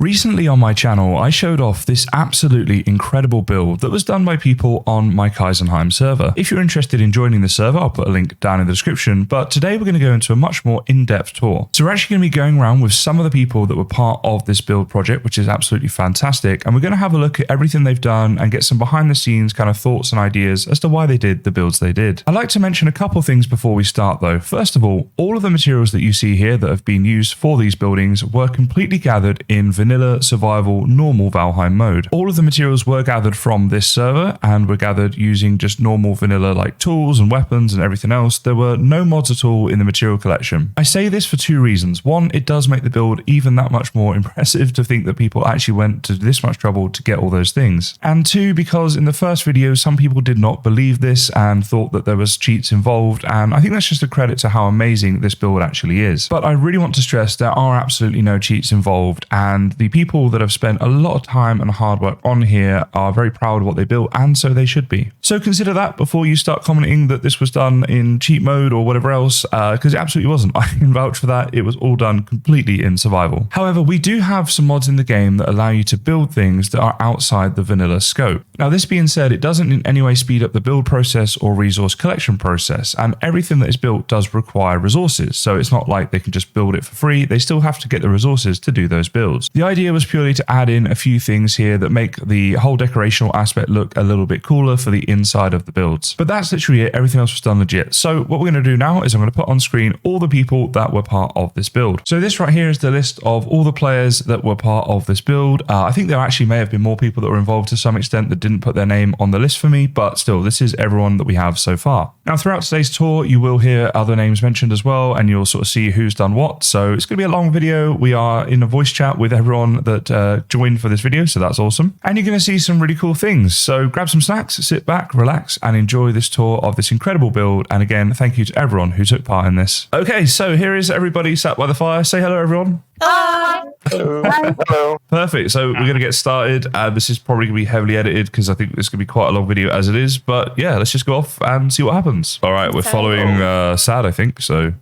Recently on my channel, I showed off this absolutely incredible build that was done by people on my Kaizenheim server. If you're interested in joining the server, I'll put a link down in the description, but today we're going to go into a much more in-depth tour. So we're actually going to be going around with some of the people that were part of this build project, which is absolutely fantastic, and we're going to have a look at everything they've done and get some behind the scenes kind of thoughts and ideas as to why they did the builds they did. I'd like to mention a couple things before we start though. First of all of the materials that you see here that have been used for these buildings were completely gathered in vanilla survival normal Valheim mode. All of the materials were gathered from this server and were gathered using just normal vanilla like tools and weapons and everything else. There were no mods at all in the material collection. I say this for two reasons. One, it does make the build even that much more impressive to think that people actually went to this much trouble to get all those things. And two, because in the first video, some people did not believe this and thought that there was cheats involved. And I think that's just a credit to how amazing this build actually is. But I really want to stress there are absolutely no cheats involved, and the people that have spent a lot of time and hard work on here are very proud of what they built, and so they should be. So consider that before you start commenting that this was done in cheat mode or whatever else, because it absolutely wasn't. I can vouch for that. It was all done completely in survival. However, we do have some mods in the game that allow you to build things that are outside the vanilla scope. Now, this being said, it doesn't in any way speed up the build process or resource collection process, and everything that is built does require resources, so it's not like they can just build it for free. They still have to get the resources to do those builds. The idea was purely to add in a few things here that make the whole decorational aspect look a little bit cooler for the inside of the builds. But that's literally it. Everything else was done legit. So what we're going to do now is I'm going to put on screen all the people that were part of this build. So this right here is the list of all the players that were part of this build. I think there actually may have been more people that were involved to some extent that didn't put their name on the list for me, but still, this is everyone that we have so far. Now, throughout today's tour, you will hear other names mentioned as well, and you'll sort of see who's done what. So it's going to be a long video. We are in a voice chat with everyone that joined for this video, so that's awesome. And you're going to see some really cool things. So grab some snacks, sit back, relax, and enjoy this tour of this incredible build. And again, thank you to everyone who took part in this. Okay, so here is everybody sat by the fire. Say hello, everyone. Hi. Hello. Hello. Perfect. So we're going to get started. This is probably going to be heavily edited because I think this could be quite a long video as it is. But yeah, let's just go off and see what happens. All right, we're following Sad, I think. So.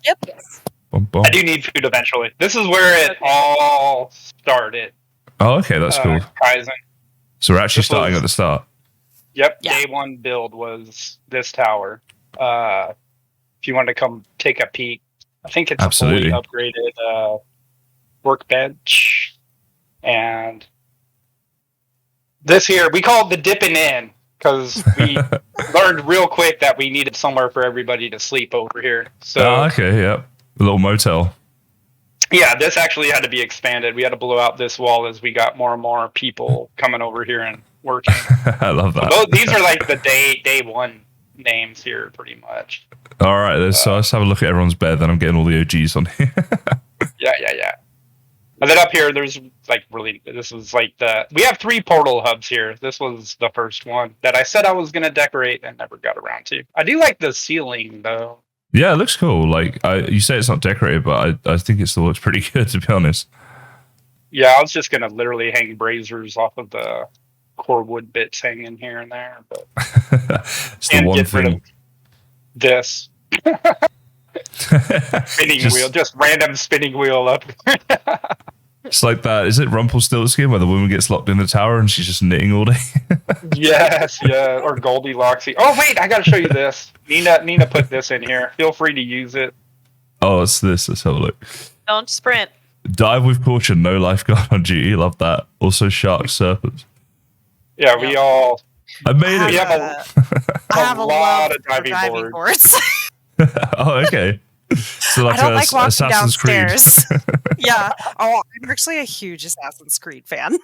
Yep. Bum, bum. I do need food eventually. This is where it all started. Oh, okay, that's cool. Kaizen. So we're actually starting at the start. Yep. Yeah. Day one build was this tower. If you want to come take a peek, I think it's Absolutely. a fully upgraded workbench. And this here, we call it the dipping in because we learned real quick that we needed somewhere for everybody to sleep over here. So okay, yep. A little motel. yeah, this actually had to be expanded. We had to blow out this wall as we got more and more people coming over here and working. I love that. So these are like the day one names here, pretty much. All right, so let's have a look at everyone's bed. Then I'm getting all the OGs on here. Yeah. And then up here, there's like this was like we have 3 portal hubs here. This was the first one that I said I was going to decorate and never got around to. I do like the ceiling though. Yeah, it looks cool. Like you say, it's not decorated, but I think it still looks pretty good, to be honest. Yeah, I was just going to literally hang braziers off of the core wood bits hanging here and there, but It's the one get rid of thing. this spinning wheel, just random spinning wheel up. It's like that. Is it Rumpelstiltskin where the woman gets locked in the tower and she's just knitting all day? Yes, yeah, or Goldilocks. Oh wait, I got to show you this. Nina put this in here. Feel free to use it. Oh, it's this. Let's have a look. Don't sprint. Dive with caution. No lifeguard on duty. Love that. Also, sharks, serpents. Yeah, we all. I made We it. have a lot love of diving boards. Oh, okay. So like I don't like walking Assassin's downstairs. Creed. Yeah. Oh, I'm actually a huge Assassin's Creed fan.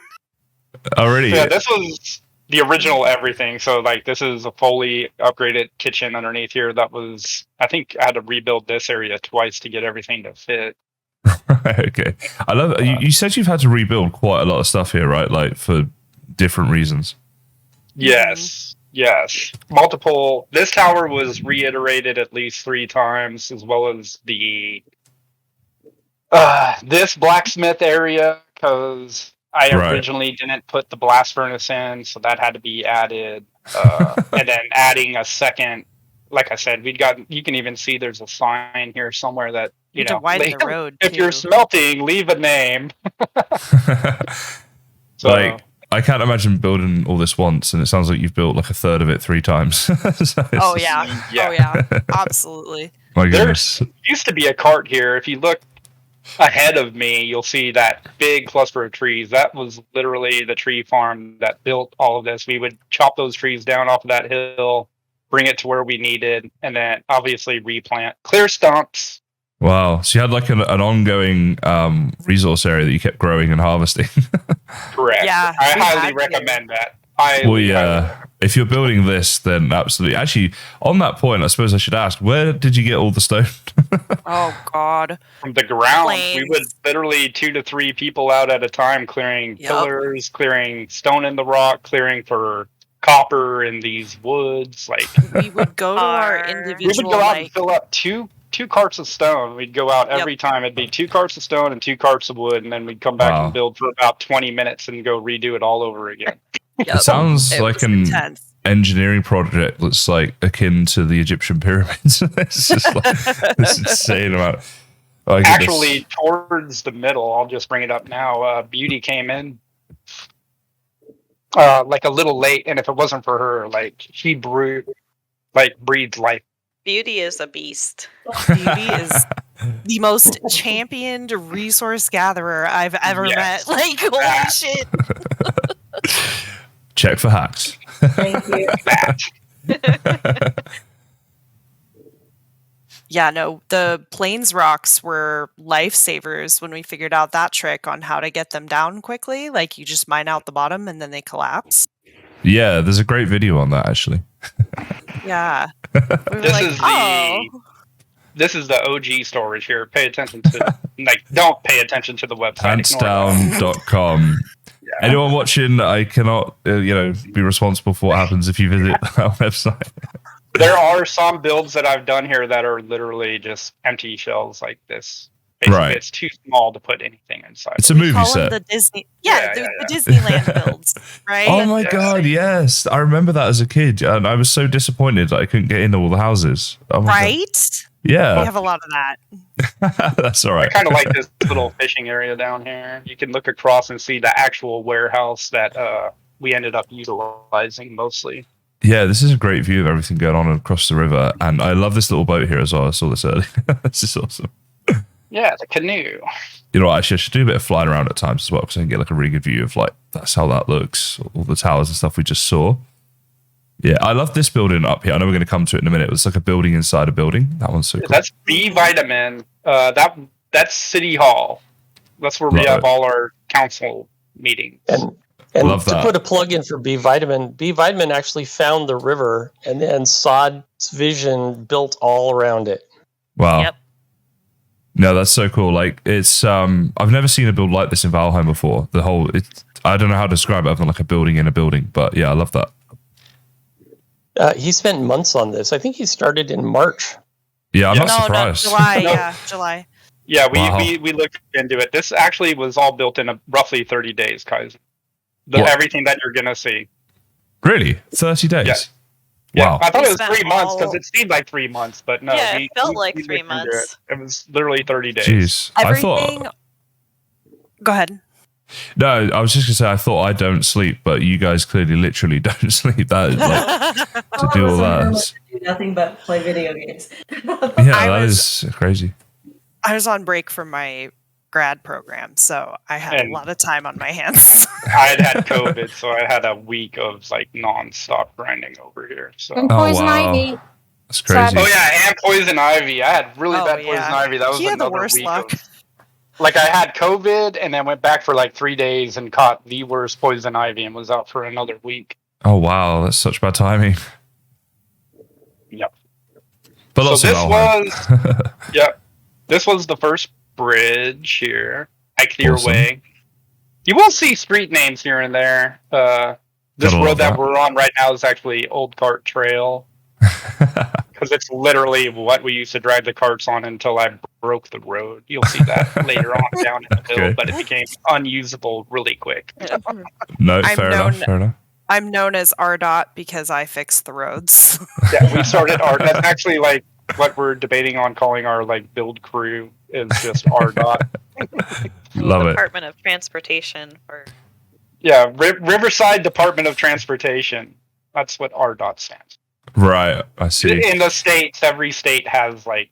Oh, really? Yeah, this was the original everything. So like, this is a fully upgraded kitchen underneath here. That was, I think, I had to rebuild this area twice to get everything to fit. Right, okay. I love it. You said you've had to rebuild quite a lot of stuff here, right? Like for different reasons. Yes. Multiple. This tower was reiterated at least 3 times, as well as the this blacksmith area, because I originally didn't put the blast furnace in, so that had to be added. And then adding a second, like I said, you can even see there's a sign here somewhere that you to know, widen the road, if you're too. smelting, leave a name. So, Like, I can't imagine building all this once, and it sounds like you've built like a third of it 3 times. So it's Oh, just- yeah. Yeah. Oh, yeah. Absolutely. My goodness. there used to be a cart here. If you look ahead of me, you'll see that big cluster of trees. That was literally the tree farm that built all of this. We would chop those trees down off of that hill, bring it to where we needed, and then obviously replant, clear stumps. Wow. So you had like an ongoing resource area that you kept growing and harvesting. Correct. Yeah, I we highly had to. recommend that. Well, yeah. If you're building this, then absolutely. Actually, on that point, I suppose I should ask, where did you get all the stone? Oh, God. From the ground, we Plains. would literally 2 to 3 people out at a time clearing Yep. pillars, clearing stone in the rock, clearing for copper in these woods. Like, We would go to our we would individual, go out and like, fill up two carts of stone. We'd go out Yep. every time. It'd be 2 carts of stone and 2 carts of wood, and then we'd come back Wow. and build for about 20 minutes and go redo it all over again. yep. It sounds It like was an intense. engineering project that's like akin to the Egyptian pyramids. It's just like this insane amount. Oh, my goodness. Actually, towards the middle, I'll just bring it up now. Beauty came in like a little late, and if it wasn't for her, like she breathes life. Beauty is a beast. Beauty is the most championed resource gatherer I've ever Yes. met. Like, holy shit. Check for hacks. Thank you. That. Yeah, no, the plains rocks were lifesavers when we figured out that trick on how to get them down quickly. Like, you just mine out the bottom and then they collapse. Yeah, there's a great video on that actually. Yeah. We were This like, is oh. This is the OG storage here. Pay attention to don't pay attention to the website. Ignore that. Handsdown.com. Yeah. Anyone watching, I cannot be responsible for what happens if you visit our website. There are some builds that I've done here that are literally just empty shells like this. Basically, Right. it's too small to put anything inside. It's a We movie call them set. the Disney. Yeah, Yeah, yeah, the Disneyland builds, right? Oh my Yeah. god, yes. I remember that as a kid and I was so disappointed that I couldn't get into all the houses. Oh my God. Right? Yeah. We have a lot of that. That's all I right. kind of like this little fishing area down here. You can look across and see the actual warehouse that we ended up utilizing mostly. Yeah, this is a great view of everything going on across the river. And I love this little boat here as well. I saw this earlier. This is awesome. Yeah, the canoe. You know what, actually I should do a bit of flying around at times as well because I can get like a really good view of like that's how that looks, all the towers and stuff we just saw. Yeah, I love this building up here. I know we're going to come to it in a minute. It's like a building inside a building. That one's so cool. That's B Vitamin. That's City Hall. That's where we Love have it. all our council meetings. And Love to that. put a plug in for B Vitamin actually found the river, and then Sod's vision built all around it. Wow. Yep. No, that's so cool. Like it's I've never seen a build like this in Valheim before. I don't know how to describe it other than like a building in a building, but yeah, I love that. He spent months on this. I think he started in March. Yeah, I'm Yeah. not No, surprised. July. No. Yeah, July. Yeah, Wow. we looked into it. This actually was all built in roughly 30 days, guys. What? Everything that you're gonna see. Really? 30 days? Yeah. Yeah, Wow. I thought We it was spent 3 months all- because it seemed like 3 months, but no. Yeah, it felt like we 3 looked into months. It was literally 30 days. Jeez. Everything. Go ahead. No, I was just gonna say I thought I don't sleep, but you guys clearly literally don't sleep. That is like to do all that. is- Do nothing but play video games. Yeah, I that was- is crazy. I was on break from my grad program, so I had And- a lot of time on my hands. I had COVID, so I had a week of like non-stop grinding over here. So. And Oh, poison wow. ivy. That's crazy. Oh yeah, and poison ivy. I had really Oh, bad poison yeah. ivy. That was He had the another worst week luck. of- like I had COVID and then went back for like 3 days and caught the worst poison ivy and was out for another week. Oh wow, that's such bad timing. Yep. But So lots of this Valheim. Yep. This was the first bridge here. Hike your Awesome. way. You will see street names here and there. This Gotta road love that that. we're on right now is actually Old Cart Trail because it's literally what we used to drive the carts on until I broke the road. You'll see that later on down in the hill, Okay. but it became unusable really quick. No, I'm fair known- enough. Fair enough. I'm known as RDOT because I fix the roads. Yeah, we started our. That's actually like what we're debating on calling our like build crew is just RDOT. Love it. Department of Transportation for Yeah, Riverside Department of Transportation. That's what RDOT stands. Right, I see. In the states, every state has like,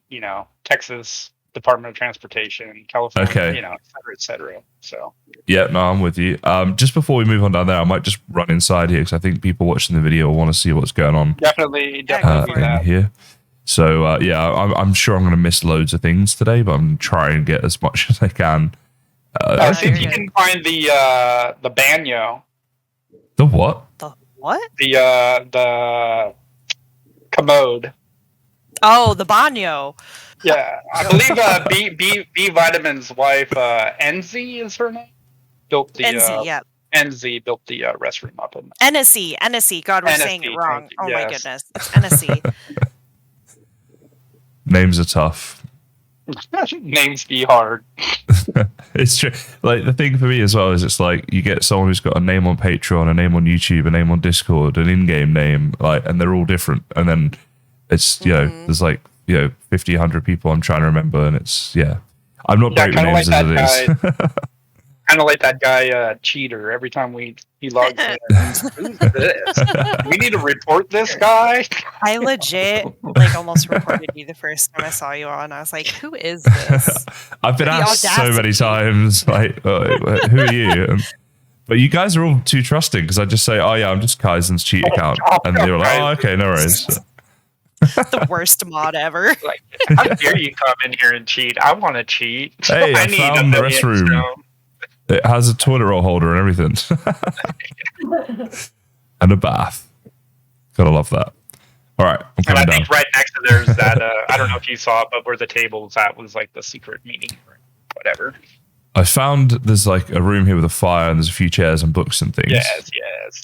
Texas Department of Transportation, California, Okay. et cetera, et cetera. So Yeah, no, I'm with you. Just before we move on down there, I might just run inside here because I think people watching the video will want to see what's going on definitely go do for it. in that. here. So I'm sure I'm going to miss loads of things today, but I'm trying to get as much as I can. See if you you're can find the banyo, The what? The what? the commode. Oh, the banyo. Yeah, I believe B Vitamin's wife, Enzi is her name. Built the NC, yeah. Enzi built the restroom up in NSC. God, we're saying it NSC, wrong. thank you, Oh my yes. goodness. It's NSC. Names are tough. Names be hard. It's true. Like the thing for me as well is it's like you get someone who's got a name on Patreon, a name on YouTube, a name on Discord, an in-game name, like, and they're all different. And then it's there's like 50, 100 people I'm trying to remember, and it's I'm not great with kinda names like as it is. Kind of like that guy Cheater. Every time he logs in, who's this? We need to report this guy. I legit almost reported you the first time I saw you on. I was like, who is this? I've been The asked so many audacity. times, like, who are you? But you guys are all too trusting because I just say, oh yeah, I'm just Kaizen's cheat account, and they were like, oh okay, no worries. The worst mod ever. Like, how dare you come in here and cheat? I want to cheat. Hey, I need found the restroom. stone. It has a toilet roll holder and everything, and a bath. Gotta love that. All right, I'm And coming I down. think right next to there's that. I don't know if you saw it, but where the table was at was like the secret meeting or whatever. I found there's like a room here with a fire and there's a few chairs and books and things. Yes.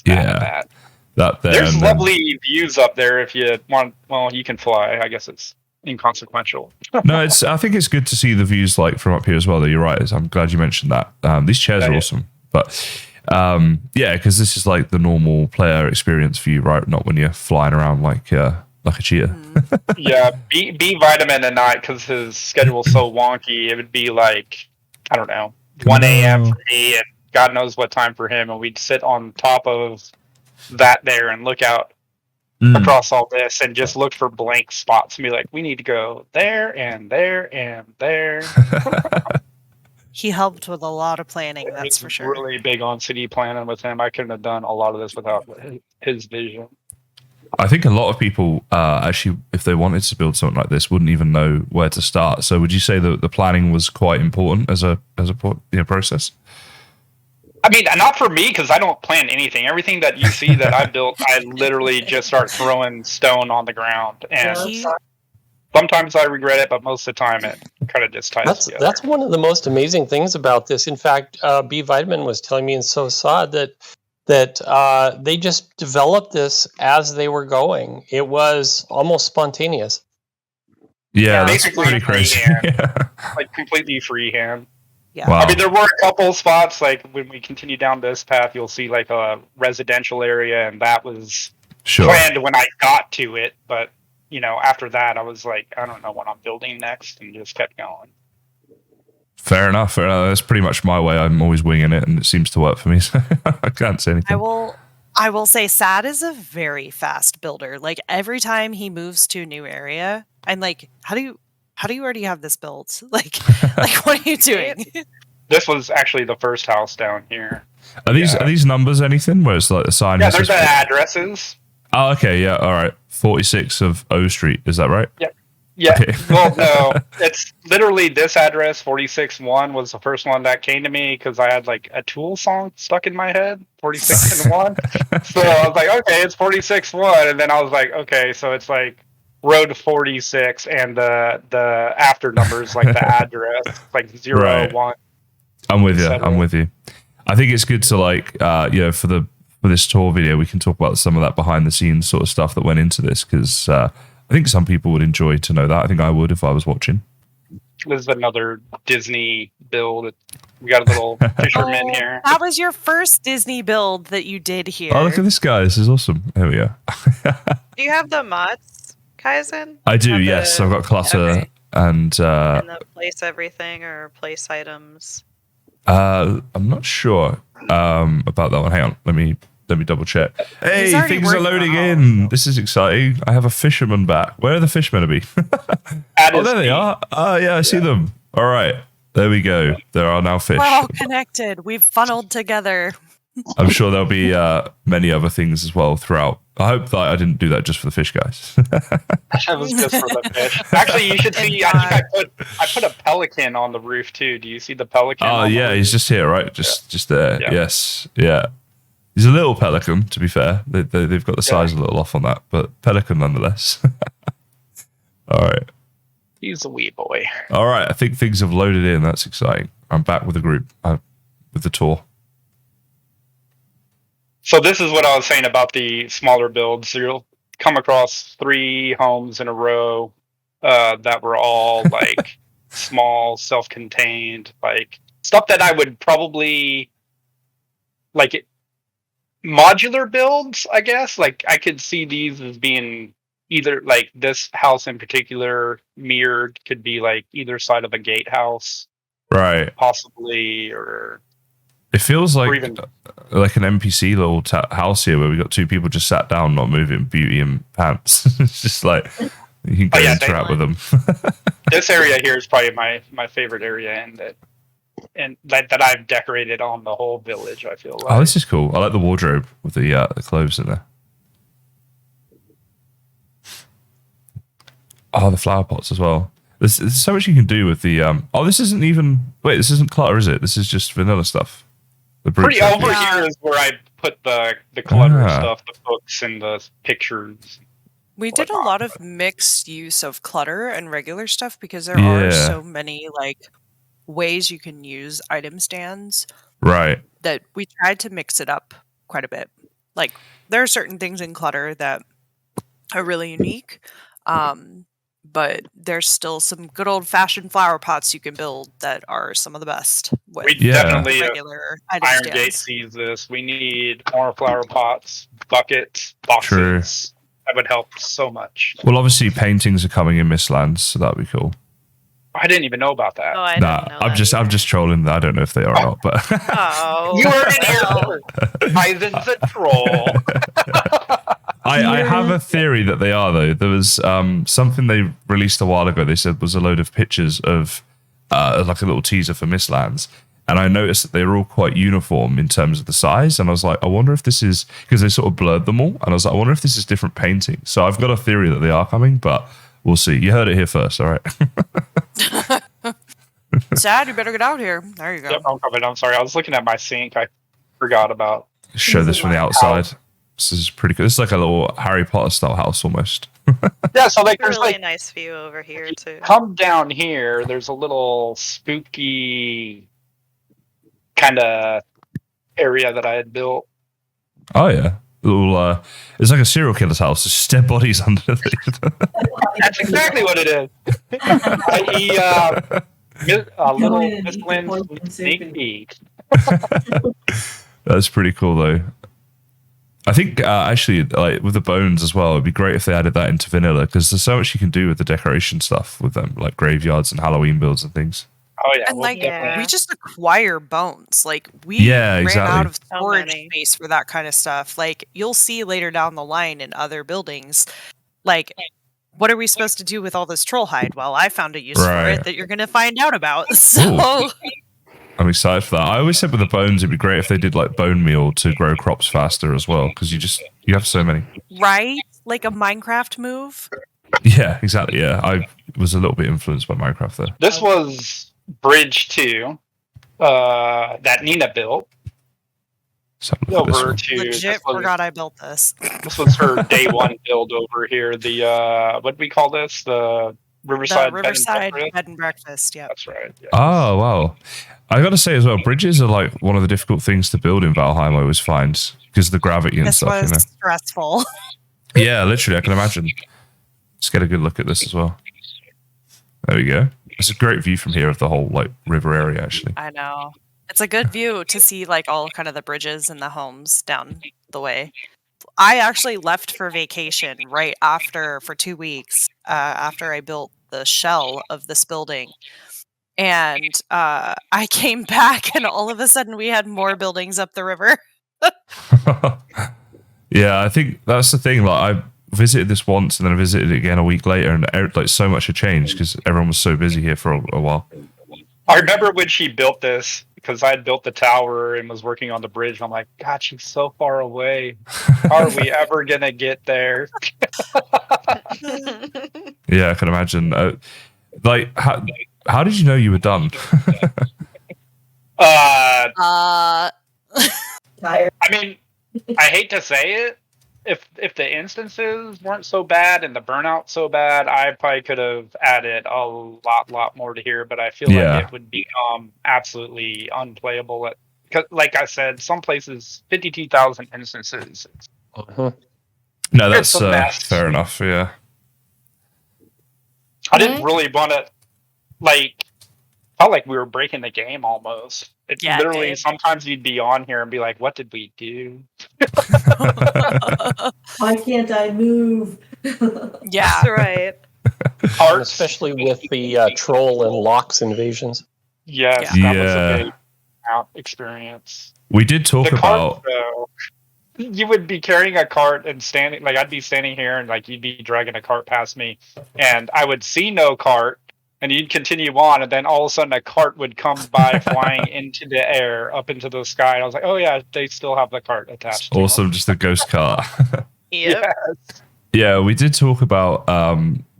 Yeah. That. That there. There's and then- lovely views up there if you want. Well, you can fly. I guess it's inconsequential. No, I think it's good to see the views like from up here as well. Though you're right. I'm glad you mentioned that. These chairs are Yeah. awesome, but because this is like the normal player experience view, right? Not when you're flying around like a cheetah. Yeah, B Vitamin and I, because his schedule's so wonky, it would be like, I don't know, 1 a.m. for me and God knows what time for him, and we'd sit on top of that there and look out across all this and just look for blank spots and be like, we need to go there and there and there. He helped with a lot of planning, that's for sure. Really big on city planning with him. I couldn't have done a lot of this without his vision. I think a lot of people actually, if they wanted to build something like this, wouldn't even know where to start. So, would you say that the planning was quite important as a process? I mean, not for me, because I don't plan anything. Everything that you see that I built, I literally just start throwing stone on the ground. And sometimes I regret it, but most of the time it kind of just ties together. That's one of the most amazing things about this. In fact, B Vitamin was telling me, and so Saad, that they just developed this as they were going. It was almost spontaneous. Yeah, that's basically pretty crazy. freehand. Like completely freehand. Yeah. Wow. I mean, there were a couple spots, like when we continue down this path, you'll see like a residential area, and that was Sure. planned when I got to it. But, after that, I was like, I don't know what I'm building next, and just kept going. Fair enough. That's pretty much my way. I'm always winging it, and it seems to work for me. So I can't say anything. I will say Sad is a very fast builder. Like every time he moves to a new area, I'm like, how do you already have this built? Like what are you doing? This was actually the first house down here. Are these numbers anything? Where it's like the sign? Yeah, is there's just- the addresses. Oh, okay. Yeah. All right. 46 of O Street. Is that right? Yeah. Okay. Well, no, it's literally this address, 46-1, was the first one that came to me because I had like a Tool song stuck in my head, 46 and 1. So I was like, okay, it's 46-1. And then I was like, okay, so it's like road 46 and the after numbers, like the address, like 0, Right. 1. I'm with you. Etc. I'm with you. I think it's good to like, for this tour video, we can talk about some of that behind the scenes sort of stuff that went into this because I think some people would enjoy to know that. I think I would if I was watching. This is another Disney build. We got a little fisherman here. That was your first Disney build that you did here. Oh, look at this guy. This is awesome. There we go. Do you have the mods, Kaizen? I do, Have yes. the- I've got clutter. Okay. and And the place everything or place items. I'm not sure about that one. Hang on, let me double check. Hey, already things are working on loading all of in. them. This is exciting. I have a fisherman back. Where are the fishermen to be? At Oh, his there they feet. are. Oh, yeah, I see them. All right, there we go. There are now fish. We're all connected. We've funneled together. I'm sure there'll be many other things as well throughout. I hope that I didn't do that just for the fish guys. That was just for the fish. Actually, you should see. I think I put a pelican on the roof too. Do you see the pelican? Oh on the yeah, roof? he's just here, right? Just there. Yeah. Yes, yeah. He's a little pelican, to be fair. They've got the size a little off on that, but pelican nonetheless. All right. He's a wee boy. All right, I think things have loaded in. That's exciting. I'm back with the group, with the tour. So this is what I was saying about the smaller builds. So you'll come across 3 homes in a row that were all like small, self-contained, like stuff that I would probably like modular builds, I guess. Like I could see these as being either like this house in particular mirrored could be like either side of a gatehouse, Right. possibly, or It feels like even- like an NPC little house here where we got 2 people just sat down, not moving, beauty and pants. It's just like you can go interact with them. this area here is probably my favorite area, and that I've decorated on the whole village. I feel like. Oh, this is cool. I like the wardrobe with the clothes in there. Oh, the flower pots as well. There's so much you can do with the. Oh, this isn't even. Wait, this isn't clutter, is it? This is just vanilla stuff. The brute Pretty stuff, over yeah. here is where I put the clutter Ah. stuff, the books and the pictures. We did a whatnot. lot of mixed use of clutter and regular stuff because there Yeah. are so many like ways you can use item stands Right. that we tried to mix it up quite a bit. Like there are certain things in clutter that are really unique, but there's still some good old fashioned flower pots you can build that are some of the best with We Yeah. definitely regular item Iron Gate stands. sees this. We need more flower pots, buckets, boxes. That would help so much. Well, obviously paintings are coming in Mistlands, so that'd be cool. I didn't even know about that. Oh, I Nah, didn't know I'm that just either. trolling. I don't know if they are or not, but Oh, You were in no. here. Aizen's a troll. I have a theory that they are though. There was something they released a while ago. They said was a load of pictures of like a little teaser for Mistlands, and I noticed that they were all quite uniform in terms of the size. And I was like, I wonder if this is because they sort of blurred them all. And I was like, I wonder if this is different paintings. So I've got a theory that they are coming, but we'll see. You heard it here first, all right? Sad, you better get out here. There you go. Yep, I'm coming. I'm sorry. I was looking at my sink. I forgot about. Show this from the outside. This is pretty cool. This is like a little Harry Potter style house almost. Yeah, so like there's Really like nice view over here too. come down here. There's a little spooky kind of area that I had built. Oh yeah. Little it's like a serial killer's house. There's just dead bodies underneath. That's exactly what it is. I.e., a little Miss Lynn's sneak peek. That's pretty cool though. I think actually like with the bones as well, it'd be great if they added that into vanilla because there's so much you can do with the decoration stuff with them, like graveyards and Halloween builds and things. Oh yeah, And we'll like definitely- we just acquire bones. Like we Yeah, ran exactly. out of So storage many. space for that kind of stuff. Like you'll see later down the line in other buildings, like what are we supposed to do with all this troll hide? Well, I found a use for Right. it that you're gonna find out about. So I'm excited for that. I always said with the bones, it'd be great if they did like bone meal to grow crops faster as well because you have so many. right? Like a Minecraft move. Yeah, exactly. Yeah, I was a little bit influenced by Minecraft there. This was Bridge 2 that Nina built. Let's have a look at this Over one. to Legit forgot I built this. this was her day one build over here. The what do we call this? The Riverside, The Riverside Bed and Breakfast? Bed and Breakfast, yeah. That's right. Yeah. Oh wow! I got to say as well, bridges are like one of the difficult things to build in Valheim. I always find because of the gravity and This stuff. was stressful. Yeah, literally, I can imagine. Let's get a good look at this as well. There we go. It's a great view from here of the whole like river area. Actually, I know. It's a good view to see like all kind of the bridges and the homes down the way. I actually left for vacation right after for 2 weeks after I built the shell of this building. And I came back, and all of a sudden we had more buildings up the river. Yeah, I think that's the thing. Like, I visited this once, and then I visited it again a week later, and like so much had changed because everyone was so busy here for a while. I remember when she built this, because I had built the tower and was working on the bridge. And I'm like, God, she's so far away. How are we ever gonna get there? Yeah, I can imagine. Like, how did you know you were done? Tired. Tired. I mean, I hate to say it. If the instances weren't so bad and the burnout so bad, I probably could have added a lot more to here. But I feel like it would become absolutely unplayable. Like I said, some places 52,000 instances. No, that's It's a mess. fair enough. Yeah. I didn't really want to, like, felt like we were breaking the game almost. It Yeah, it literally, did. sometimes you'd be on here and be like, what did we do? Why can't I move? Yeah. That's right. And Hearts, especially with the troll and locks invasions. yes, Yeah. that was a big out experience. We did talk The about. cart, though, you would be carrying a cart and standing, like, I'd be standing here and, like, you'd be dragging a cart past me, and I would see no cart, and you'd continue on, and then all of a sudden a cart would come by flying into the air, up into the sky, and I was like, oh yeah, they still have the cart attached to Awesome, just a ghost cart. Yep. Yes. Yeah, we did talk about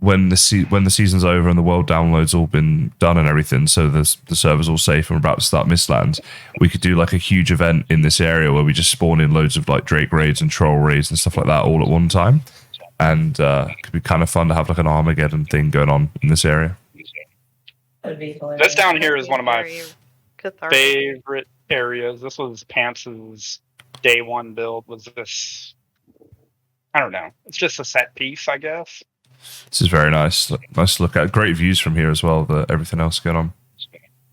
when the season's over and the world download's all been done and everything, so the server's all safe and we're about to start Mistlands. We could do like a huge event in this area where we just spawn in loads of like Drake raids and troll raids and stuff like that all at one time, and it could be kind of fun to have like an Armageddon thing going on in this area. That'd be hilarious. This down here is one of my Very cathartic. favorite areas. This was Pants's day one build. Was this? I don't know. It's just a set piece, I guess. This is very nice. Nice to look at. Great views from here as well. Everything else going on.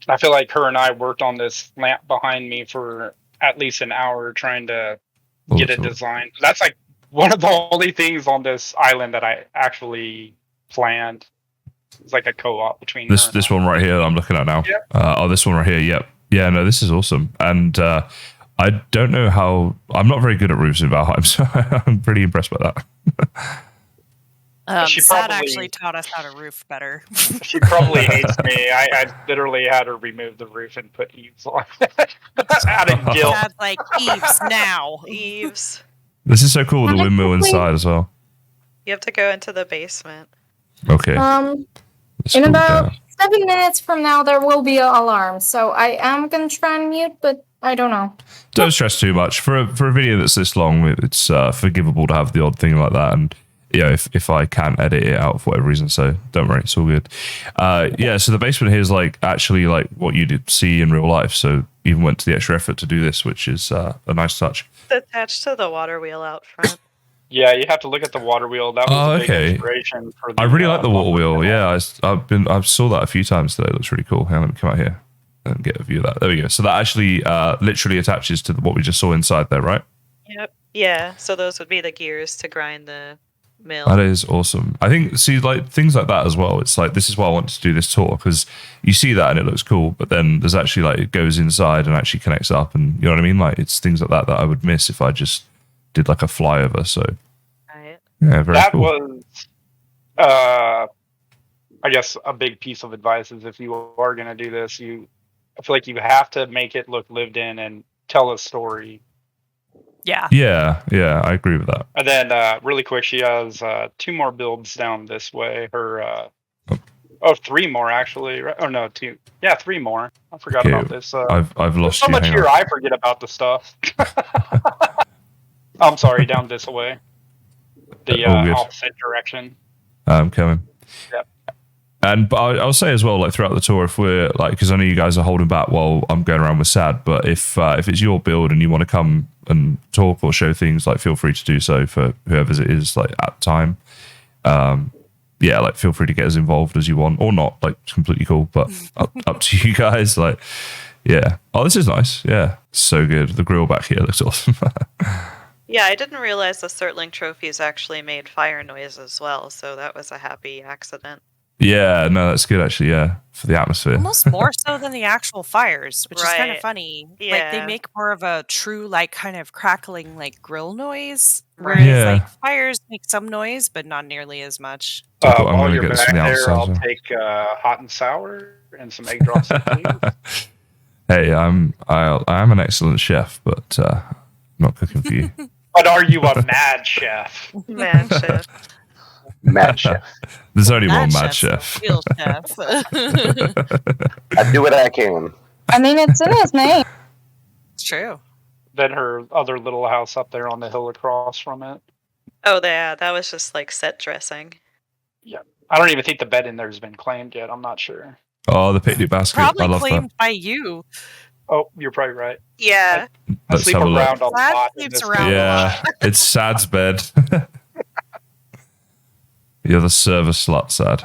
I feel like her and I worked on this lamp behind me for at least an hour trying to get it Awesome. designed. That's like one of the only things on this island that I actually planned. It's like a co-op between her and This I. one right here that I'm looking at now. Yep. This one right here. Yep. Yeah. No, this is awesome. And I don't know how. I'm not very good at roofs in Valheim, so I'm pretty impressed by that. She Sad probably- actually taught us how to roof better. She probably hates me. I literally had her remove the roof and put eaves on out of guilt. Dad's like, Eves now. Eaves. This is so cool. The windmill inside as well. You have to go into the basement. Okay. Let's In scroll about down. 7 minutes from now, there will be an alarm. So I am going to try and mute, but I don't know. Don't stress too much. For a video that's this long, it's forgivable to have the odd thing like that. And yeah, if I can't edit it out for whatever reason, so don't worry, it's all good. Yeah, so the basement here is like actually like what you did see in real life. So even went to the extra effort to do this, which is a nice touch. It's attached to the water wheel out front. Yeah, you have to look at the water wheel. That was Oh, a big okay. inspiration for the, I really like the water wheel. Yeah, I saw that a few times today. It looks really cool. Hang on, let me come out here and get a view of that. There we go. So that actually literally attaches to what we just saw inside there, right? Yep. Yeah. So those would be the gears to grind the mill. That is awesome. I think, see, like things like that as well. It's like, this is why I wanted to do this tour, because you see that and it looks cool, but then there's actually like, it goes inside and actually connects up, and you know what I mean? Like, it's things like that that I would miss if I just did like a flyover. So Right. yeah, very That cool. was, I guess, a big piece of advice is if you are going to do this, I feel like you have to make it look lived in and tell a story. Yeah. Yeah, I agree with that. And then, really quick, she has 2 more builds down this way. Her, 3 more actually. Right? Oh no, 2. Yeah, 3 more. I forgot Okay, about this. I've lost so you. much Hang here, on. I forget about the stuff. I'm sorry, down this way. The All good. opposite direction. I'm coming. Yep. But I'll say as well, like throughout the tour, if we're like, because I know you guys are holding back while I'm going around with Sad, but if it's your build and you want to come and talk or show things, like feel free to do so for whoever's it is, like at the time. Yeah, like feel free to get as involved as you want or not, like it's completely cool, but up to you guys. Like, yeah. Oh, this is nice. Yeah, so good. The grill back here looks awesome. Yeah, I didn't realize the Surtling trophies actually made fire noise as well, so that was a happy accident. Yeah, no, that's good actually. Yeah, for the atmosphere. Almost more so than the actual fires, which is kind of Right. funny. Like Yeah. they make more of a true, like, kind of crackling, like grill noise. Right. Whereas Yeah. like fires make some noise, but not nearly as much. So I thought I'm While gonna you're get this back from the there, I'll outside. take hot and sour and some egg drops, please. Hey, I am an excellent chef, but I'm not cooking for you. But are you a mad chef? Man, shit. Mad chef. There's only one Mad mad chef's chef. a real chef. I do what I can. I mean, it's in his name. It's true. Then her other little house up there on the hill across from it. Oh, yeah, that was just like set dressing. I don't even think the bed in there has been claimed yet. I'm not sure. Oh, the picnic basket. Probably I love claimed by you. Oh, you're probably right. Yeah. that. I Let's sleep have a look. around a Sad lot. in sleeps this around a Yeah, it's Sad's bed. You're the server slut, Sad.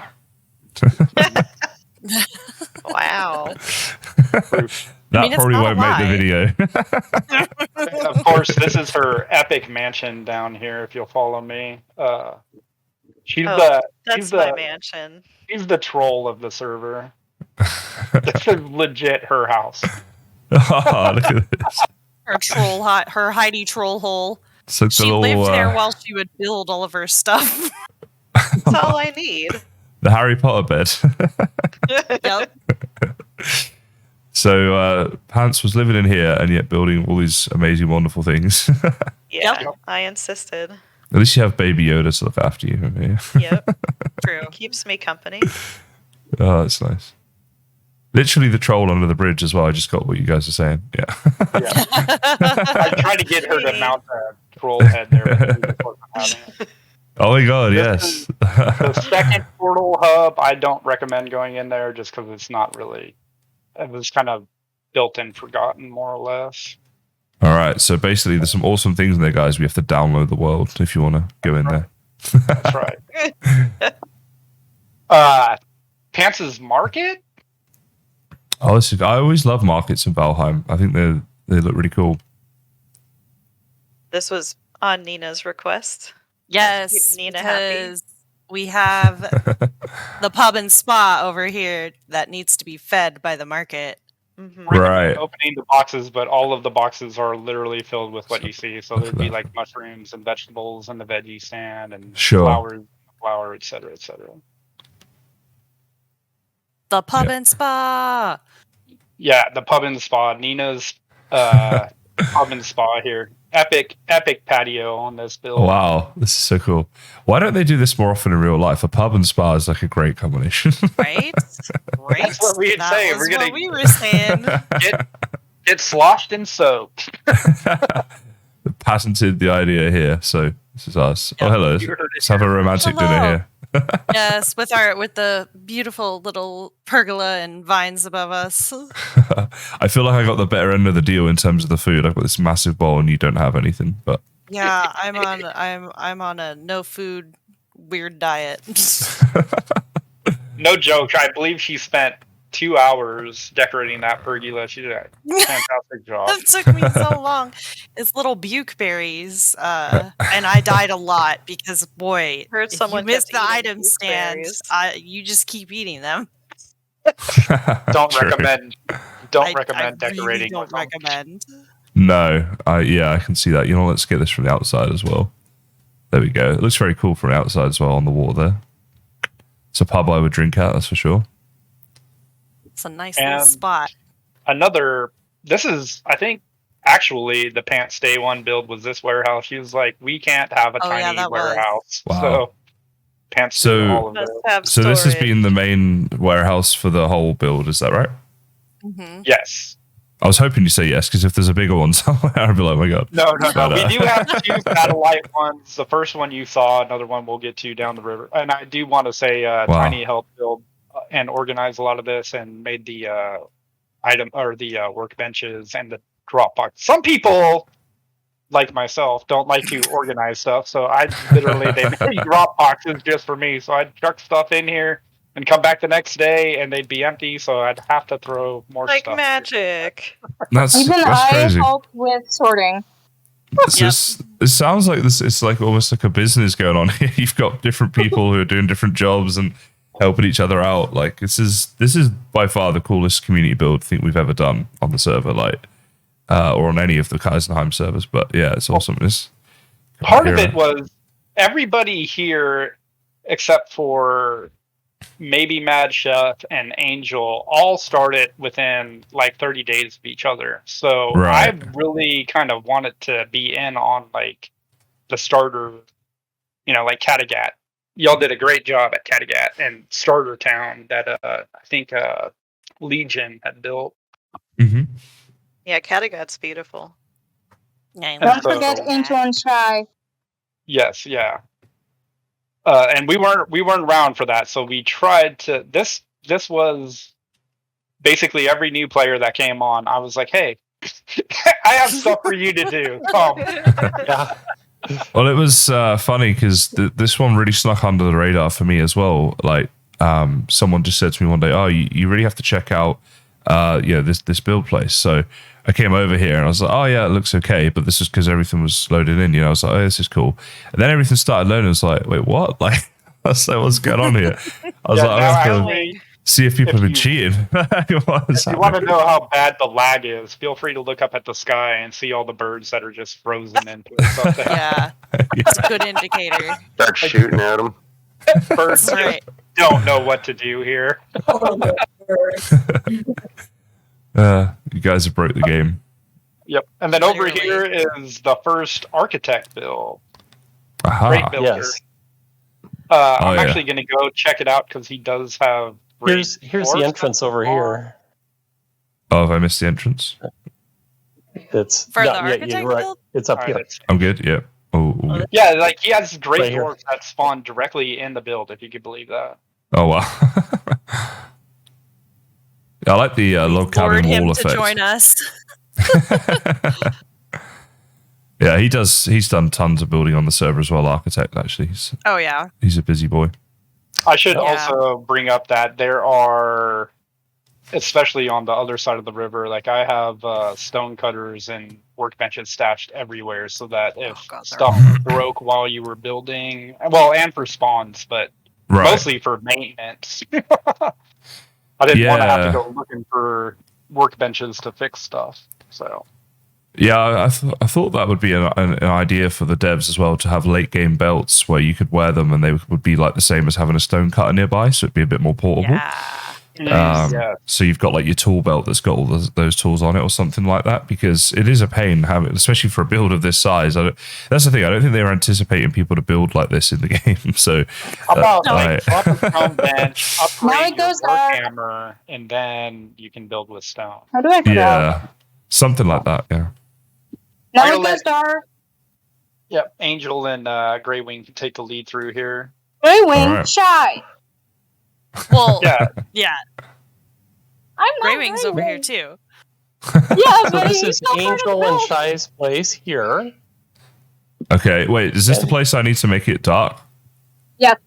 Wow. That mean, it's probably not a won't make the lie. video. Of course, this is her epic mansion down here. If you'll follow me, she's Oh, the That's she's my the mansion. she's the troll of the server. This is legit her house. Oh, look at this. Her her Heidi troll hole. It's like the She little, lived there while she would build all of her stuff. That's all I need. the Harry Potter bed. Yep. So Pants was living in here and yet building all these amazing, wonderful things. Yeah, Yep. I insisted. At least you have Baby Yoda to look after you. Yep. True. Keeps me company. Oh, that's nice. Literally the troll under the bridge as well. I just got what you guys are saying. Yeah. Yeah. I tried to get her to mount a troll head there. But she wasn't having it. Oh my god, This yes. is the second portal hub. I don't recommend going in there just because it's not really. It was kind of built and forgotten, more or less. All right. So basically, there's some awesome things in there, guys. We have to download the world if you want to go in there. That's right. Pants's Market. Oh, this is, I always love markets in Valheim. I think they look really cool. This was on Nina's request. Yes, Keep Nina happy. because we have the pub and spa over here that needs to be fed by the market. Mm-hmm. Right. Opening the boxes, but all of the boxes are literally filled with what you see. So there'd be like mushrooms and vegetables and the veggie stand and Sure. flour, etc., etc. The pub Yeah. and spa. Yeah, the pub and spa. Nina's pub and spa here. Epic patio on this build. Oh, wow. This is so cool. Why don't they do this more often in real life? A pub and spa is like a great combination. Right? Right. That's what we'd That say. was We're gonna what we were saying. get sloshed and soaked. Patented the idea here. So this is us. Yeah, Oh, hello. you heard it Let's have a romantic dinner Hello. here. Yes, with the beautiful little pergola and vines above us. I feel like I got the better end of the deal in terms of the food. I've got this massive bowl and you don't have anything. But Yeah, I'm on a no food weird diet. No joke. I believe she spent 2 hours decorating that pergola. She did a fantastic job. That took me so long. It's little buke berries, and I died a lot because boy, Heard if someone you miss kept the eating item buke stand, berries. you just keep eating them. Don't True. recommend. I Decorating. really don't with them. recommend. No, I can see that. You know, let's get this from the outside as well. There we go. It looks very cool from the outside as well on the water there. It's a pub I would drink at, that's for sure. It's a nice little And- spot. This is, I think, actually the Pants Day One build was this warehouse. She was like, we can't have a Oh, yeah, tiny that was. warehouse. Wow. So Pants So- did all of Must it. have So this has storage. been the main warehouse for the whole build, is that right? Hmm. Yes. I was hoping you say yes, because if there's a bigger one somewhere, I'd be like, oh my god. No. But, We do have 2 satellite ones. The first one you saw, another one we'll get to down the river. And I do want to say Tiny helped build and organize a lot of this and made the workbenches and the drop box. Some people, like myself, don't like to organize stuff. So they made drop boxes just for me. So I'd chuck stuff in here and come back the next day and they'd be empty. So I'd have to throw more Like stuff. magic. That's Even that's I crazy. help with sorting. It sounds like this. It's like almost like a business going on here. You've got different people who are doing different jobs, and helping each other out. Like this is by far the coolest community build I think we've ever done on the server, like or on any of the Kaisenheim servers. But yeah, it's awesome. Part of it was everybody here, except for maybe Mad Chef and Angel, all started within like 30 days of each other. So Right. I really kind of wanted to be in on like the starter, like Kattegat. Y'all did a great job at Kattegat and Starter Town that I think Legion had built. Mm-hmm. Yeah, Kattegat's beautiful. Yeah, Don't forget Angel and Shy. Yes, yeah. And we weren't around for that, so we tried to. This was basically every new player that came on. I was like, "Hey, I have stuff for you to do." Yeah. Well, it was funny because this one really snuck under the radar for me as well. Like, someone just said to me one day, "Oh, you really have to check out, this build place." So I came over here and I was like, "Oh yeah, it looks okay," but this is because everything was loaded in. I was like, "Oh, this is cool," and then everything started loading. I was like, "Wait, what?" Like, I was like, "What's going on here?" I was Yeah, like, now "I have to actually, see if people have been you- cheating." if you want to know how bad the lag is, feel free to look up at the sky and see all the birds that are just frozen into something. Yeah, it's a good indicator. Start shooting at them. Birds That's right. don't know what to do here. You guys have broke the game. Yep. And then over Literally. here is the first architect build. Aha. Great builder. Yes. I'm yeah. actually going to go check it out because he does have. great Here's floors. the entrance over here. Oh, have I missed the entrance? It's For the yeah, architect you're right. build? It's up All here. right, let's- I'm good. Yeah. Oh. Yeah, like he has great Right here. doors that spawn directly in the build, if you could believe that. Oh wow. I like the log Lured cabin him wall to effect. join us. Yeah, he's done tons of building on the server as well. Architect, actually, Oh yeah. he's a busy boy. I should Yeah. also bring up that there are, especially on the other side of the river, like I have stone cutters and workbenches stashed everywhere so that if God, they're stuff broke while you were building, well, and for spawns, but Right. mostly for maintenance. I didn't want to have to Yeah. go looking for workbenches to fix stuff. So Yeah, I thought that would be an idea for the devs as well, to have late game belts where you could wear them and they would be like the same as having a stone cutter nearby, so it'd be a bit more portable. Yeah. So you've got like your tool belt that's got all those tools on it or something like that, because it is a pain having, especially for a build of this size. That's the thing. I don't think they were anticipating people to build like this in the game. So how about right. drop a stone bench, Now upgrade it your goes work up. hammer, and then you can build with stone. How do I get out? yeah, something like that. Yeah. Now I'll it goes let- dark. Yep, Angel and Grey Wing can take the lead through here. Grey Wing, Alright. Shy. Well, Yeah, yeah. I'm not Grey Wing's Grey over here Wing. too. Yeah, So but this he's is not part of Angel the and build. Shy's place here. Okay. Wait, is this the place I need to make it dark? Yep.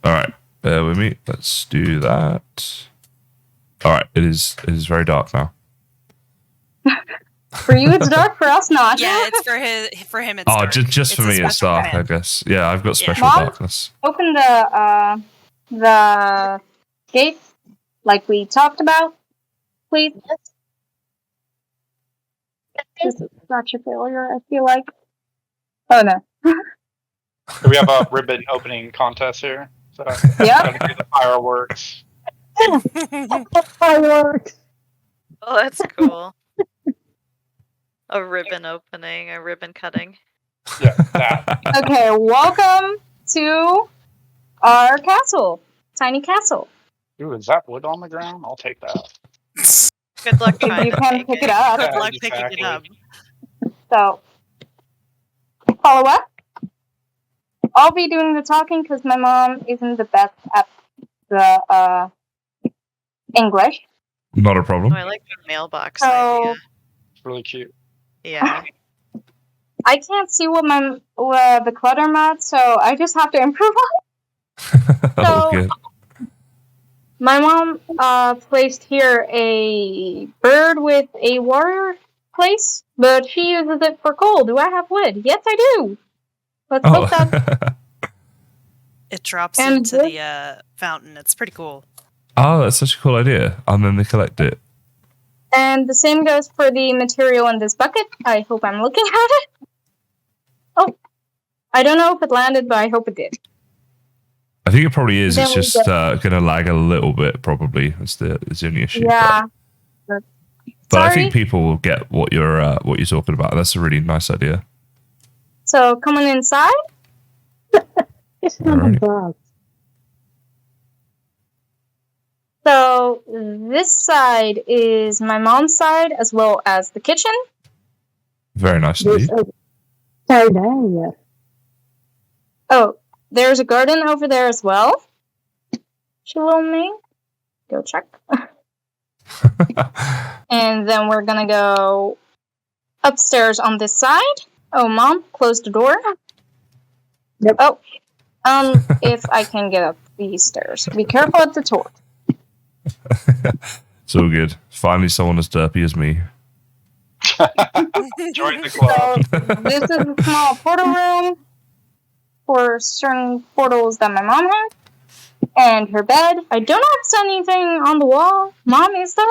All right. Bear with me. Let's do that. All right. It is very dark now. For you, it's dark. For us, not. Yeah, it's for him. It's Oh, dark. just for It's a me, it's special dark. I brand. guess. Yeah, I've got Yeah. special Mom? darkness. Open the gate like we talked about, please. This is such a failure, I feel like. Oh no. so we have a ribbon opening contest here. So Yeah. gotta do the fireworks. Fireworks. Oh, that's cool. A ribbon opening, a ribbon cutting. Yeah, that. Okay, welcome to our castle. Tiny castle. Ooh, is that wood on the ground? I'll take that. Good luck If trying you to can make pick it up. Good Yeah, luck picking it exactly. up. So, follow up. I'll be doing the talking because my mom isn't the best at the English. Not a Oh, problem. I like the mailbox So- idea. It's really cute. Yeah. I can't see what the clutter mat, so I just have to improve on. Oh, So- good. My mom placed here a bird with a warrior place, but she uses it for coal. Do I have wood? Yes, I do. Let's Oh. hope that It drops And into this- the fountain. It's pretty cool. Oh, that's such a cool idea. And then they collect it. And the same goes for the material in this bucket. I hope I'm looking at it. Oh, I don't know if it landed, but I hope it did. I think it probably is. Then It's we just going to lag a little bit, probably. That's the only issue. Yeah. But Sorry. I think people will get what you're talking about. That's a really nice idea. So coming inside. It's not a Alrighty. box. So this side is my mom's side as well as the kitchen. Very nice There's indeed. a third area. Oh, there's a garden over there as well. Shalom me. Go check. And then we're gonna go upstairs on this side. Oh, Mom, close the door. Yep. Oh, if I can get up these stairs. Be careful at the door. It's all good. Finally, someone as derpy as me. Join the club. So this is a small portal room for certain portals that my mom has. And her bed. I don't notice anything on the wall. Mom, is there?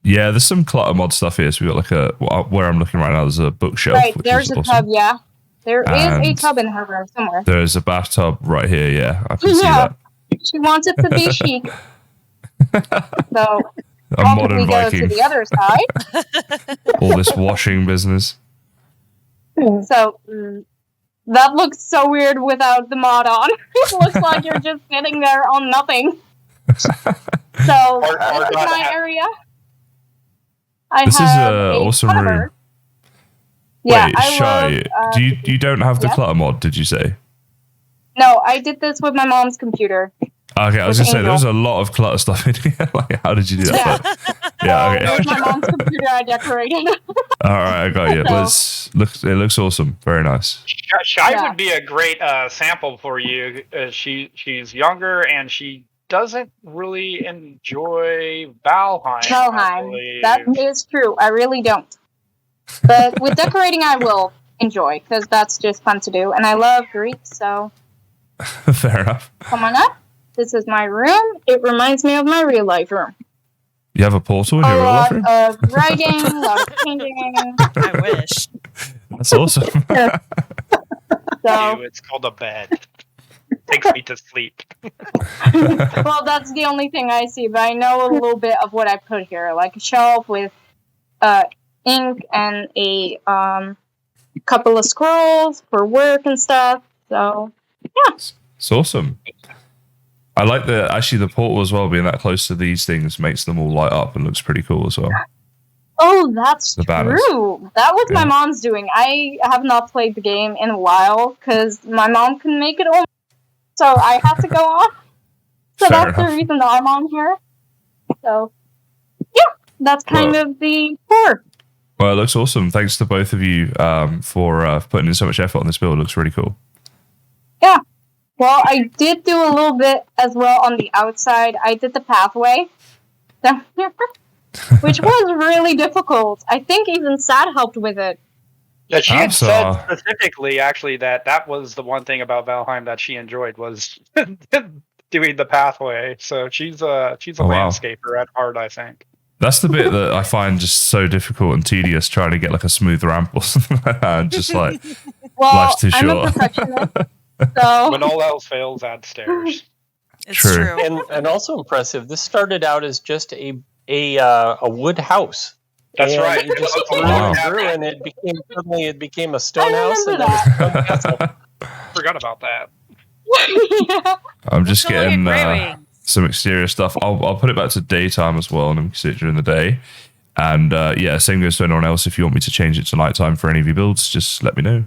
Yeah, there's some clutter mod stuff here. So we got like where I'm looking right now. There's a bookshelf. Right, which there's is a awesome. tub, yeah. There is a And- tub in her room somewhere. There's a bathtub right here. Yeah, I can see Yeah. that. She wants it to be chic. So A how modern could we go to Viking. the other side? All this washing business. So that looks so weird without the mod on. It looks like you're just sitting there on nothing. So Or this is not my have- area. I This is have a a awesome cupboard. room. Yeah, Wait, I Shy, love, do you don't have the yeah. clutter mod? Did you say? No, I did this with my mom's computer. Okay, I was With gonna say there was Angel. a lot of clutter stuff in here. Like, how did you do that? But- yeah. Okay. With my mom's computer, I decorated. All right, I got you. So- It looks awesome. Very nice. Shy Yeah. would be a great sample for you. She's younger and she doesn't really enjoy Valheim. I Valheim. believe. That is true. I really don't. But with decorating, I will enjoy because that's just fun to do. And I love Greek, so Fair enough. come on up. This is my room. It reminds me of my real life room. You have a portal in A your real life lot room? of writing, a lot of painting. I wish. That's awesome. So, It's called a bed. Takes me to sleep. well, that's the only thing I see. But I know a little bit of what I put here, like a shelf with ink and a couple of scrolls for work and stuff. So, It's awesome. I like the portal as well. Being that close to these things makes them all light up and looks pretty cool as well. oh, that's The banners. true. That was my Yeah. mom's doing. I have not played the game in a while because my mom couldn't make it on, so I had to go on. So Fair that's enough. the reason that I'm on here. So, yeah, that's kind Well- of the tour. Well, it looks awesome. Thanks to both of you for putting in so much effort on this build. It looks really cool. Well, I did do a little bit as well on the outside. I did the pathway, which was really difficult. I think even Sad helped with it. Yeah, she had said Awesome. specifically, actually, that was the one thing about Valheim that she enjoyed was doing the pathway. So she's a Oh, wow. landscaper at heart, I think. That's the bit that I find just so difficult and tedious trying to get like a smooth ramp or something like that. And just like, Well, Life's too I'm a short. perfectionist, so When all else fails, add stairs. It's True. true. And also impressive. This started out as just a wood house. That's And right. It just grew Wow. and grew, and it became a stone I house. remember And then a stone castle. Forgot about that. yeah. I'm just Still look at getting Grey Wings. some exterior stuff. I'll put it back to daytime as well, and then we can see it during the day. And yeah, same goes to anyone else. If you want me to change it to nighttime for any of your builds, just let me know.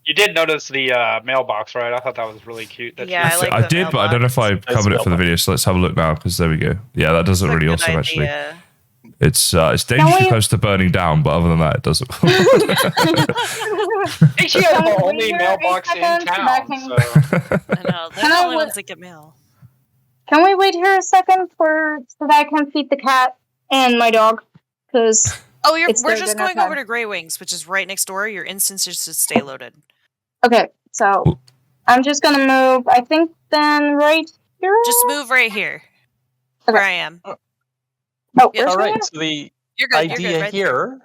You did notice the mailbox, right? I thought that was really cute. That Yeah, I like I the did, but I don't know if I Nice covered it for the mailbox. video. So let's have a look now, because there we go. Yeah, that does look It's a really good awesome. Actually, idea. it's dangerously we- close to burning down, but other than that, it doesn't. I think she has Can the we only wait here mailbox a in second so town. that I can- So I know. They're Can the I only wa- ones that get mail. Can we wait here a second so that I can feed the cat and my dog? Because Oh, It's we're their just dinner going time. over to Grey Wings, which is right next door. Your instance is to stay loaded. okay, so I'm just gonna move. I think then right here. Just move right here, Okay. where I am. Oh, Yeah. where's All my- right. So the You're good. You're idea good. Right there. here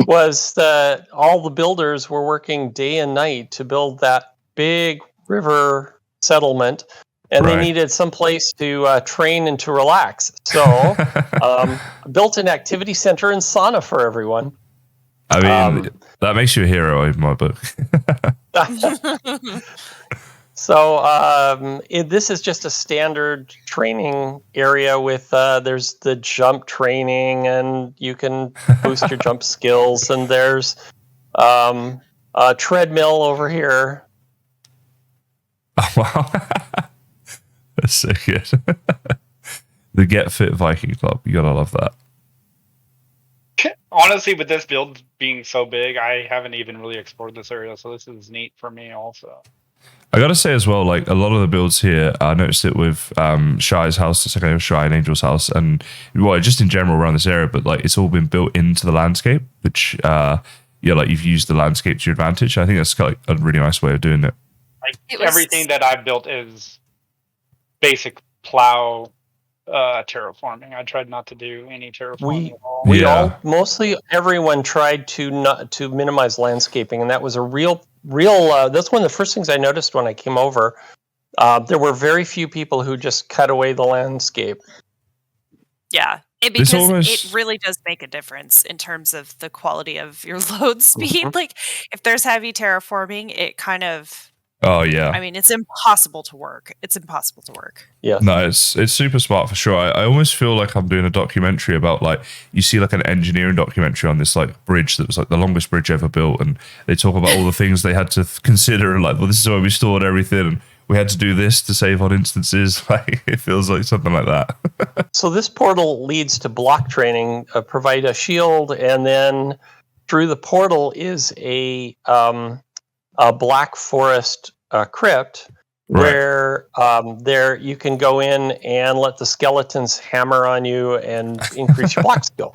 was that all the builders were working day and night to build that big river settlement, and Right. they needed some place to train and to relax. So built an activity center and sauna for everyone. I mean, that makes you a hero in my book. So this is just a standard training area with there's the jump training, and you can boost your jump skills, and there's a treadmill over here. Oh, wow. That's so good. The Get Fit Viking Club. You gotta love that. Honestly, with this build being so big, I haven't even really explored this area, so this is neat for me also. I gotta say as well, like a lot of the builds here, I noticed it with Shy's house, the second Shy and Angel's house, and well, just in general around this area, but like it's all been built into the landscape, which like you've used the landscape to your advantage. I think that's like a really nice way of doing it. Like It was- everything that I've built is basic plow terraforming. I tried not to do any terraforming at all. We Yeah. all, mostly everyone, tried to minimize landscaping, and that was a real. That's one of the first things I noticed when I came over. There were very few people who just cut away the landscape. Yeah, This because almost- it really does make a difference in terms of the quality of your load speed. Mhm. Like, if there's heavy terraforming, it kind of, Oh yeah. I mean, it's impossible to work. It's impossible to work. Yes. No, it's super smart for sure. I almost feel like I'm doing a documentary about like you see like an engineering documentary on this like bridge that was like the longest bridge ever built, and they talk about all the things they had to consider and like, well, this is where we stored everything, and we had to do this to save on instances. Like it feels like something like that. So this portal leads to block training. Provide a shield, and then through the portal is a black forest crypt. Right. Where there you can go in and let the skeletons hammer on you and increase your block skill.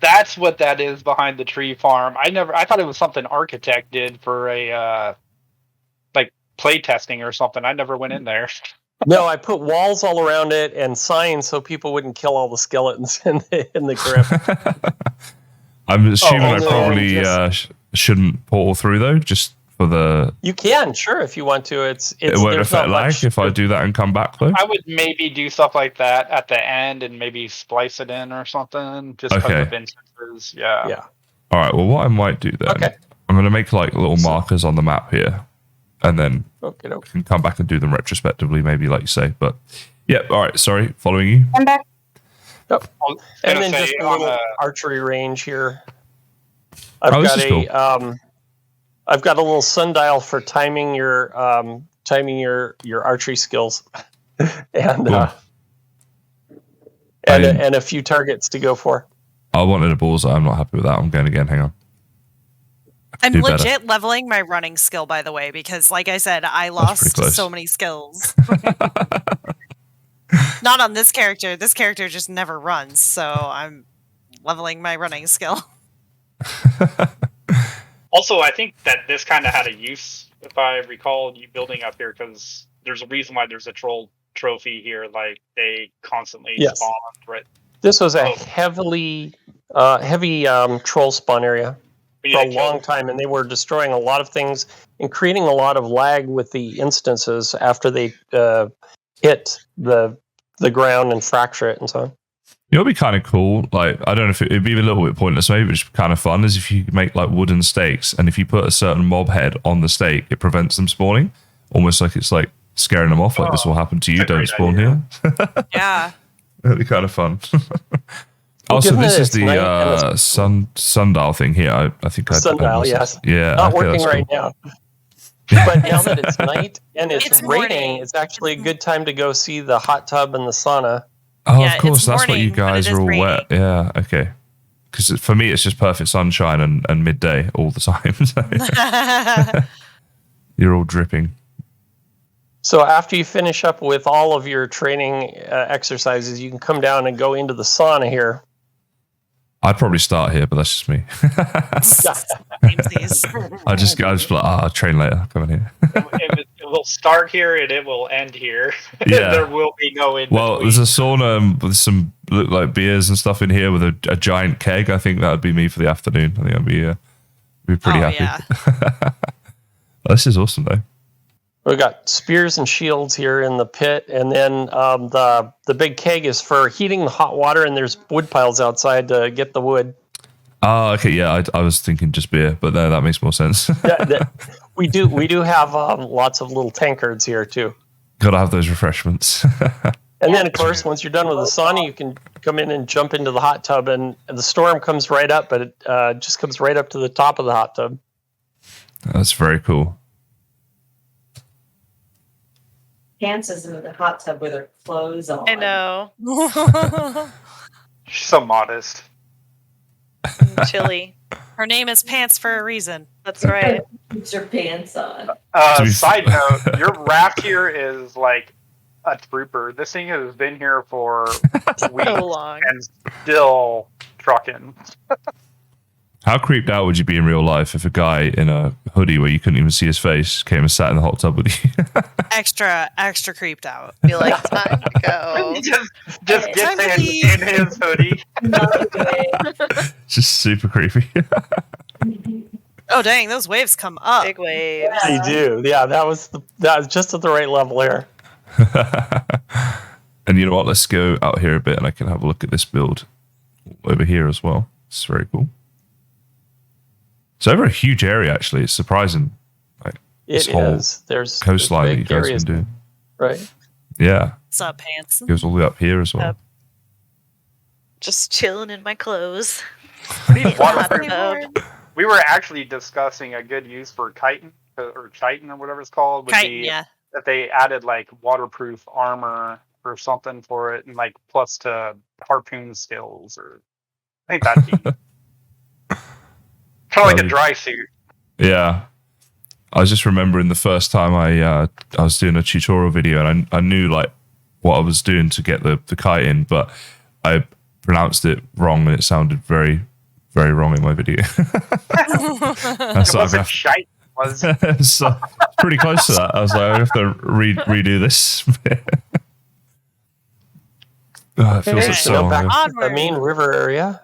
That's what that is behind the tree farm. I thought it was something Architect did for a like play testing or something. I never went in there. No, I put walls all around it and signs so people wouldn't kill all the skeletons in the crypt. I'm assuming I also probably shouldn't portal through though, just for the. You can, sure, if you want to. It's It won't there's affect not lag much- if I do that and come back though. I would maybe do stuff like that at the end and maybe splice it in or something. Just because Okay. of instances. Yeah. Yeah. All right. Well, what I might do then, Okay. I'm going to make like little markers on the map here, and then Okay. I can come back and do them retrospectively, maybe like you say. But yeah. All right. Sorry. Following you. I'm back. I was And gonna then say just a on little the- archery range here. Oh, this is cool. I've got a little sundial for timing your archery skills, and Cool. and a few targets to go for. I wanted a bullseye. I'm not happy with that. I'm going again. Hang on. I'm Do better. legit leveling my running skill, by the way, because, like I said, I pretty lost close. so many skills. Not on this character. This character just never runs, so I'm leveling my running skill. Also, I think that this kind of had a use, if I recall, you building up here, because there's a reason why there's a troll trophy here. Like they constantly Yes. spawn, right? This was a Oh. heavy troll spawn area We for a need to kill long time, and they were destroying a lot of things and creating a lot of lag with the instances after they hit the ground and fracture it and so on. You know, what'd be kind of cool. Like, I don't know if it'd be a little bit pointless, maybe, but just kind of fun. Is if you make like wooden stakes, and if you put a certain mob head on the stake, it prevents them spawning. Almost like it's like scaring them off. Like this will happen to you. that's a Don't great spawn idea. here. Yeah. That'd be kind of fun. Also, given this that is it's the night and it's- sundial thing here. I think I Sundial, yes. Yeah, Not okay, working that's right cool. now. But now that it's night and it's, It's raining, morning. it's actually a good time to go see the hot tub and the sauna. Oh, Yeah, of course, it's that's what you morning, but it guys is are all raining. wet. Yeah, okay. Because for me, it's just perfect sunshine and midday all the time. So you're all dripping. So after you finish up with all of your training exercises, you can come down and go into the sauna here. I'd probably start here, but that's just me. Samesies. I just be like, I'll train later. Come in here. it will start here and it will end here. Yeah. There will be no in Well, there's a sauna with some look like beers and stuff in here with a giant keg. I think that would be me for the afternoon. I think I'd be pretty happy. Yeah. This is awesome though. We've got spears and shields here in the pit, and then the big keg is for heating the hot water, and there's wood piles outside to get the wood. Oh, okay, yeah. I was thinking just beer, but no, that makes more sense. We do have lots of little tankards here too. Gotta have those refreshments. And then, of course, once you're done with the sauna, you can come in and jump into the hot tub, and the storm comes right up, but it just comes right up to the top of the hot tub. That's very cool. Pants is in the hot tub with her clothes on. I know. She's so modest. Chilly. Her name is Pants for a reason. That's right. Keeps her pants on. Side note, your raft here is like a trooper. This thing has been here for weeks So long. and still trucking. How creeped out would you be in real life if a guy in a hoodie where you couldn't even see his face came and sat in the hot tub with you? Extra creeped out. Be like, time to go. He just gets Time to in leave. his hoodie. Just super creepy. Oh dang, those waves come up. Big waves. They do. Yeah, that was just at the right level there. And you know what? Let's go out here a bit and I can have a look at this build over here as well. It's very cool. It's over a huge area, actually. It's surprising. Like, It is. There's coastline that you big guys areas. can do. Right. Yeah. What's up, Pants? Goes all the way up here as well. Yep. Just chilling in my clothes. Waterproof. We were actually discussing a good use for chitin or whatever it's called. Would Chitin, be yeah. That they added like waterproof armor or something for it, and like plus to harpoon skills, or I think that'd be kind of like a dry suit. Yeah. I was just remembering the first time I was doing a tutorial video and I knew like what I was doing to get the kite in, but I pronounced it wrong and it sounded very, very wrong in my video. It wasn't shite. Was so, pretty close to that. I was like, I have to redo this. Oh, it feels Okay, like so so now long back ago. to the main river area.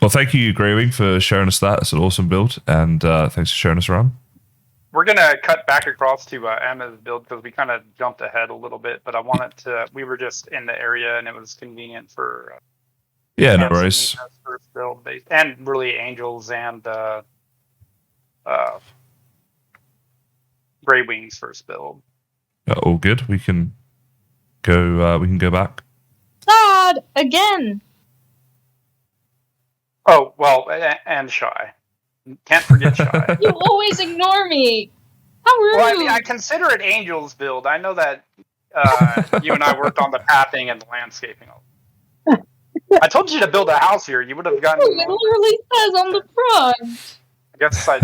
Well, thank you, Greywing, for showing us that. It's an awesome build, and thanks for showing us around. We're gonna cut back across to Emma's build because we kind of jumped ahead a little bit, but I wanted to. We were just in the area and it was convenient for. Yeah, no Emma's worries. first build base, and really Angels and Grey Wings first build. All good. We can go. We can go back. God, again. Oh well, and Shy. Can't forget Shy. You always ignore me. How rude. Well, I mean, I consider it Angels build. I know that you and I worked on the pathing and the landscaping. I told you to build a house here. You would have gotten. It literally says on the front. I guess I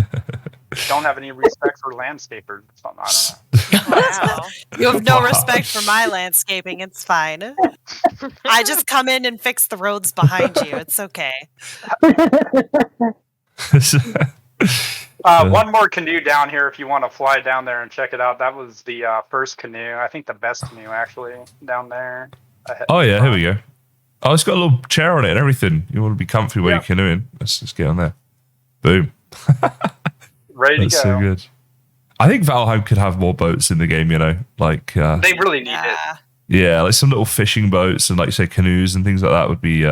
don't have any respect for landscapers. I don't know. Wow. You have no respect for my landscaping. It's fine. I just come in and fix the roads behind you. It's okay. One more canoe down here if you want to fly down there and check it out. That was the first canoe. I think the best canoe actually down there. Oh yeah, here we go. Oh, it's got a little chair on it and everything. You want to be comfy while you're canoeing? Let's just get on there. Boom. Ready That's to go. so good. I think Valheim could have more boats in the game. You know, like They really need it. yeah, like some little fishing boats and like you say canoes and things like that would be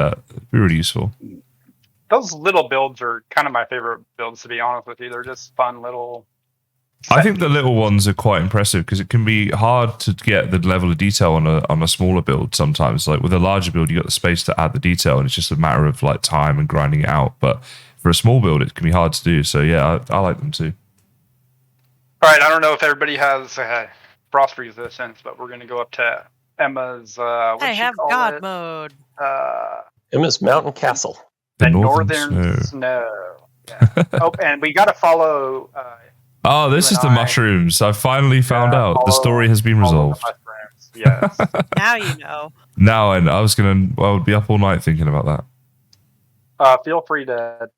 really useful. Those little builds are kind of my favorite builds, to be honest with you. They're just fun little. I think the little ones are quite impressive because it can be hard to get the level of detail on a smaller build sometimes. Like with a larger build, you got the space to add the detail, and it's just a matter of like time and grinding it out. But for a small build, it can be hard to do. So yeah, I like them too. All right, I don't know if everybody has frost resistance, but we're going to go up to Emma's. I have God mode. Emma's Mountain Castle. The northern snow. Yeah. Oh, and we got to follow. Oh, this is the mushrooms. I finally found out. The story has been resolved. Yes. Now you know. Now I would be up all night thinking about that. Feel free to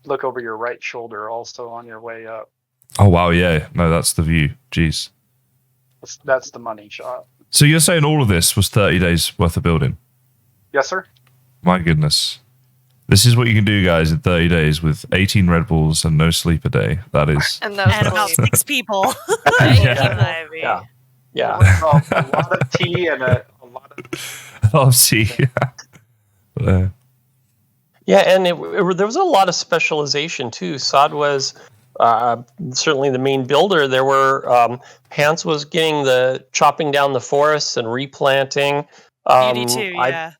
look over your right shoulder also on your way up. Oh wow, yeah. No, that's the view. Jeez. That's the money shot. So you're saying all of this was 30 days worth of building? Yes, sir. My goodness. This is what you can do, guys, in 30 days with 18 Red Bulls and no sleep a day. That is... And no And about sleep. 6 people. Yeah. Yeah. Yeah. A lot of tea and a lot of... Oh, see. Yeah, and there was a lot of specialization too. Sod was certainly the main builder. There were Hans was getting the chopping down the forests and replanting. Beauty too, yeah.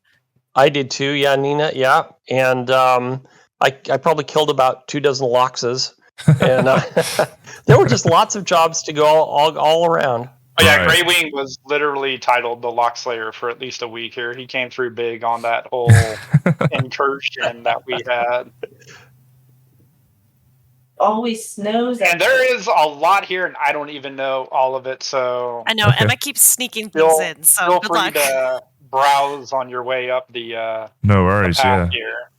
I did too. Yeah, Nina. Yeah, and I probably killed about 24 loxes, and there were just lots of jobs to go all around. Oh, yeah, Right. Grey Wing was literally titled the Lock Slayer for at least a week here. He came through big on that whole incursion that we had. Always snows. And there is a lot here, and I don't even know all of it, so I know, Okay. Emma keeps sneaking things in, so feel good free luck. to browse on your way up the No worries, yeah. path here.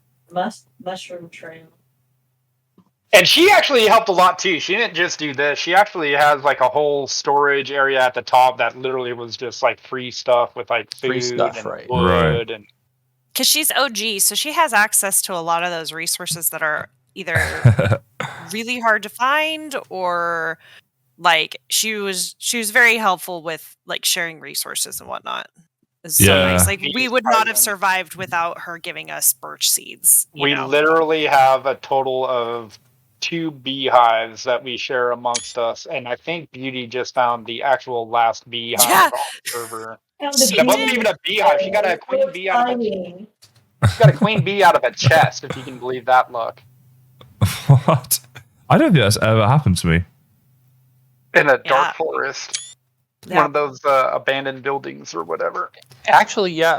Mushroom trail. And she actually helped a lot too. She didn't just do this. She actually has like a whole storage area at the top that literally was just like free stuff with like food Free stuff, and right. wood Right. and Because she's OG, so she has access to a lot of those resources that are either really hard to find or like she was very helpful with like sharing resources and whatnot. It's so Yeah. nice. Like She's we would not have present. survived without her giving us birch seeds. You we know? literally have a total of 2 beehives that we share amongst us. And I think Beauty just found the actual last beehive Yeah. on the server. Found She That a wasn't did. even a beehive. She got a queen bee out of a Finding. she got a queen bee out of a chest, if you can believe that luck. What? I don't think that's ever happened to me. In a Yeah. dark forest. Yeah. One of those abandoned buildings or whatever. Actually, yeah,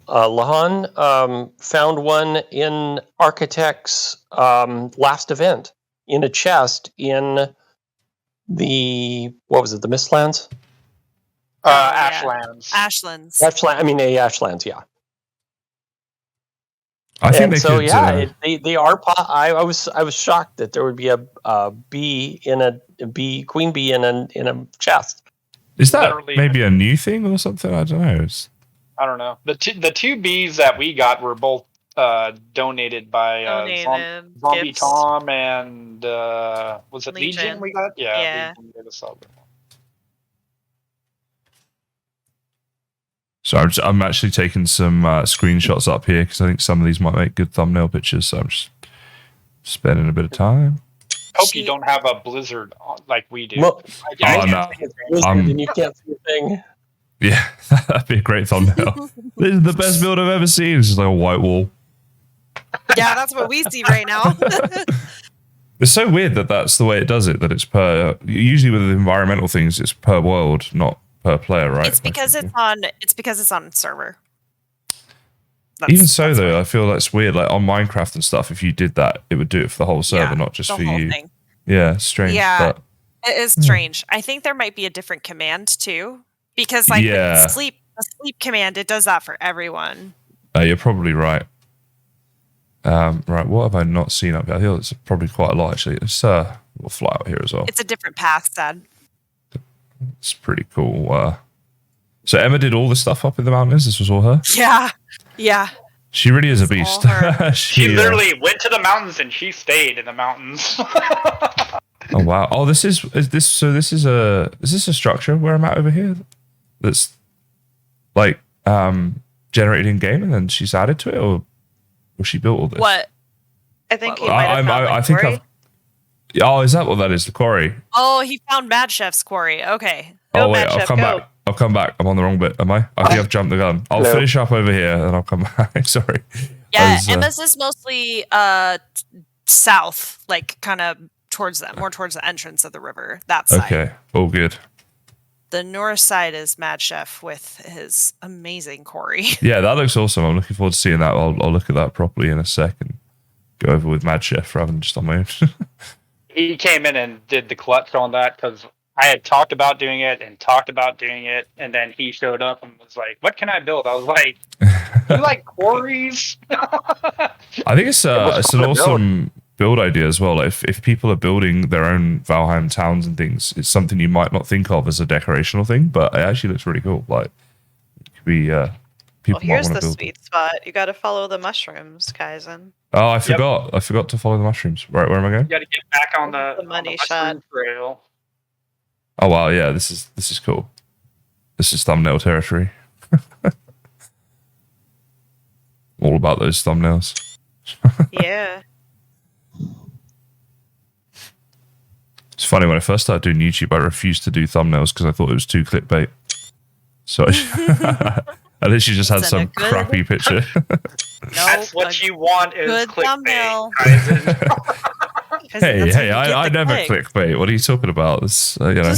Lahan found one in Architect's last event in a chest in the, what was it, the Mistlands? yeah. Ashlands. Ashlands. Ashlands, yeah. I think And they so, could... yeah, they are. I was shocked that there would be a bee in a queen bee in a chest. is that literally- maybe a new thing or something? I don't know. I don't know. The two bees that we got were both donated by Donated Zombie gifts. Tom and was it Legion Legion. we got? Yeah. Yeah. Legion gave us all. So I'm actually taking some screenshots up here because I think some of these might make good thumbnail pictures. So I'm just spending a bit of time. Hope She- you don't have a blizzard on, like we do. Well, Oh, no. and you can't see a thing. Yeah, that'd be a great thumbnail. This is the best build I've ever seen. It's just like a white wall. Yeah, that's what we see right now. It's so weird that that's the way it does it. That it's per. Usually with environmental things, it's per world, not per player, right? It's because it's on server. Even so, though, I feel that's weird. Like on Minecraft and stuff, if you did that, it would do it for the whole server, not just the for whole you. thing. Yeah, strange. Yeah. But It is strange. I think there might be a different command too, because like Yeah. the sleep command, it does that for everyone. you're probably right. Right, what have I not seen up here? I feel it's probably quite a lot actually. We'll fly out here as well. It's a different path, Dad. It's pretty cool. So Emma did all the stuff up in the mountains. This was all her. Yeah, yeah. She really is a It's beast. all her. She literally went to the mountains and she stayed in the mountains. Oh wow. Oh, is this a structure where I'm at over here? That's like generated in game, and then she's added to it, or she built all this? What? I think he Well, might have found I the think quarry. I've. Oh, is that what that is? The quarry. Oh, he found Mad Chef's quarry. Okay. Go, Oh wait, Mad I'll Chef, come go. back. I'll come back. I'm on the wrong bit. Am I? I think I've jumped the gun. I'll Hello. finish up over here, and I'll come back. Sorry. Yeah, was, Emma's is mostly south, like kind of towards that, more towards the entrance of the river. That side. Okay. All good. The north side is Mad Chef with his amazing quarry. Yeah, that looks awesome. I'm looking forward to seeing that. I'll look at that properly in a second. Go over with Mad Chef rather than just on my own. He came in and did the clutch on that because I had talked about doing it, and then he showed up and was like, "What can I build?" I was like, "You like quarries?" I think it's an fun to awesome build idea as well. Like if people are building their own Valheim towns and things, it's something you might not think of as a decorational thing, but it actually looks really cool. Like it could be people Well, here's might want the to build sweet spot. You got to follow the mushrooms, Kaizen. Oh, I forgot. I forgot to follow the mushrooms. Right, where am I going? You got to get back on the money mushroom trail. Oh wow, yeah, this is cool. This is thumbnail territory. All about those thumbnails. Yeah. It's funny, when I first started doing YouTube, I refused to do thumbnails because I thought it was too clickbait. So I literally just had some crappy picture. That's what you want is good clickbait. thumbnail. Hey, I never clickbait. What are you talking about? This, you know.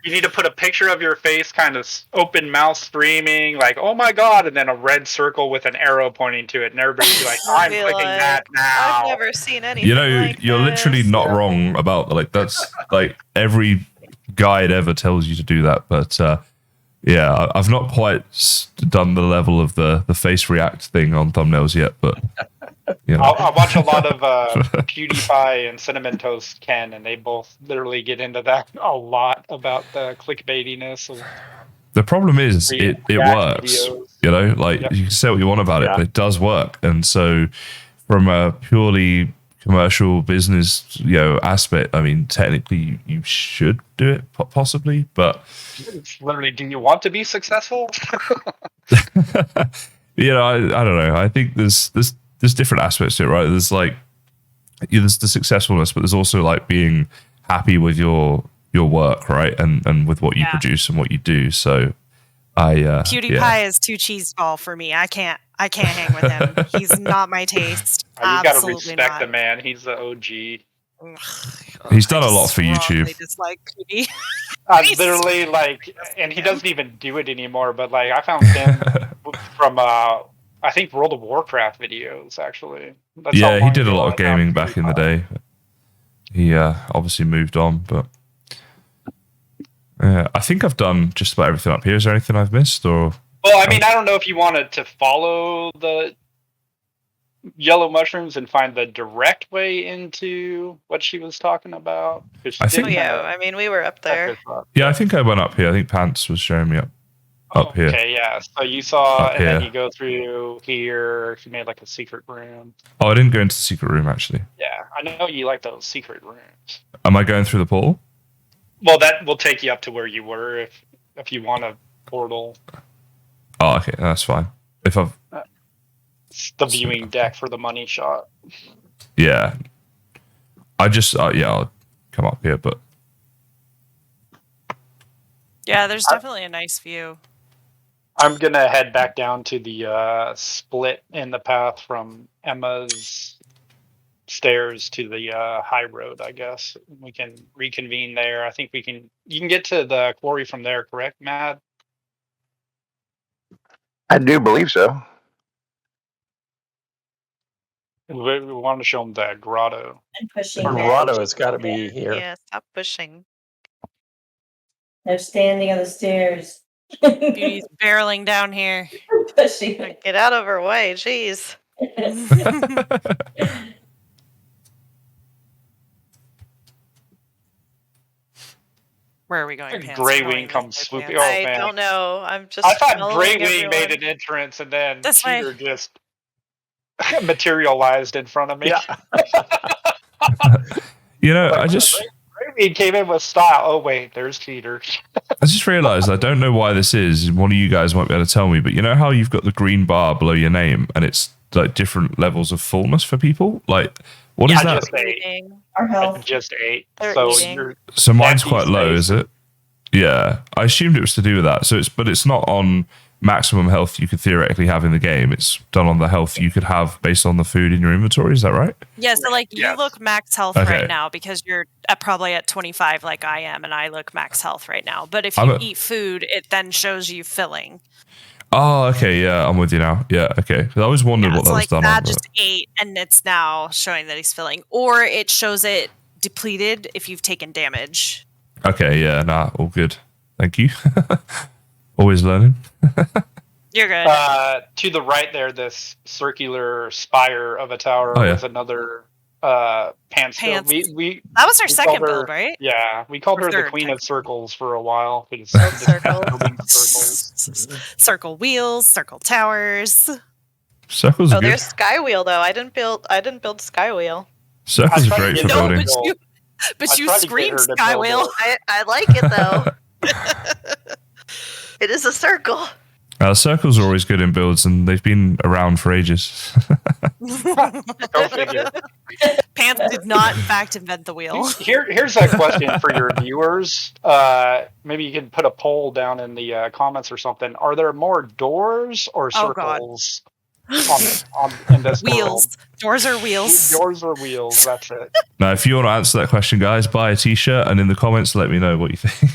You need to put a picture of your face, kind of open mouth screaming, like, oh my god, and then a red circle with an arrow pointing to it, and everybody's like, I'm clicking that now. I've never seen anything You know, like you're this. literally not wrong about, like, that's, like, every guide ever tells you to do that, but, yeah, I've not quite done the level of the face react thing on thumbnails yet, but you know. I watch a lot of PewDiePie and Cinnamon Toast Ken, and they both literally get into that a lot about the clickbaitiness of the problem is it works. videos. You know, like you can say what you want about it, but it does work. And so, from a purely commercial business, you know, aspect, I mean, technically you should do it possibly, but it's literally, do you want to be successful? you know, I don't know. I think there's different aspects to it, right? There's like there's the successfulness, but there's also like being happy with your work, right? And with what you produce and what you do. So PewDiePie is too cheeseball for me. I can't hang with him. He's not my taste. You gotta respect the man. He's the OG. He's done a lot for YouTube. They dislike Pewdie. Literally, like, and he doesn't even do it anymore. But like, I found him from I think World of Warcraft videos. Actually, he did a lot of gaming back in the day. He obviously moved on, but I think I've done just about everything up here. Is there anything I've missed, or? Well, I mean, I don't know if you wanted to follow the yellow mushrooms and find the direct way into what she was talking about. I think, I mean, we were up there. Yeah, I think I went up here. I think Pants was showing me up here. Okay, yeah. So you saw, up and then here. you go through here. She made like a secret room. Oh, I didn't go into the secret room, actually. Yeah, I know you like those secret rooms. Am I going through the portal? Well, that will take you up to where you were if you want a portal. Oh, okay, that's fine. If I've It's the viewing deck for the money shot. Yeah. I just, I'll come up here, but. Yeah, there's definitely a nice view. I'm going to head back down to the split in the path from Emma's stairs to the high road, I guess. We can reconvene there. I think you can get to the quarry from there, correct, Matt? I do believe so. We want to show them the grotto. And pushing. Grotto has got to be here. Yeah, stop pushing. They're standing on the stairs. Beauty's barreling down here. Pushing. Get out of her way, jeez. Where are we going? Pants? Greywing comes swooping. Oh, I man. don't know. I'm just. I thought following Greywing made everyone. an entrance and then This way. Cheater just materialized in front of me. Yeah. You know, I just Greywing came in with style. Oh, wait, there's Cheater. I just realized, I don't know why this is. One of you guys might be able to tell me, but you know how you've got the green bar below your name and it's like different levels of fullness for people? Like, what is that? Just ate. Eating. Our I health. just ate. They're So eating. you're So mine's Empty quite low, space. is it? Yeah, I assumed it was to do with that. So but it's not on maximum health you could theoretically have in the game. It's done on the health you could have based on the food in your inventory. Is that right? Yeah, so like Yes. you look max health Okay. right now because you're probably at 25 like I am, and I look max health right now. But if I'm you at- eat food, it then shows you filling. Oh, okay. Yeah, I'm with you now. Yeah, okay. 'Cause I always wondered Yeah, what so that was like done that on. just ate, and it's now showing that he's filling, or it shows it depleted if you've taken damage. Okay, yeah, nah, all good. Thank you. Always learning. You're good. to the right there, this circular spire of a tower Oh, yeah. with another Pants. Pants. We That was our we second called her- build, right? Yeah, we called Or her the third, Queen of technically. Circles for a while. We just, Circles. building circles. Circle wheels, circle towers. Circles are Oh, good. there's Skywheel though. I didn't build Skywheel. Circles I are tried to great get for her No, building. but I you tried to get screamed her to build Skywheel. I like it though. It is a circle. Circles are always good in builds, and they've been around for ages. Go figure. Pants did not, in fact, invent the wheel. Here's a question for your viewers. Maybe you can put a poll down in the comments or something. Are there more doors or Oh, God. circles in this Wheels. world? Doors or wheels? Doors or wheels? That's it. Now, if you want to answer that question, guys, buy a t-shirt, and in the comments, let me know what you think.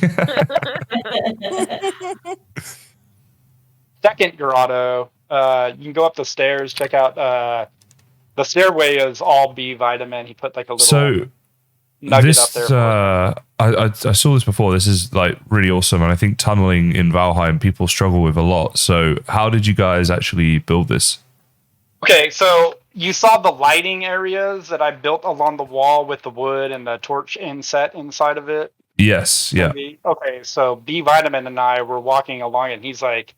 Second grotto. You can go up the stairs. Check out the stairway is all B vitamin. He put like a little So nugget up there. this, I saw this before. This is like really awesome, and I think tunneling in Valheim people struggle with a lot. So, how did you guys actually build this? Okay, so you saw the lighting areas that I built along the wall with the wood and the torch inset inside of it. Yes, yeah, Maybe? Okay, so B Vitamin and I were walking along it, and he's like,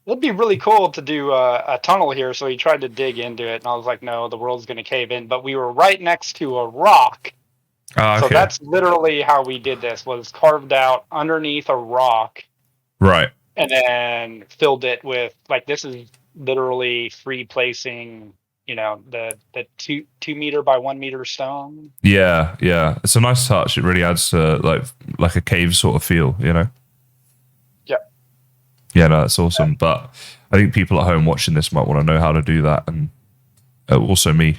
it'd be really cool to do a tunnel here. So he tried to dig into it, and I was like, no, the world's going to cave in. But we were right next to a rock. okay. So that's literally how we did this, was carved out underneath a rock right. and then filled it with, like, this is literally free placing, the 2 meter by 1 meter stone. Yeah, yeah. It's a nice touch. It really adds like a cave sort of feel, Yeah. Yeah, no, that's awesome. But I think people at home watching this might want to know how to do that, and also me.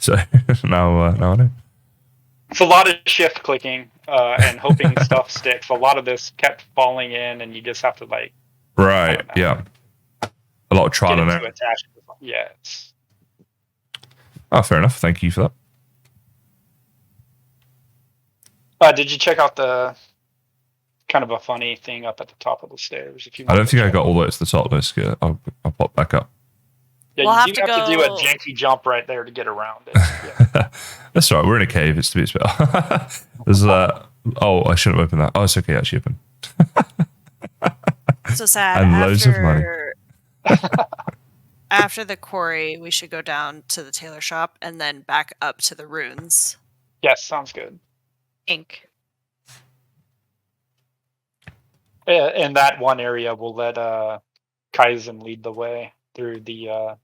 So now I know. It's a lot of shift clicking and hoping stuff sticks. A lot of this kept falling in, and you just have to Right. I don't know. Yeah. A lot of trial get and it error. to attach. Yes. Oh, fair enough. Thank you for that. Did you check out the kind of a funny thing up at the top of the stairs? If you, I don't want think to I check? got all the way to the top. Let's get. I'll pop back up. Yeah, We'll you have to have to do a go- janky jump right there to get around it. Yeah. That's all right. We're in a cave. It's better. There's oh, I shouldn't have opened that. Oh, it's okay. Actually, open. So sad. And loads of money. After the quarry, we should go down to the tailor shop and then back up to the ruins. Yes, sounds good. Ink. In that one area, we'll let Kaizen lead the way through the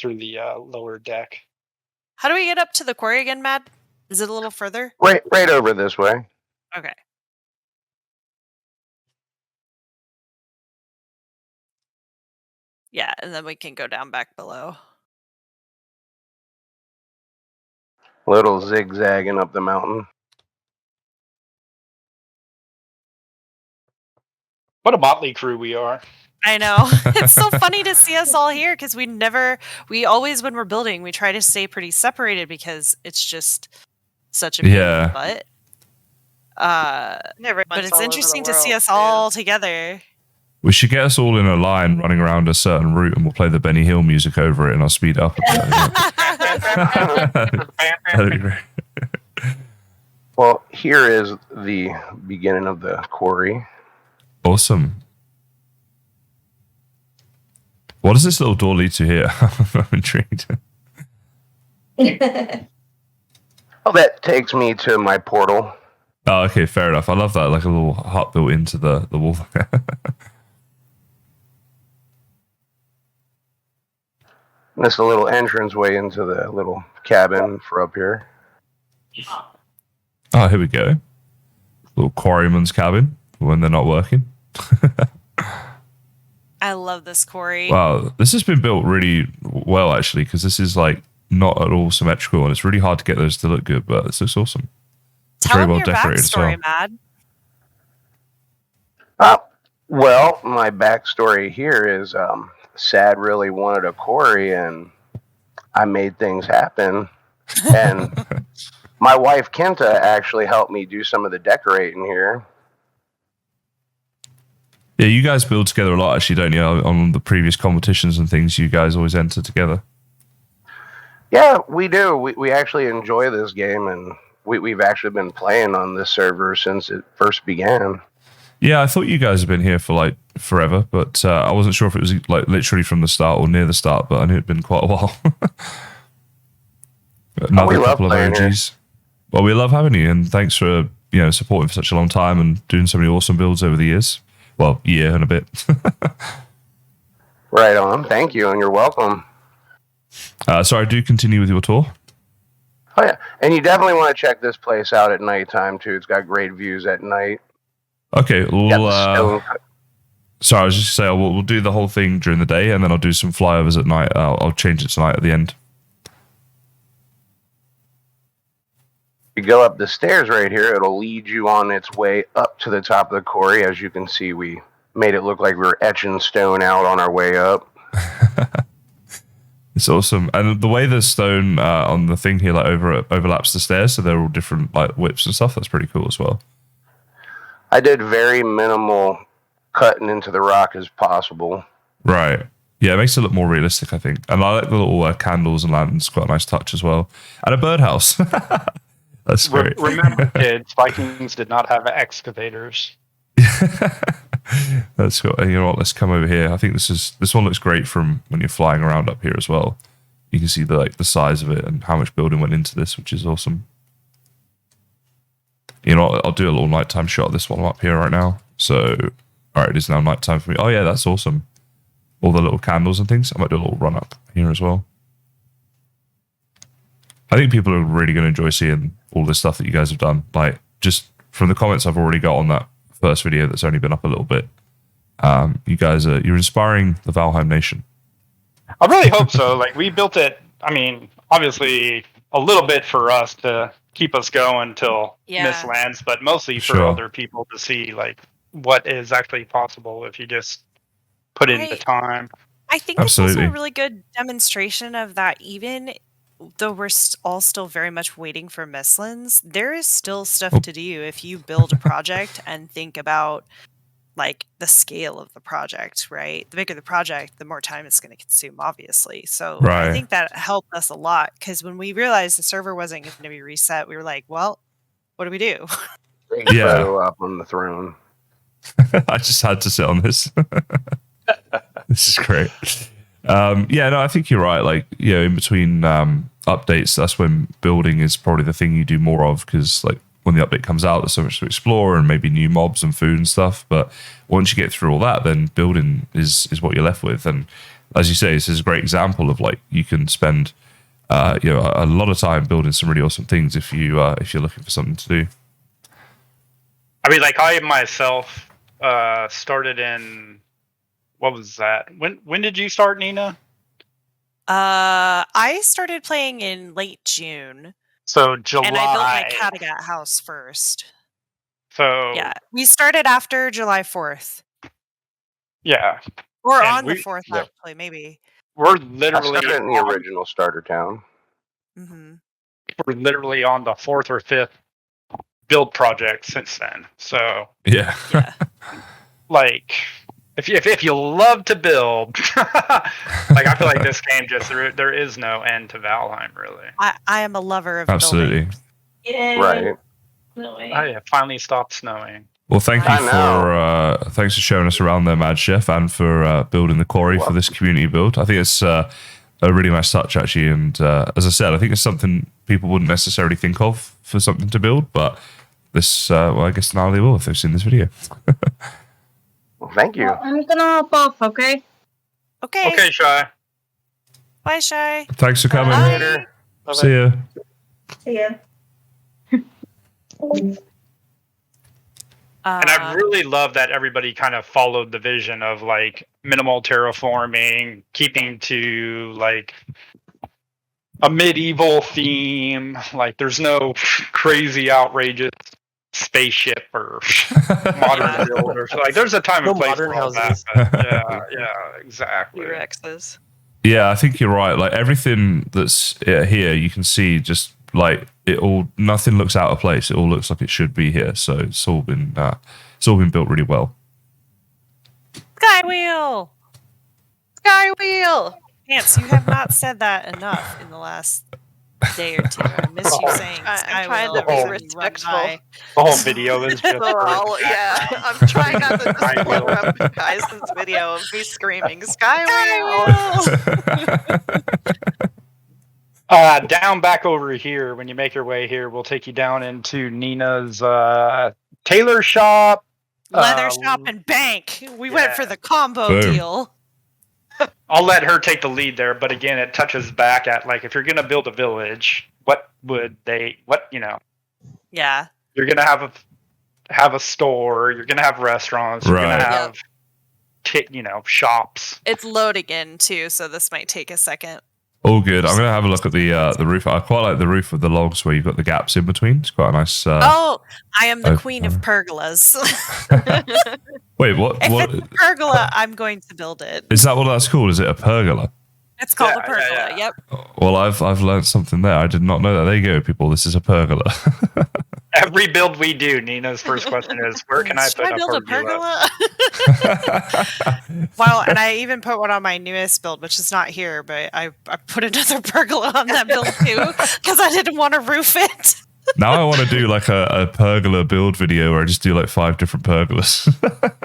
lower deck. How do we get up to the quarry again, Mad? Is it a little further? Right over this way. Okay. Yeah, and then we can go down back below. Little zigzagging up the mountain. What a motley crew we are. I know. It's so funny to see us all here because we always, when we're building, we try to stay pretty separated because it's just such a pain in Yeah. the butt. Everyone's But it's all over interesting the to see world, us too. all together. We should get us all in a line running around a certain route, and we'll play the Benny Hill music over it, and I'll speed it up a bit. That'd be great. Well, here is the beginning of the quarry. Awesome. What does this little door lead to here? I'm intrigued. Oh, that takes me to my portal. Oh, okay, fair enough. I love that, like a little hut built into the wall. This is a little entranceway into the little cabin for up here. Oh, here we go. Little quarryman's cabin when they're not working. I love this quarry. Wow, this has been built really well, actually, because this is like not at all symmetrical, and it's really hard to get those to look good, but this looks awesome. Tell very him well your decorated as backstory, well. Mad. Well, my backstory here is Sad really wanted a quarry, and I made things happen. And my wife Kenta actually helped me do some of the decorating here. Yeah, you guys build together a lot, actually, don't you? On the previous competitions and things, you guys always enter together. Yeah, we do. We actually enjoy this game, and we've actually been playing on this server since it first began. Yeah, I thought you guys had been here for like forever, but I wasn't sure if it was like literally from the start or near the start, but I knew it'd been quite a while. Another couple of OGs. Well, we love having you, and thanks for supporting for such a long time and doing so many awesome builds over the years. Well, year and a bit. Right on. Thank you, and you're welcome. Sorry, do continue with your tour. Oh yeah, and you definitely want to check this place out at nighttime too. It's got great views at night. Okay, sorry, I was just saying we'll do the whole thing during the day, and then I'll do some flyovers at night. I'll change it tonight at the end. You go up the stairs right here, it'll lead you on its way up to the top of the quarry. As you can see, we made it look like we were etching stone out on our way up. It's awesome. And the way the stone on the thing here like overlaps the stairs, so they're all different like widths and stuff, that's pretty cool as well. I did very minimal cutting into the rock as possible. Right. Yeah, it makes it look more realistic, I think. And I like the little candles and lanterns, quite a nice touch as well. And a birdhouse. That's great. Remember, kids, Vikings did not have excavators. That's cool. You know what? Let's come over here. I think this one looks great from when you're flying around up here as well. You can see the size of it and how much building went into this, which is awesome. You know what? I'll do a little nighttime shot of this one up here right now. So, all right, it is now nighttime for me. Oh yeah, that's awesome. All the little candles and things. I might do a little run up here as well. I think people are really going to enjoy seeing all this stuff that you guys have done. Like, just from the comments I've already got on that first video that's only been up a little bit, you guys you're inspiring the Valheim nation. I really hope so. Like, we built it, I mean, obviously a little bit for us to keep us going till Miss lands, but mostly for other people to see like what is actually possible if you just put in the time. I think it's also a really good demonstration of that. Even though we're all still very much waiting for Mistlands, there is still stuff to do if you build a project and think about like the scale of the project, right? The bigger the project, the more time it's going to consume, obviously. So I think that helped us a lot, because when we realized the server wasn't going to be reset, we were like, well, what do we do? Yeah, up on the throne. I just had to sit on this. This is great. Yeah, no, I think you're right. Like, in between updates, that's when building is probably the thing you do more of, because like when the update comes out, there's so much to explore and maybe new mobs and food and stuff. But once you get through all that, then building is what you're left with. And as you say, this is a great example of like you can spend a lot of time building some really awesome things if you're looking for something to do. I mean, like I myself started in, what was that? When did you start, Nina? I started playing in late June. So July. And I built my Kattegat house first. So yeah, we started after July 4th. Yeah. Or on the 4th, actually, maybe. We're literally I started in the original starter town. Mm-hmm. We're literally on the 4th or 5th build project since then. So yeah. Like, if you love to build, like I feel like this game just there is no end to Valheim, really. I am a lover of absolutely. building. Yay. Right. Snowing. Oh yeah, finally stopped snowing. Well, thanks for showing us around there, Mad Chef, and for building the quarry for this community build. I think it's a really nice touch, actually. And as I said, I think it's something people wouldn't necessarily think of for something to build, but this, well, I guess now they will if they've seen this video. Well, thank you. Well, I'm gonna hop off, okay? Okay. Okay, Shy. Bye, Shy. Thanks for coming. Bye. Later. See ya. See ya. And I really love that everybody kind of followed the vision of like minimal terraforming, keeping to like a medieval theme. Like there's no crazy outrageous spaceship or modern build or like there's a time and place for all that. Yeah, exactly. Rexes. Yeah, I think you're right. Like everything that's here, you can see just like nothing looks out of place. It all looks like it should be here. So it's all been built really well. Skywheel. Skywheel. Chance, you have not said that enough in the last day or two. I miss you saying I'm trying Sky to will be every time you run respectful. by. The whole video is just Oh, yeah, I'm trying not to just blur up Kaizen's video of me screaming, Sky Wheel! Down back over here. When you make your way here, we'll take you down into Nina's tailor shop, Leather shop and bank. We went for the combo Boom. deal. I'll let her take the lead there, but again, it touches back at like if you're gonna build a village, Yeah. you're gonna have a store, you're gonna have restaurants, you're Right. gonna have shops. It's loading in too, so this might take a second. All good. I'm going to have a look at the roof. I quite like the roof with the logs where you've got the gaps in between. It's quite a nice... I am the oh, queen of pergolas. Wait, what? If What it's a pergola, I'm going to build it. is that? What that's called? Is it a pergola? It's called a Yeah, pergola. yeah. Yep. Well, I've learned something there. I did not know that. There you go, people. This is a pergola. Every build we do, Nina's first question is, where can I Should put I build a pergola? pergola? Well, and I even put one on my newest build, which is not here, but I put another pergola on that build too because I didn't want to roof it. Now I want to do like a pergola build video where I just do like 5 different pergolas.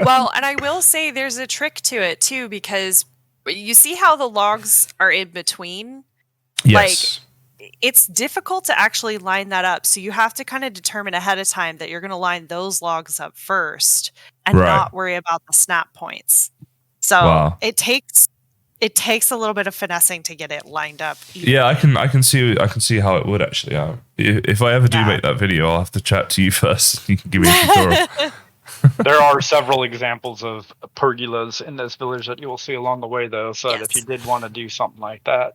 Well, and I will say there's a trick to it too, because you see how the logs are in between? Yes. It's difficult to actually line that up. So you have to kind of determine ahead of time that you're going to line those logs up first and Right. not worry about the snap points. So Wow. it takes a little bit of finessing to get it lined up. Yeah, I can see how it would actually. If I ever do Yeah. make that video, I'll have to chat to you first. You can give me a tutorial. There are several examples of pergolas in this village that you will see along the way, though. So that if you did want to do something like that,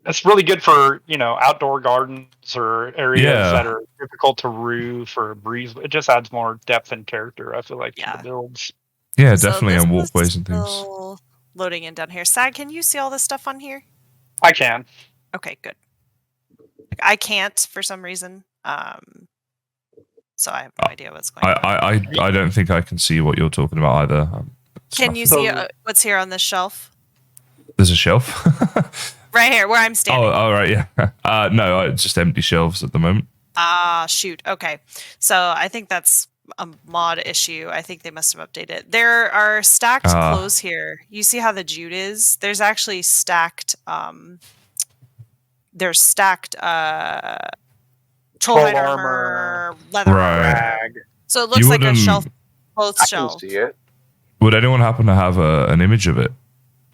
it's really good for outdoor gardens or areas Yeah. that are difficult to roof or breeze. It just adds more depth and character, I feel like, to Yeah. the builds. Yeah, So definitely this on is walkways and things. still loading in down here. Sag, can you see all this stuff on here? I can. Okay, good. I can't for some reason. So I have no idea what's going on. I don't think I can see what you're talking about either. Can you see what's here on this shelf? There's a shelf. Right here, where I'm standing. Oh, right, yeah. No, it's just empty shelves at the moment. Shoot. Okay. So I think that's a mod issue. I think they must have updated. There are stacked clothes here. You see how the jute is? There's actually stacked there's stacked troll armor, leather Right. Rag. So it looks like a shelf, clothes I shelf. can see it. Would anyone happen to have an image of it?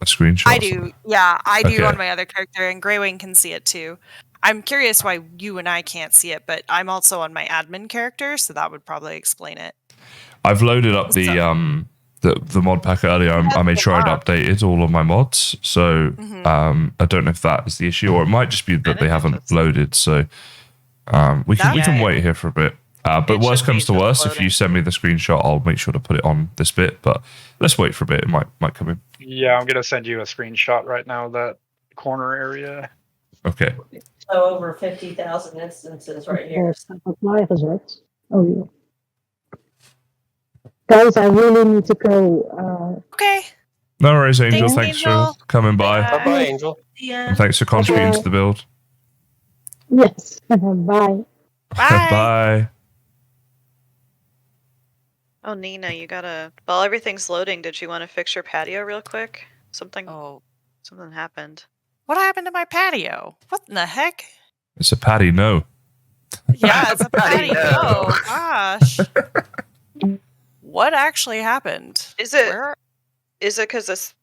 A screenshot? I do. Yeah, I do Okay. on my other character, and Greywing can see it too. I'm curious why you and I can't see it, but I'm also on my admin character, so that would probably explain it. I've loaded up the mod pack earlier. I made sure I'd updated all of my mods, so I don't know if that is the issue, or it might just be that they haven't loaded. So we can wait here for a bit. But worst comes to worst, if you send me the screenshot, I'll make sure to put it on this bit. But let's wait for a bit; it might come in. Yeah, I'm gonna send you a screenshot right now of that corner area. Okay. So over 50,000 instances right here. Apply results. Oh, yeah. Guys, I really need to go. Okay. No worries, Angel. Thanks, Thanks Angel. for coming by, Bye-bye, Angel. Yeah. and thanks for contributing to the build. Yes. Bye. Bye. Bye. Oh, Nina, you gotta. While everything's loading, did you want to fix your patio real quick? Something happened. What happened to my patio? What in the heck? It's a patty. No. Yeah, it's a patio. Oh gosh. What actually happened? Is it because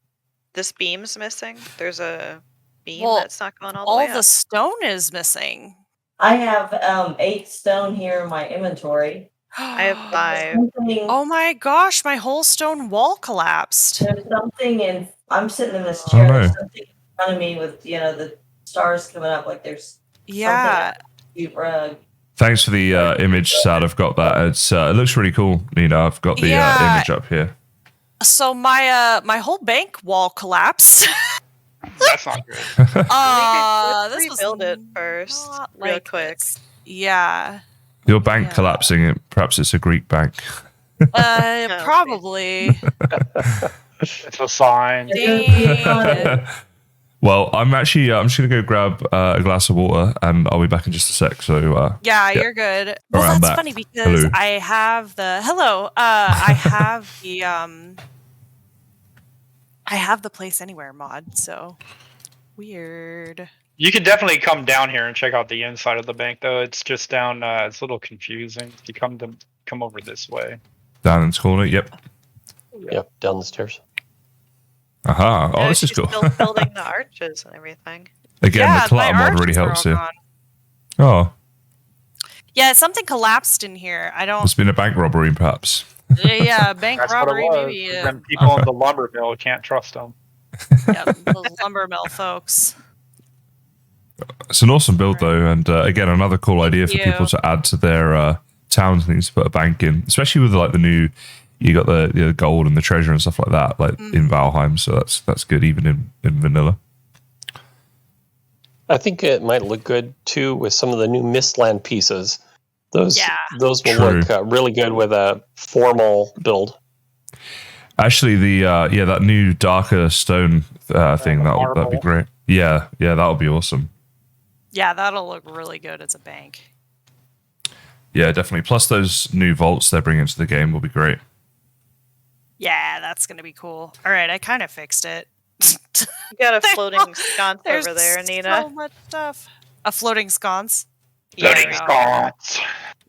this beam's missing? There's a beam that's not going all the way up. All the stone is missing. I have 8 stone here in my inventory. I have 5. Oh my gosh, my whole stone wall collapsed. There's something in. I'm sitting in this chair. no. There's something in front of me with the stars coming up like there's. Yeah. Thanks for the image, Sad. I've got that. It looks really cool, Nina. I've got the image up here. So my whole bank wall collapsed. That's not good. Let's this rebuild it first, real quick. Yeah. Your bank collapsing. Perhaps it's a Greek bank. Probably. It's a sign. Dang. Well, I'm just gonna go grab a glass of water, and I'll be back in just a sec. So yeah, you're good. Well, right, I'm that's back. funny because Hello. I have the I have the place anywhere mod. So weird. You can definitely come down here and check out the inside of the bank, though. It's just down. It's a little confusing. If you come over this way. Down in the corner. Yep. Yep, down the stairs. Aha. Oh, Yeah, this is she's cool. still building the arches and everything. Again, Yeah, the clutter my mod really arches helps are all here. gone. Oh, Yeah, something collapsed in here. I don't. it's been a bank robbery, perhaps. Yeah, bank That's robbery, what it was. maybe. Them people in the lumber mill can't trust them. Yeah, those lumber mill folks. It's an awesome build, though, and again, another cool idea for you. people to add to their towns. Needs to put a bank in, especially with like the new. You got the gold and the treasure and stuff like that, like in Valheim. So that's good, even in vanilla. I think it might look good too with some of the new Mistland pieces. Those will True. look really good with a formal build. Actually, that new darker stone thing that'd be great. Yeah, that'll be awesome. Yeah, that'll look really good as a bank. Yeah, definitely. Plus those new vaults they're bringing to the game will be great. Yeah, that's gonna be cool. All right, I kind of fixed it. You got a floating sconce There's over there, Nina. so much stuff. A floating sconce. Floating Yeah, sconce.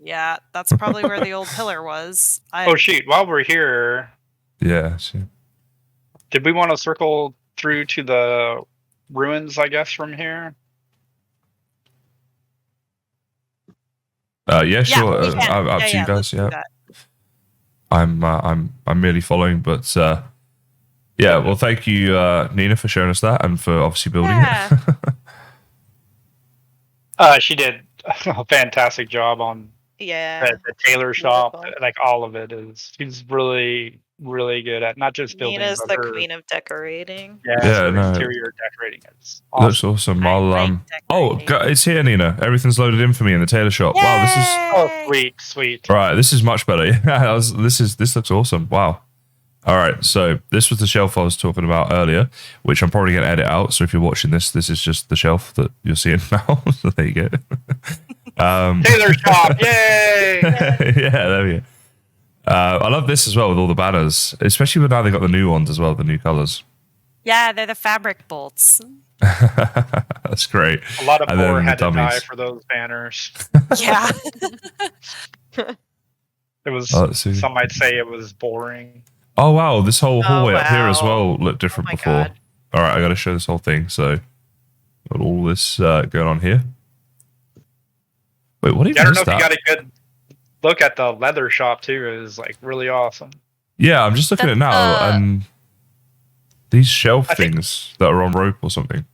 Yeah, that's probably where the old pillar was. Oh shoot! While we're here, Yeah. Sure. did we want to circle through to the ruins? I guess from here. Yeah, sure. we can. Up to you let's guys. do Yeah. that. I'm merely following, but yeah. Well, thank you, Nina, for showing us that and for obviously building Yeah. She did a fantastic job on Yeah. the tailor shop. Beautiful. Like all of it is. She's really, really good at not just building. Nina's but the her, queen of decorating. Yeah, Yeah, her no. interior decorating is Looks awesome. awesome. It's here, Nina. Everything's loaded in for me in the tailor shop. Wow, this is Oh, sweet. right. This is much better. Yeah, this looks awesome. Wow. All right, so this was the shelf I was talking about earlier, which I'm probably going to edit out. So if you're watching this is just the shelf that you're seeing now. So there you go. Tailor shop, yay! Yeah, there we go. I love this as well with all the banners, especially with now they got the new ones as well, the new colors. Yeah, they're the fabric bolts. That's great. A lot of And then poor the had to die dummies. for those banners. Yeah. It was. Oh, let's see. Some might say it was boring. Oh wow, this whole hallway up here as wow. well looked different Oh my before. God. All right, I got to show this whole thing. So, got all this going on here. Wait, what even I don't is know if that? you got a good look at the leather shop too. It was like really awesome. Yeah, I'm just looking at it now, and these shelf I think- things that are on rope or something.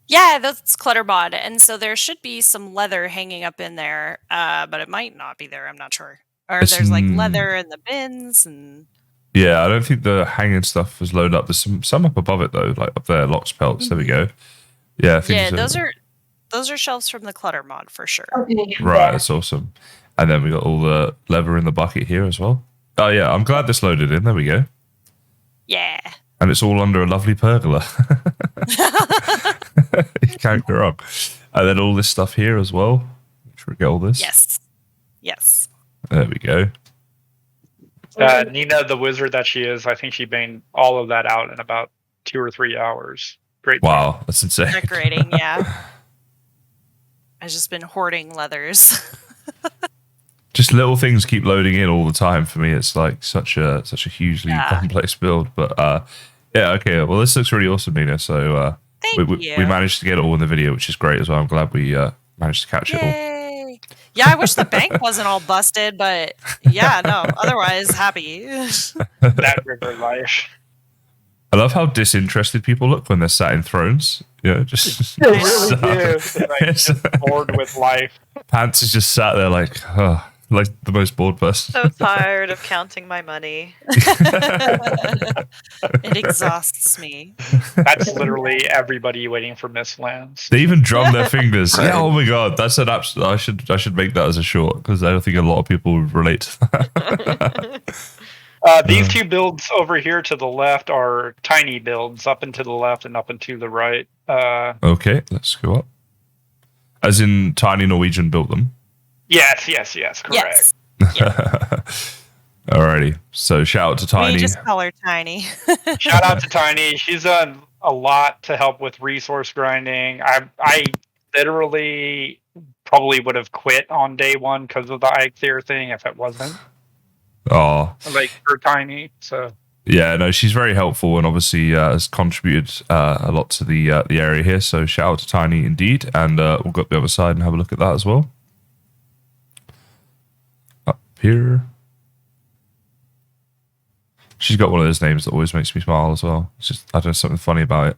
Yeah, that's clutter mod, and so there should be some leather hanging up in there, but it might not be there. I'm not sure. Or It's there's like leather in the bins, and Yeah, I don't think the hanging stuff was loaded up. There's some up above it though, like up there, locks, pelts. There we go. Yeah, I think yeah, so. those are shelves from the clutter mod for sure. Okay. Right, that's awesome. And then we got all the leather in the bucket here as well. Oh yeah, I'm glad this loaded in. There we go. Yeah. And it's all under a lovely pergola. You can't go wrong. And then all this stuff here as well. Make sure we get all this. Yes. There we go. Nina, the wizard that she is, I think she banged all of that out in about 2 or 3 hours. Great. Wow, that's insane. Decorating, yeah. I've just been hoarding leathers. Just little things keep loading in all the time for me. It's like such a hugely complex build. But yeah, okay. Well, this looks really awesome, Nina. So Thank we you. managed to get it all in the video, which is great as well. I'm glad we managed to catch it all. Yay. Yeah, I wish the bank wasn't all busted, but yeah, no. Otherwise, happy. That river life. I love how disinterested people look when they're sat in thrones. You know, just They really do. They're, like, It's- just bored with life. Pants is just sat there like the most bored person. So tired of counting my money. It exhausts me. That's literally everybody waiting for Miss Lands. They even drum their fingers. Yeah, oh my god, that's an absolute. I should make that as a short because I don't think a lot of people would relate to that. These two builds over here to the left are tiny builds, up and to the left and up and to the right. Okay, let's go up. As in, Tiny Norwegian built them. Yes, correct. Yes. Alrighty. So shout out to Tiny. We just call her Tiny. Shout out to Tiny. She's done a lot to help with resource grinding. I literally probably would have quit on day one because of the Iclear thing if it wasn't. Oh. Like for Tiny. So yeah, no, she's very helpful and obviously has contributed a lot to the area here. So shout out to Tiny indeed, and we'll go up the other side and have a look at that as well. Up here. She's got one of those names that always makes me smile as well. It's just, I don't know, something funny about it.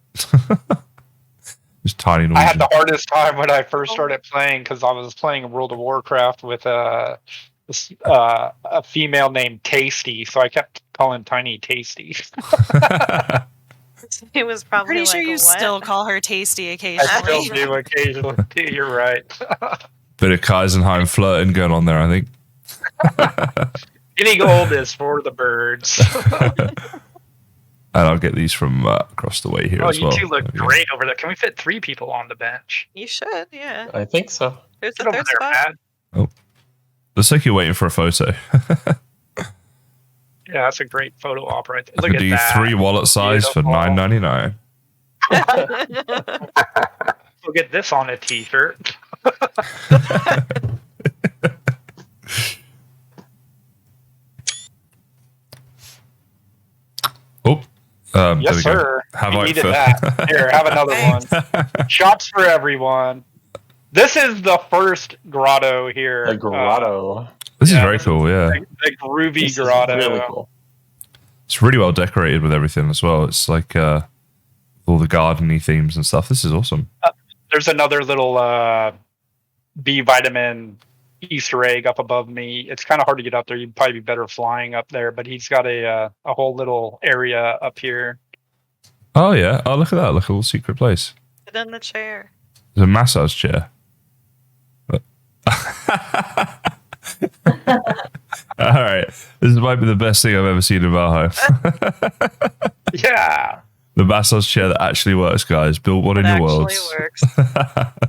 Just Tiny Norwegian. I had the hardest time when I first started playing because I was playing World of Warcraft with a female named Tasty, so I kept calling Tiny Tasty. It was probably Pretty sure like, you what? still call her Tasty occasionally. I still do occasionally too. You're right. Bit of Kaisenheim flirting going on there, I think. Getting old is for the birds. And I'll get these from across the way here as well. You two look great over there. Can we fit 3 people on the bench? You should, yeah. I think so. There's Sit a over third there, spot. Matt. Oh, looks like you're waiting for a photo. Yeah, that's a great photo op right there. I Look could at do that. 3 wallet size for $9.99. We'll get this on a t-shirt. Oh, Yes, sir. Have we I needed that. Here, have another one. Shots for everyone. This is the first grotto here. The grotto. This is very cool, yeah. The groovy This grotto. is really cool. It's really well decorated with everything as well. It's like all the garden-y themes and stuff. This is awesome. There's another little B vitamin Easter egg up above me. It's kind of hard to get up there. You'd probably be better flying up there, but he's got a whole little area up here. Oh, yeah. Oh, look at that. Look at a little secret place. Sit in the chair. There's a massage chair. All right. This might be the best thing I've ever seen in Valheim. Yeah. The massage chair that actually works, guys. Build one in your world. Works.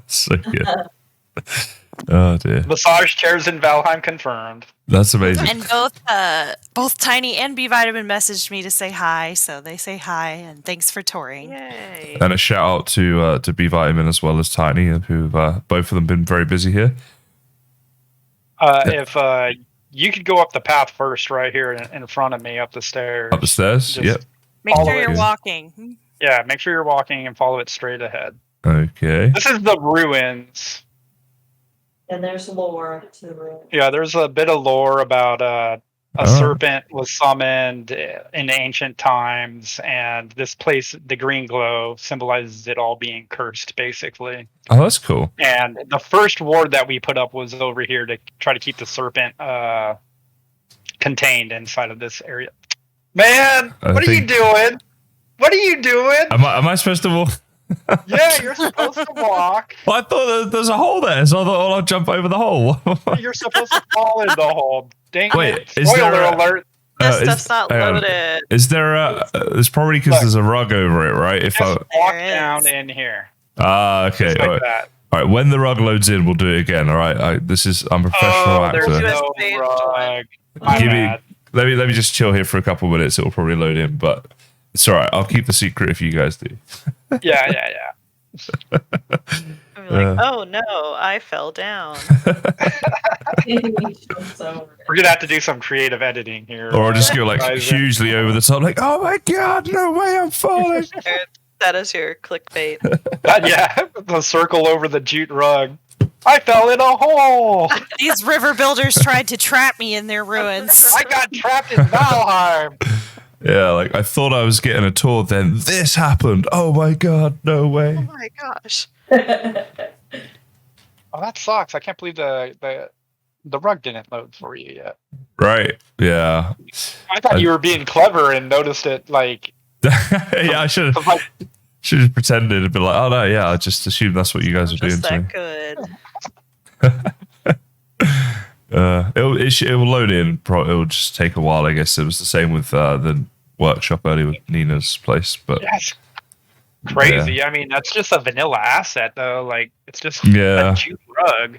So good. Oh, dear. Massage chairs in Valheim confirmed. That's amazing. And both Tiny and B Vitamin messaged me to say hi, so they say hi and thanks for touring. Yay. And a shout out to B Vitamin as well as Tiny, who've both of them been very busy here. If you could go up the path first, right here in front of me, up the stairs. Up the stairs? Just Yep. Make follow sure you're it. walking. Yeah, make sure you're walking and follow it straight ahead. Okay. This is the ruins. And there's lore to the room. Yeah, there's a bit of lore about a serpent was summoned in ancient times, and this place, the green glow, symbolizes it all being cursed, basically. Oh, that's cool. And the first ward that we put up was over here to try to keep the serpent contained inside of this area. Man, what are you doing? What are you doing? Am I supposed to walk? Yeah, you're supposed to walk. Well, I thought there's a hole there, so I thought I'll jump over the hole. You're supposed to fall in the hole. Dang Wait, it. is Spoiler there a- alert. That stuff's not loaded. Is there a... It's probably because there's a rug over it, right? If Just walk down in here. okay. Just All like right. that. All right. When the rug loads in, we'll do it again. All right. I'm a professional There's actor. no rug. My Give me, bad. let me just chill here for a couple minutes. It'll probably load in, but it's all right. I'll keep the secret if you guys do. Yeah. I'm like, oh no, I fell down. We're gonna have to do some creative editing here. Or I'll just go like Guys, hugely over the top, like, oh my god, no way, I'm falling. That is your clickbait. Yeah, the circle over the jute rug. I fell in a hole. These river builders tried to trap me in their ruins. I got trapped in Valheim. Yeah, like I thought I was getting a tour, then this happened. Oh my god, no way. Oh my gosh. Oh, that sucks. I can't believe the rug didn't load for you yet. Right? Yeah. I thought you were being clever and noticed it like. Yeah, I should have pretended and been like, oh no, yeah, I just assumed that's what you guys were doing. Just that To me. good. it will load in. It'll just take a while. I guess it was the same with the workshop earlier with Nina's place, but That's crazy. Yeah. I mean, that's just a vanilla asset, though. Like, it's just Yeah. a juice rug.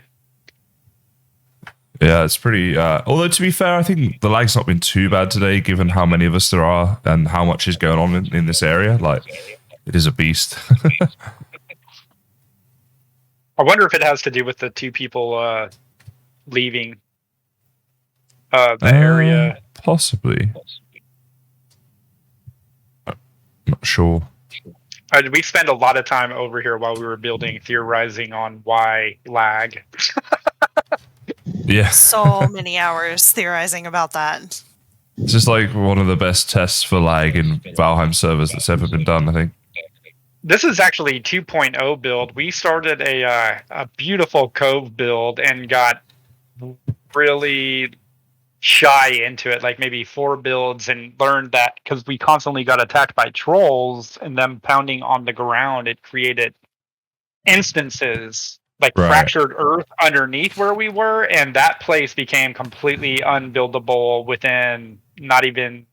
Yeah, it's pretty. Although to be fair, I think the lag's not been too bad today, given how many of us there are and how much is going on in this area. Like, it is a beast. I wonder if it has to do with the two people leaving the area. Possibly. Not sure. We spent a lot of time over here while we were building, theorizing on why lag. Yeah. So many hours theorizing about that. It's just like one of the best tests for lag in Valheim servers that's ever been done, I think. This is actually 2.0 build. We started a beautiful cove build and got really shy into it, like maybe 4 builds, and learned that because we constantly got attacked by trolls and them pounding on the ground, it created instances like fractured earth underneath where we were, and that place became completely unbuildable within not even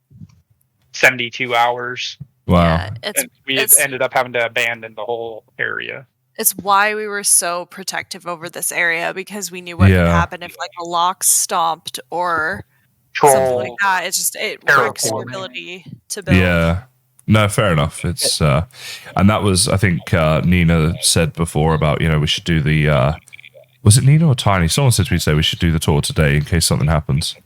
72 hours. Wow. Yeah, And we ended up having to abandon the whole area. It's why we were so protective over this area, because we knew what could happen if like a lock stopped or something like that. It's just it wrecks your ability to build. Yeah. No, fair enough. It's and that was, I think Nina said before about, we should do the was it Nina or Tiny? Someone said we'd say we should do the tour today in case something happens.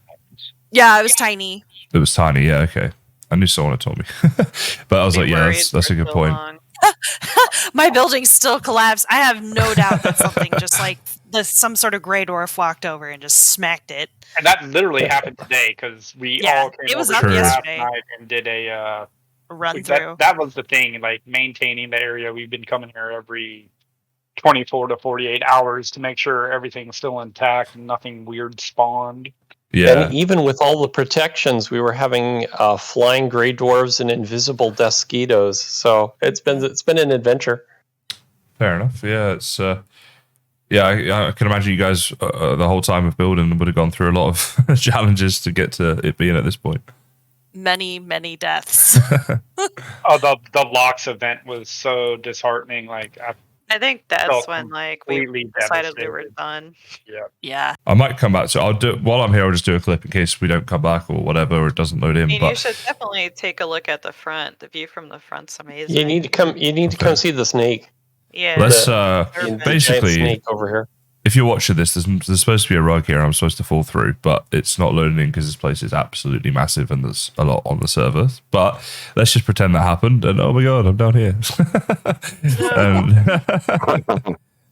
Yeah, it was Tiny. It was Tiny, yeah, okay. I knew someone had told me. But I was like, yeah, that's a good point. My building still collapsed. I have no doubt that something just like some sort of gray dwarf walked over and just smacked it. And that literally happened today because we all came it was over up last yesterday. night and did a run through. That was the thing, like maintaining the area. We've been coming here every 24 to 48 hours to make sure everything's still intact and nothing weird spawned. Yeah. And even with all the protections, we were having flying gray dwarves and invisible mosquitoes. So it's been an adventure. Fair enough. Yeah, it's I can imagine you guys the whole time of building would have gone through a lot of challenges to get to it being at this point. Many, many deaths. The locks event was so disheartening. Like I think that's when we decided we were done. Yeah. I might come back. So I'll do while I'm here. I'll just do a clip in case we don't come back or whatever, or it doesn't load in. I mean, but you should definitely take a look at the front. The view from the front's amazing. You need to come. You need to come see the snake. Yeah. Let's the basically snake over here. If you're watching this, there's supposed to be a rug here. I'm supposed to fall through, but it's not loading in because this place is absolutely massive and there's a lot on the server. But let's just pretend that happened. And oh my god, I'm down here.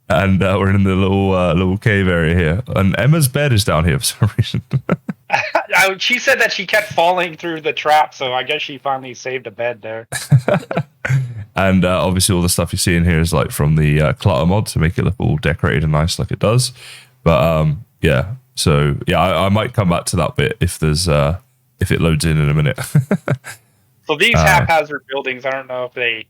and we're in the little cave area here. And Emma's bed is down here for some reason. She said that she kept falling through the trap, so I guess she finally saved a bed there. And obviously all the stuff you see in here is like from the clutter mod to make it look all decorated and nice like it does. But yeah, so yeah, I might come back to that bit if there's if it loads in a minute. So these haphazard buildings, I don't know if they,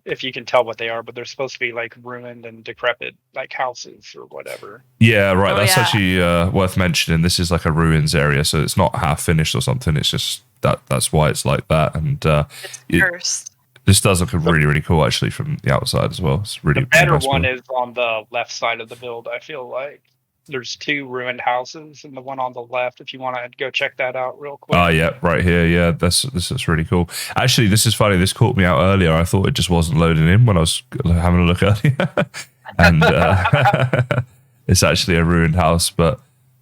if you can tell what they are, but they're supposed to be like ruined and decrepit, like houses or whatever. Yeah, right. That's actually worth mentioning. This is like a ruins area, so it's not half finished or something. It's just that's why it's like that. And it's cursed. This does look really, really cool actually from the outside as well. It's really the better nice one build. is on the left side of the build. I feel like there's 2 ruined houses, and the one on the left, if you want to go check that out real quick. Oh yeah, right here. Yeah, this is really cool. Actually, this is funny. This caught me out earlier. I thought it just wasn't loading in when I was having a look earlier, and it's actually a ruined house. But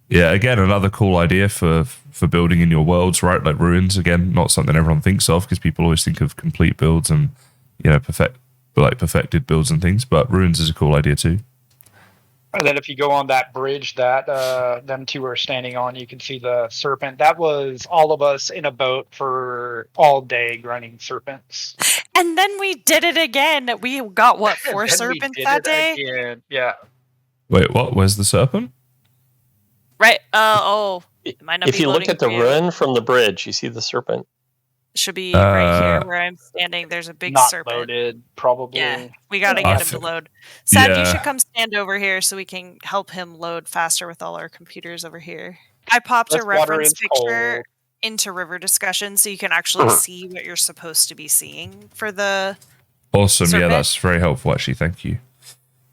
yeah, again, another cool idea for building in your worlds, right? Like ruins. Again, not something everyone thinks of because people always think of complete builds and perfected builds and things. But ruins is a cool idea too. And then if you go on that bridge that them 2 are standing on, you can see the serpent. That was all of us in a boat for all day grinding serpents. And then we did it again. We got 4 serpents that day? Again. Yeah. Wait, what? Where's the serpent? Right. It might not If be you look loading at the for you. ruin from the bridge, you see the serpent. Should be right here where I'm standing. There's a big Not serpent. loaded, probably. Yeah, we gotta get him to load. Sad, you should come stand over here so we can help him load faster with all our computers over here. I popped a reference picture into River Discussion so you can actually see what you're supposed to be seeing for the Awesome, serpent. Yeah, that's very helpful actually, thank you.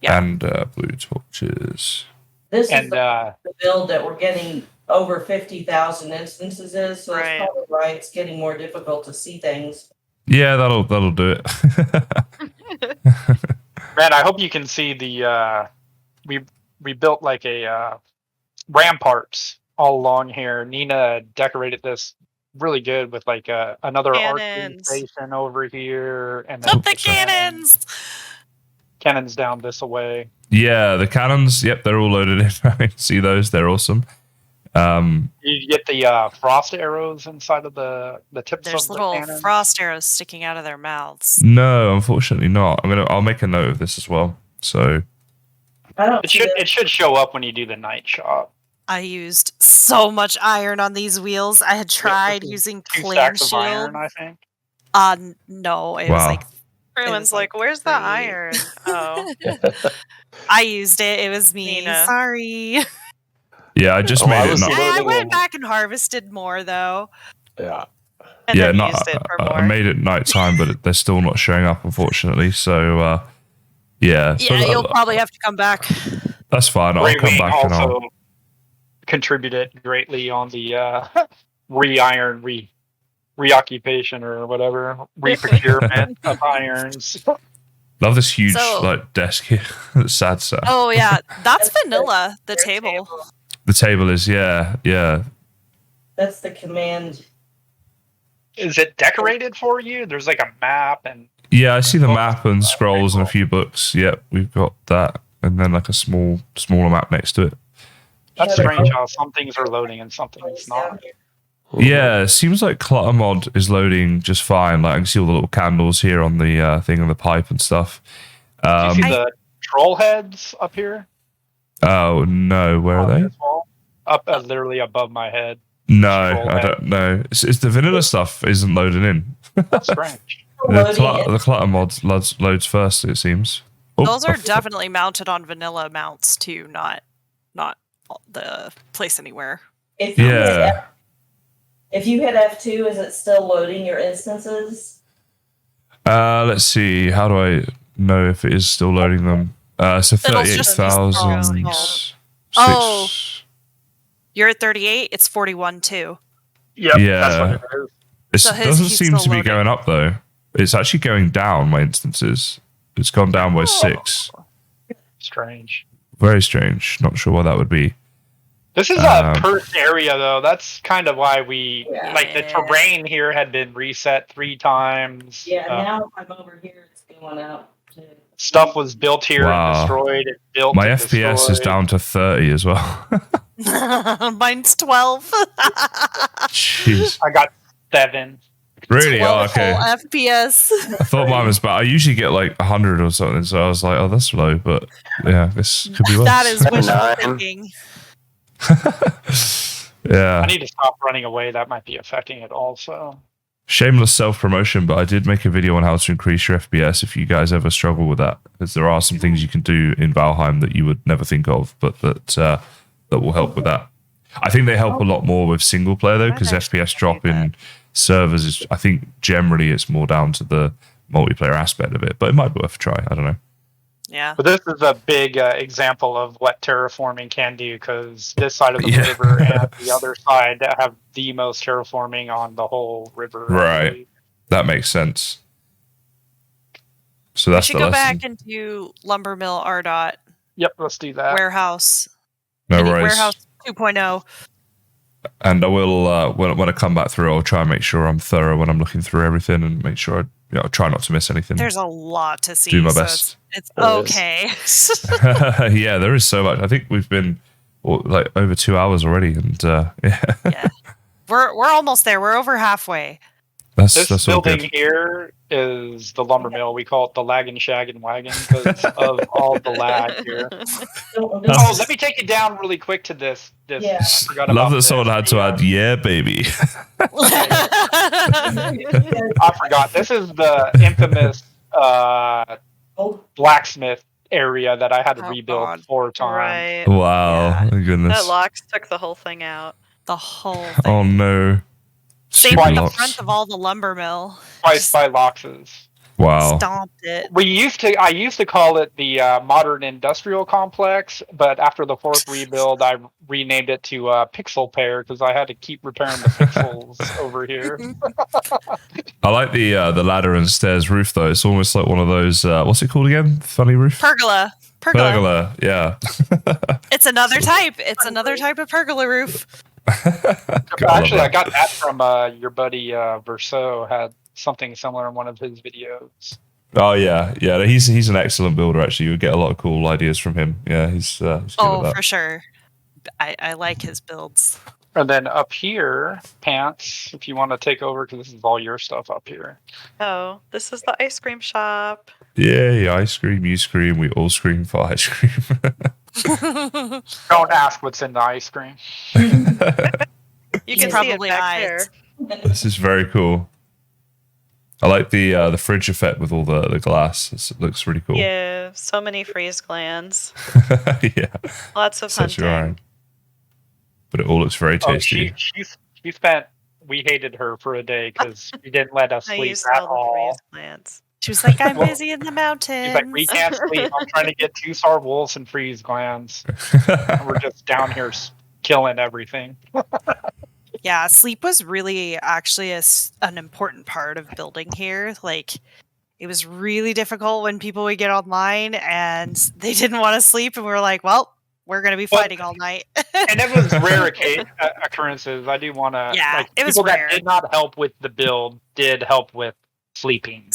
Yeah. And blue torches. This is the build that we're getting over 50,000 instances is, so it's probably right. It's getting more difficult to see things. Yeah, that'll do it. Man, I hope you can see the we built like a ramparts all along here. Nina decorated this really good with like another archery station over here, and then the cannons. Cannons down this away. Yeah, the cannons. Yep, they're all loaded in. I can see those. They're awesome. You get the frost arrows inside of the tips There's of the little cannons. frost arrows sticking out of their mouths. No, unfortunately not. I'll make a note of this as well. So it should show up when you do the night shot. I used so much iron on these wheels. I had tried using clan shield. Iron, I think. No, it was like. Everyone's like, "Where's the iron?" Oh, I used it. It was me. Nina. Sorry. Yeah, I just made it. I went back and harvested more though. Yeah. And yeah, then used it for more. I made it nighttime, but they're still not showing up, unfortunately. So, yeah. Yeah, you'll probably have to come back. That's fine. I'll come back and I'll contributed greatly on the re-iron reoccupation or whatever, reprocurement of irons. Love this huge desk here. Sad. Oh yeah, that's vanilla. The table. The table is yeah. That's the command. Is it decorated for you? There's like a map and. Yeah, I see the map and scrolls and a few books. Yep, we've got that, and then like a smaller map next to it. That's strange how some things are loading and some things not. Yeah, it seems like Clutter Mod is loading just fine. Like I can see all the little candles here on the thing on the pipe and stuff. Do you see the troll heads up here? Oh no, where are they? Up literally above my head. No, I don't know. It's the vanilla stuff isn't loading in. That's strange. The Clutter Mod loads first, it seems. Those are definitely mounted on vanilla mounts too, not the place anywhere. If you hit F2, is it still loading your instances? Let's see. How do I know if it is still loading them? So 38,000. Oh, you're at 38. It's 41 too. Yep, yeah, that's what it is. It doesn't seem to be going up though. It's actually going down. My instances. It's gone down by 6. Strange. Very strange. Not sure why that would be. This is a cursed area, though. That's kind of why the terrain here had been reset 3 times. Yeah, now I'm over here. It's going up. Stuff was built here and destroyed. My FPS is down to 30 as well. Mine's 12. Jeez. I got 7. Really? Oh, okay. FPS. I thought mine was bad. I usually get like 100 or something, so I was like, oh, that's low. But yeah, this could be worse. That is wishful thinking. Yeah. I need to stop running away. That might be affecting it also. Shameless self-promotion, but I did make a video on how to increase your FPS if you guys ever struggle with that, because there are some things you can do in Valheim that you would never think of, but that will help with that. I think they help a lot more with single player though, because FPS drop in servers is, I think generally it's more down to the multiplayer aspect of it, but it might be worth a try. I don't know. Yeah. But this is a big example of what terraforming can do, because this side of the river and the other side have the most terraforming on the whole river. Right. That makes sense. So that's we should go back and do lumber mill RDOT. Yep, let's do that. Warehouse. No worries. Warehouse 2.0. And I will, when I come back through, I'll try and make sure I'm thorough when I'm looking through everything and make sure I'll try not to miss anything. There's a lot to see. Do my best. It's okay. Yeah, there is so much. I think we've been like over 2 hours already, and yeah. We're almost there. We're over halfway. This all building good. here is the lumber mill. We call it the lag and shag and wagon because of all the lag here. Oh, let me take it down really quick to this. I forgot Love about that someone had to add, yeah, baby. I forgot. This is the infamous blacksmith area that I had to rebuild 4 times. Right. Wow. Yeah. My goodness. That locks took the whole thing out. The whole thing. Oh, no. Same Stupid with the locks. front of all the lumber mill. Twice by Loxes. Wow. Stomped it. I used to call it the modern industrial complex, but after the 4th rebuild, I renamed it to Pixel Pair because I had to keep repairing the pixels over here. I like the ladder and stairs roof though. It's almost like one of those. What's it called again? Funny roof. Pergola. Pergola. Yeah. It's another type. It's another type of pergola roof. Actually, I got that from your buddy Verso. Had something similar in one of his videos. Oh yeah. He's an excellent builder. Actually, you get a lot of cool ideas from him. Yeah, he's good at that. For sure. I like his builds. And then up here, Pants, if you want to take over, because this is all your stuff up here. Oh, this is the ice cream shop. Yeah, I scream, you scream, we all scream for ice cream. Don't ask what's in the ice cream. You can probably see it back there. This is very cool. I like the fridge effect with all the glass. It looks really cool. Yeah, so many freeze glands. Yeah. Lots of Sets your hunting. eye. But it all looks very tasty. She spent. We hated her for a day because she didn't let us I sleep used at all the all. freeze glands. She was like, I'm busy in the mountains. She's like, we can't sleep. I'm trying to get 2-star wolves and freeze glands. And we're just down here killing everything. Yeah, sleep was really actually an important part of building here. Like, it was really difficult when people would get online and they didn't want to sleep, and we were like, well, we're going to be fighting all night. And it was rare occurrences. I do want to. Yeah, like, it was people rare. that did not help with the build did help with sleeping.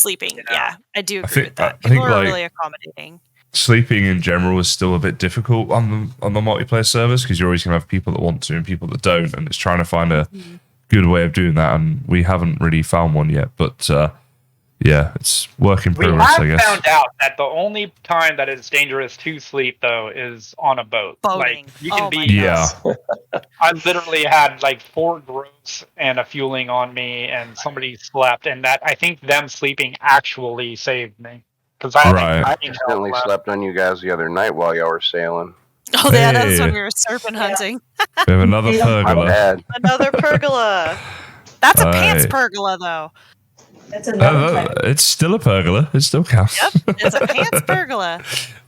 Yeah, I do agree with that. I think, People are like, really accommodating. Sleeping in general is still a bit difficult on the multiplayer servers because you're always going to have people that want to and people that don't, and it's trying to find a good way of doing that, and we haven't really found one yet. But yeah, it's work in progress, I We guess. have found out that the only time that it's dangerous to sleep, though, is on a boat. Boating. Like, you can be. Yeah. I literally had like 4 gross and a fueling on me, and somebody slept, and that I think them sleeping actually saved me because I accidentally slept on you guys the other night while y'all were sailing. Oh, yeah, that was Hey. when we were serpent hunting. We have another My pergola. bad. Another pergola. That's a Aye. pants pergola, though. That's another type. It's still a pergola. It still counts. Yep, it's a pants pergola.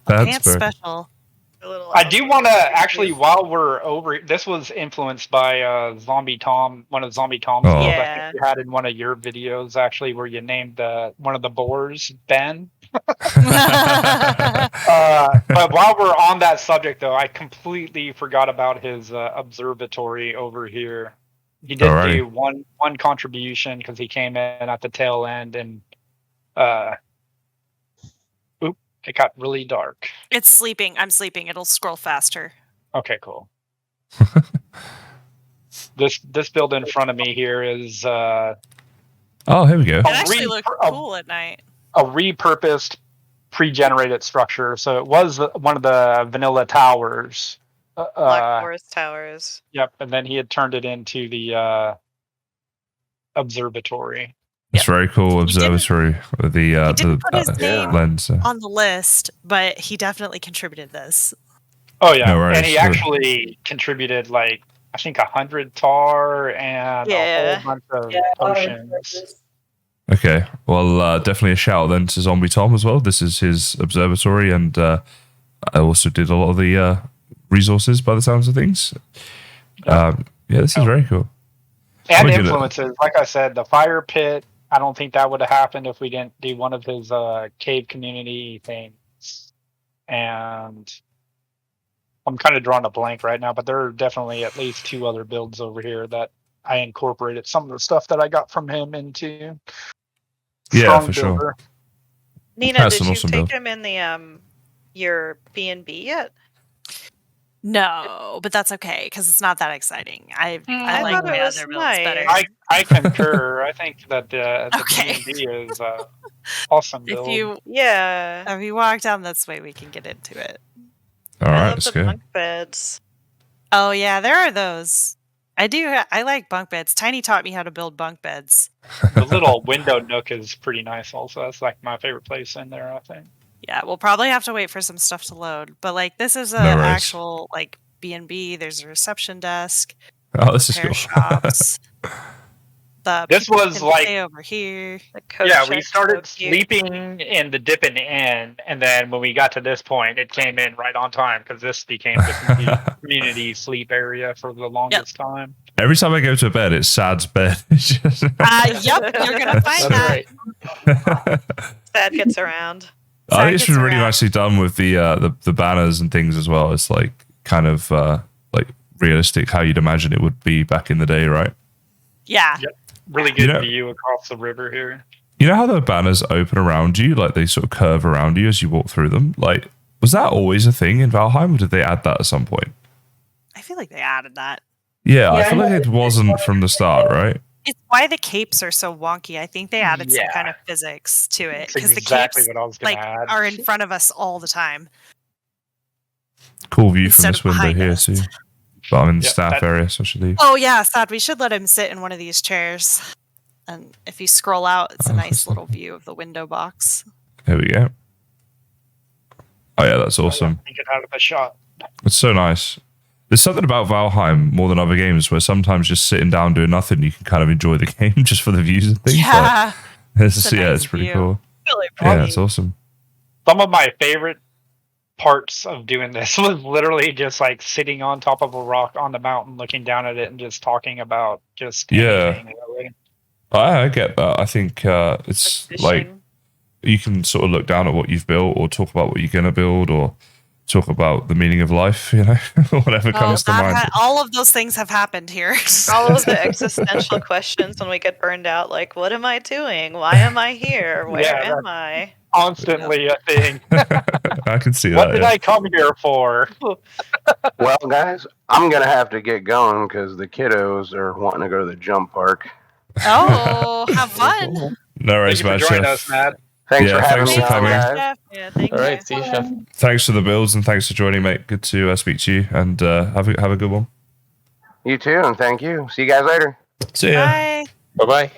Pants special. I do want to actually, while we're over, this was influenced by Zombie Tom, one of Zombie Tom's builds. I think you had in one of your videos actually, where you named one of the boars Ben. But while we're on that subject, though, I completely forgot about his observatory over here. He did do one contribution because he came in at the tail end, and it got really dark. It's sleeping. I'm sleeping. It'll scroll faster. Okay, cool. This build in front of me here is oh, here we go. It actually looks cool at night. a repurposed pre-generated structure. So it was one of the vanilla towers. Black Forest Towers. Yep, and then he had turned it into the observatory. It's very cool observatory with the Didn't put his name lens. on the list, but he definitely contributed this. Oh yeah, No worries. and he actually contributed like I think 100 tar and a whole bunch of potions. Okay, well, definitely a shout then to Zombie Tom as well. This is his observatory, and I also did a lot of the resources by the sounds of things. Yeah, this is very cool. And influences, like I said, the fire pit. I don't think that would have happened if we didn't do one of his cave community things. And I'm kind of drawing a blank right now, but there are definitely at least 2 other builds over here that I incorporated some of the stuff that I got from him into. Yeah, for sure. Nina, did you take him in the your B&B yet? No, but that's okay because it's not that exciting. I like thought my it was other builds better. nice. I concur. I think that the Okay. B&B is awesome build. Yeah. If you walk down this way, we can get into it. All I right, love let's the go. bunk beds. Oh yeah, there are those. I like bunk beds. Tiny taught me how to build bunk beds. The little window nook is pretty nice also. That's like my favorite place in there, I think. Yeah, we'll probably have to wait for some stuff to load. But like this is a No worries. actual like B&B. There's a reception desk. Oh, this is repair cool. shops. This people was can like stay over here. The coat yeah, we check's started so cute. sleeping in the dipping in, and then when we got to this point, it came in right on time because this became the community sleep area for the longest time. Every time I go to bed, it's Sad's bed. It's just- Yep, you're gonna find that. Right. Sad gets around. I think it's gets been really around. nicely done with the banners and things as well. It's like kind of like realistic how you'd imagine it would be back in the day, right? Yeah. Yep. Really good You know- view across the river here. You know how the banners open around you, like they sort of curve around you as you walk through them? Like, was that always a thing in Valheim, or did they add that at some point? I feel like they added that. Yeah, I Yeah, feel I like know. it wasn't from the start, right? It's why the capes are so wonky. I think they added some Yeah. kind of physics to it That's because exactly the capes what I was going like to add. are in front of us all the time. Cool view from Instead this of window behind here, us. too. But I'm in the Yep, staff that- area, so I should leave. Oh yeah, Sad. We should let him sit in one of these chairs. And if you scroll out, it's a Oh, nice that's little view of the window box. Here we go. Oh yeah, that's awesome. Get out of the shot. It's so nice. There's something about Valheim more than other games where sometimes just sitting down doing nothing, you can kind of enjoy the game just for the views and things. Yeah. Like, it's It's a yeah, nice it's pretty view. cool. Really Yeah, pretty. it's awesome. Some of my favorite parts of doing this was literally just like sitting on top of a rock on the mountain, looking down at it, and just talking about just Yeah. anything. Really. I get that. I think it's like Fishing. you can sort of look down at what you've built or talk about what you're going to build or talk about the meaning of life, you know, whatever comes to mind. All of those things have happened here. All of the existential questions when we get burned out, like, what am I doing? Why am I here? Where Yeah, am I? Constantly a thing. I can see What that. did Yeah. I come here for? Well, guys, I'm gonna have to get going because the kiddos are wanting to go to the jump park. Oh, have fun. No Thank worries, you for man. joining Chef. us, Matt. Thanks Yeah, for having thanks me for on, coming. guys. Yeah, thank All you. right, see you, Chef. Thanks for the builds and thanks for joining, mate. Good to speak to you and have a good one. You too, and thank you. See you guys later. See ya. Bye. Bye-bye.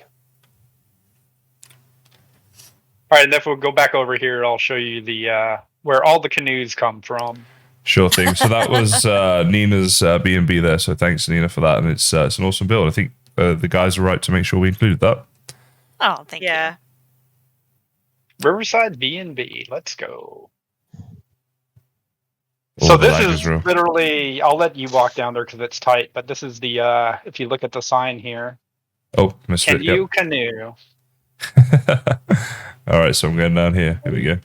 All right, and if we'll go back over here, I'll show you the where all the canoes come from. Sure thing. So that was Nina's B&B there. So thanks, Nina, for that. And it's an awesome build. I think the guys are right to make sure we included that. Oh, thank you. Yeah. Riverside B&B. Let's go. All So the this lag is real. literally. I'll let you walk down there because it's tight. But this is the. If you look at the sign here, Oh, missed can it. you canoe? Yep. All right, so I'm going down here. Here we go.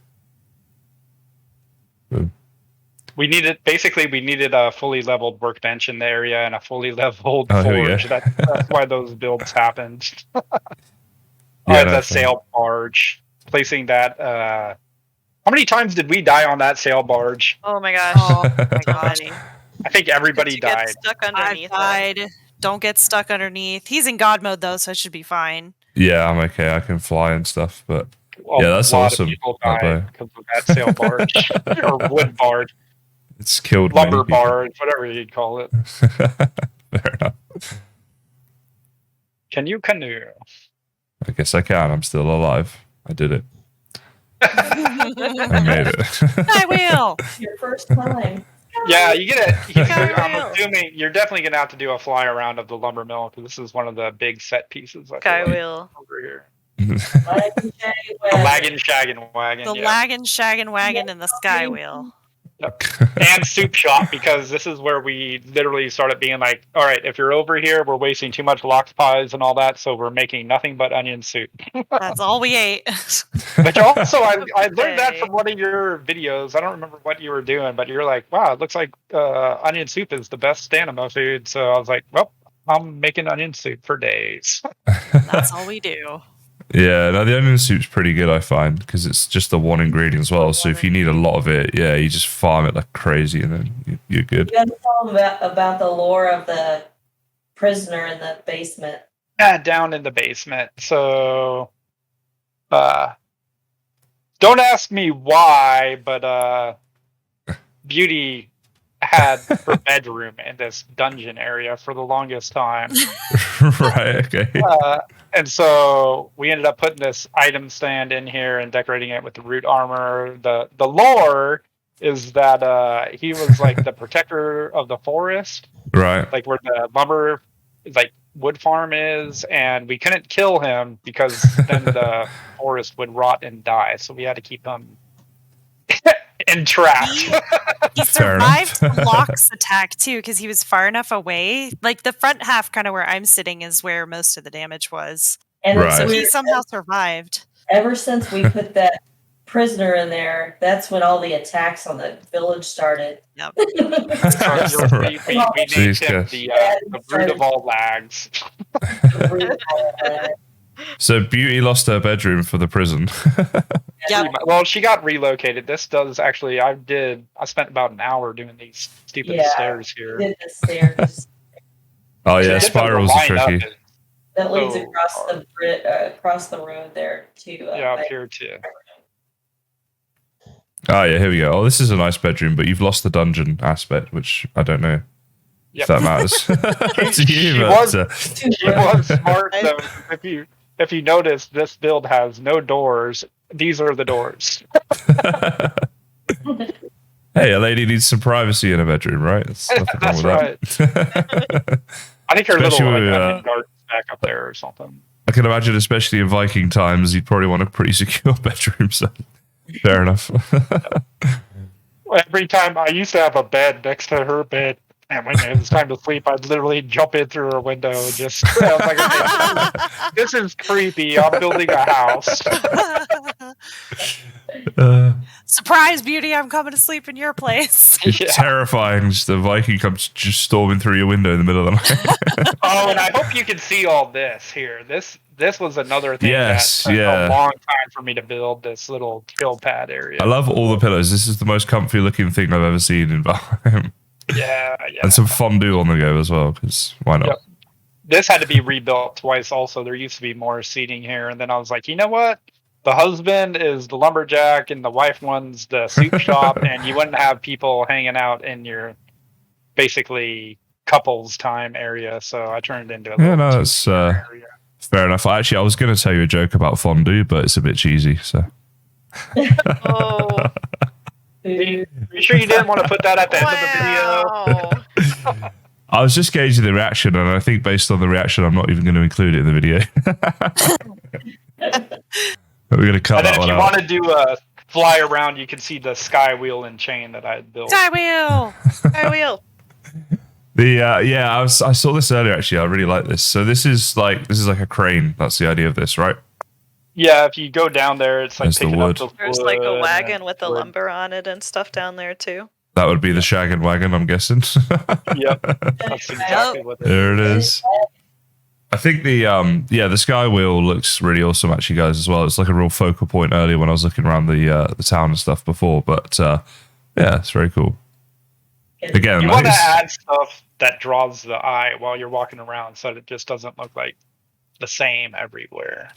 Boom. We needed a fully leveled workbench in the area and a fully leveled Oh, here we forge. go. That's why those builds happened. Yeah, Alright, no, the sail barge. Placing that. How many times did we die on that sail barge? Oh my gosh. Oh my So gosh. many. I think everybody You get died. stuck I underneath it. died. Don't get stuck underneath. He's in God mode though, so it should be fine. Yeah, I'm okay. I can fly and stuff, but Well, Yeah, that's a lot awesome. Of people That died because of that sail barge or wood barge, it's killed many lumber people. barge, whatever you'd call it. Fair enough. Can you canoe? I guess I can. I'm still alive. I did it. I made it. I will. Your first time. Yeah, you get it. Sky I'm wheel. assuming you're definitely gonna have to do a fly around of the lumber mill because this is one of the big set pieces. I feel Sky like, wheel. over here. Wagon, shaggy The wagon. lagging, shagging wagon. The yeah. lagging, shagging wagon and the sky wheel. And soup shop because this is where we literally started being like, all right, if you're over here, we're wasting too much lox pies and all that, so we're making nothing but onion soup. That's all we ate. But also, I learned that Okay. from one of your videos. I don't remember what you were doing, but you're like, wow, it looks like onion soup is the best stamina food. So I was like, well, I'm making onion soup for days. That's all we do. Yeah, no, the onion soup's pretty good, I find, because it's just the one ingredient as well. So if you need a lot of it, yeah, you just farm it like crazy, and then you're good. You gotta tell them about the lore of the prisoner in the basement. Yeah, down in the basement. So, don't ask me why, but Beauty had her bedroom in this dungeon area for the longest time. Right, okay. And so we ended up putting this item stand in here and decorating it with the root armor. The lore is that he was like the protector of the forest, Right. like where the lumber, like wood farm is, and we couldn't kill him because then the forest would rot and die. So we had to keep him entrapped. He survived Locke's attack too because he was far enough away. Like the front half, kind of where I'm sitting, is where most of the damage was, And so he somehow survived. Ever since we put that prisoner in there, that's when all the attacks on the village started. Yep. We named him the root of all lags. So Beauty lost her bedroom for the prison. Yeah. Well, she got relocated. This does actually. I spent about an hour doing these stupid stairs here. Did the stairs. Oh yeah, spirals are tricky. That leads across the road there to. Up here too. Oh yeah, here we go. Oh, this is a nice bedroom, but you've lost the dungeon aspect, which I don't know if that matters to you. She was smart though. If you notice, this build has no doors. These are the doors. Hey, a lady needs some privacy in a bedroom, right? That's right. I think her Especially little with, garden's back up there or something. I can imagine, especially in Viking times, you'd probably want a pretty secure bedroom. So, fair enough. Every time I used to have a bed next to her bed, and when it was time to sleep, I'd literally jump in through her window and just. I was like, okay, this is creepy. I'm building a house. Surprise, Beauty! I'm coming to sleep in your place. Terrifying. Just the Viking comes just storming through your window in the middle of the night. Oh, and I hope you can see all this here. This was another thing that took a long time for me to build, this little chill pad area. I love all the pillows. This is the most comfy looking thing I've ever seen in Valheim. Yeah. And some fondue on the go as well, because why not? Yep. This had to be rebuilt twice also. There used to be more seating here, and then I was like, you know what? The husband is the lumberjack, and the wife runs the soup shop, and you wouldn't have people hanging out in your basically couples time area, so I turned it into a little that's area. Fair enough. Actually, I was going to tell you a joke about fondue, but it's a bit cheesy, so... Oh. Are you sure you didn't want to put that at the end of the video? I was just gauging the reaction, and I think based on the reaction, I'm not even going to include it in the video. We're going to cut that one out. And then if you want to do a fly around, you can see the sky wheel and chain that I had built. Sky wheel! Sky wheel! I saw this earlier, actually. I really like this. So this is like a crane. That's the idea of this, right? Yeah, if you go down there, it's like there's picking the wood. up the There's like a wagon with the lumber on it and stuff down there too. That would be the shaggin' wagon, I'm guessing. Yep, that's exactly what it is. There it is. I think the sky wheel looks really awesome, actually, guys, as well. It's like a real focal point earlier when I was looking around the town and stuff before. But yeah, it's very cool. Again, you want to add stuff that draws the eye while you're walking around, so it just doesn't look like the same everywhere.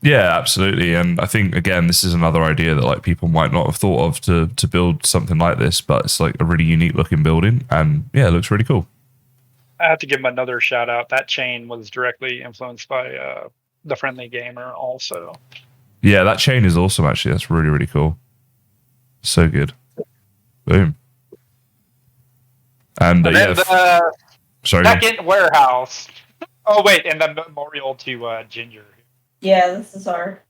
Yeah, absolutely. And I think, again, this is another idea that like people might not have thought of to build something like this, but it's like a really unique looking building, and yeah, it looks really cool. I have to give him another shout out. That chain was directly influenced by the Friendly Gamer also. Yeah, that chain is awesome, actually. That's really, really cool. So good. Boom. And then yeah. the Sorry. second warehouse. Oh, wait, and the memorial to Ginger. Yeah, this is our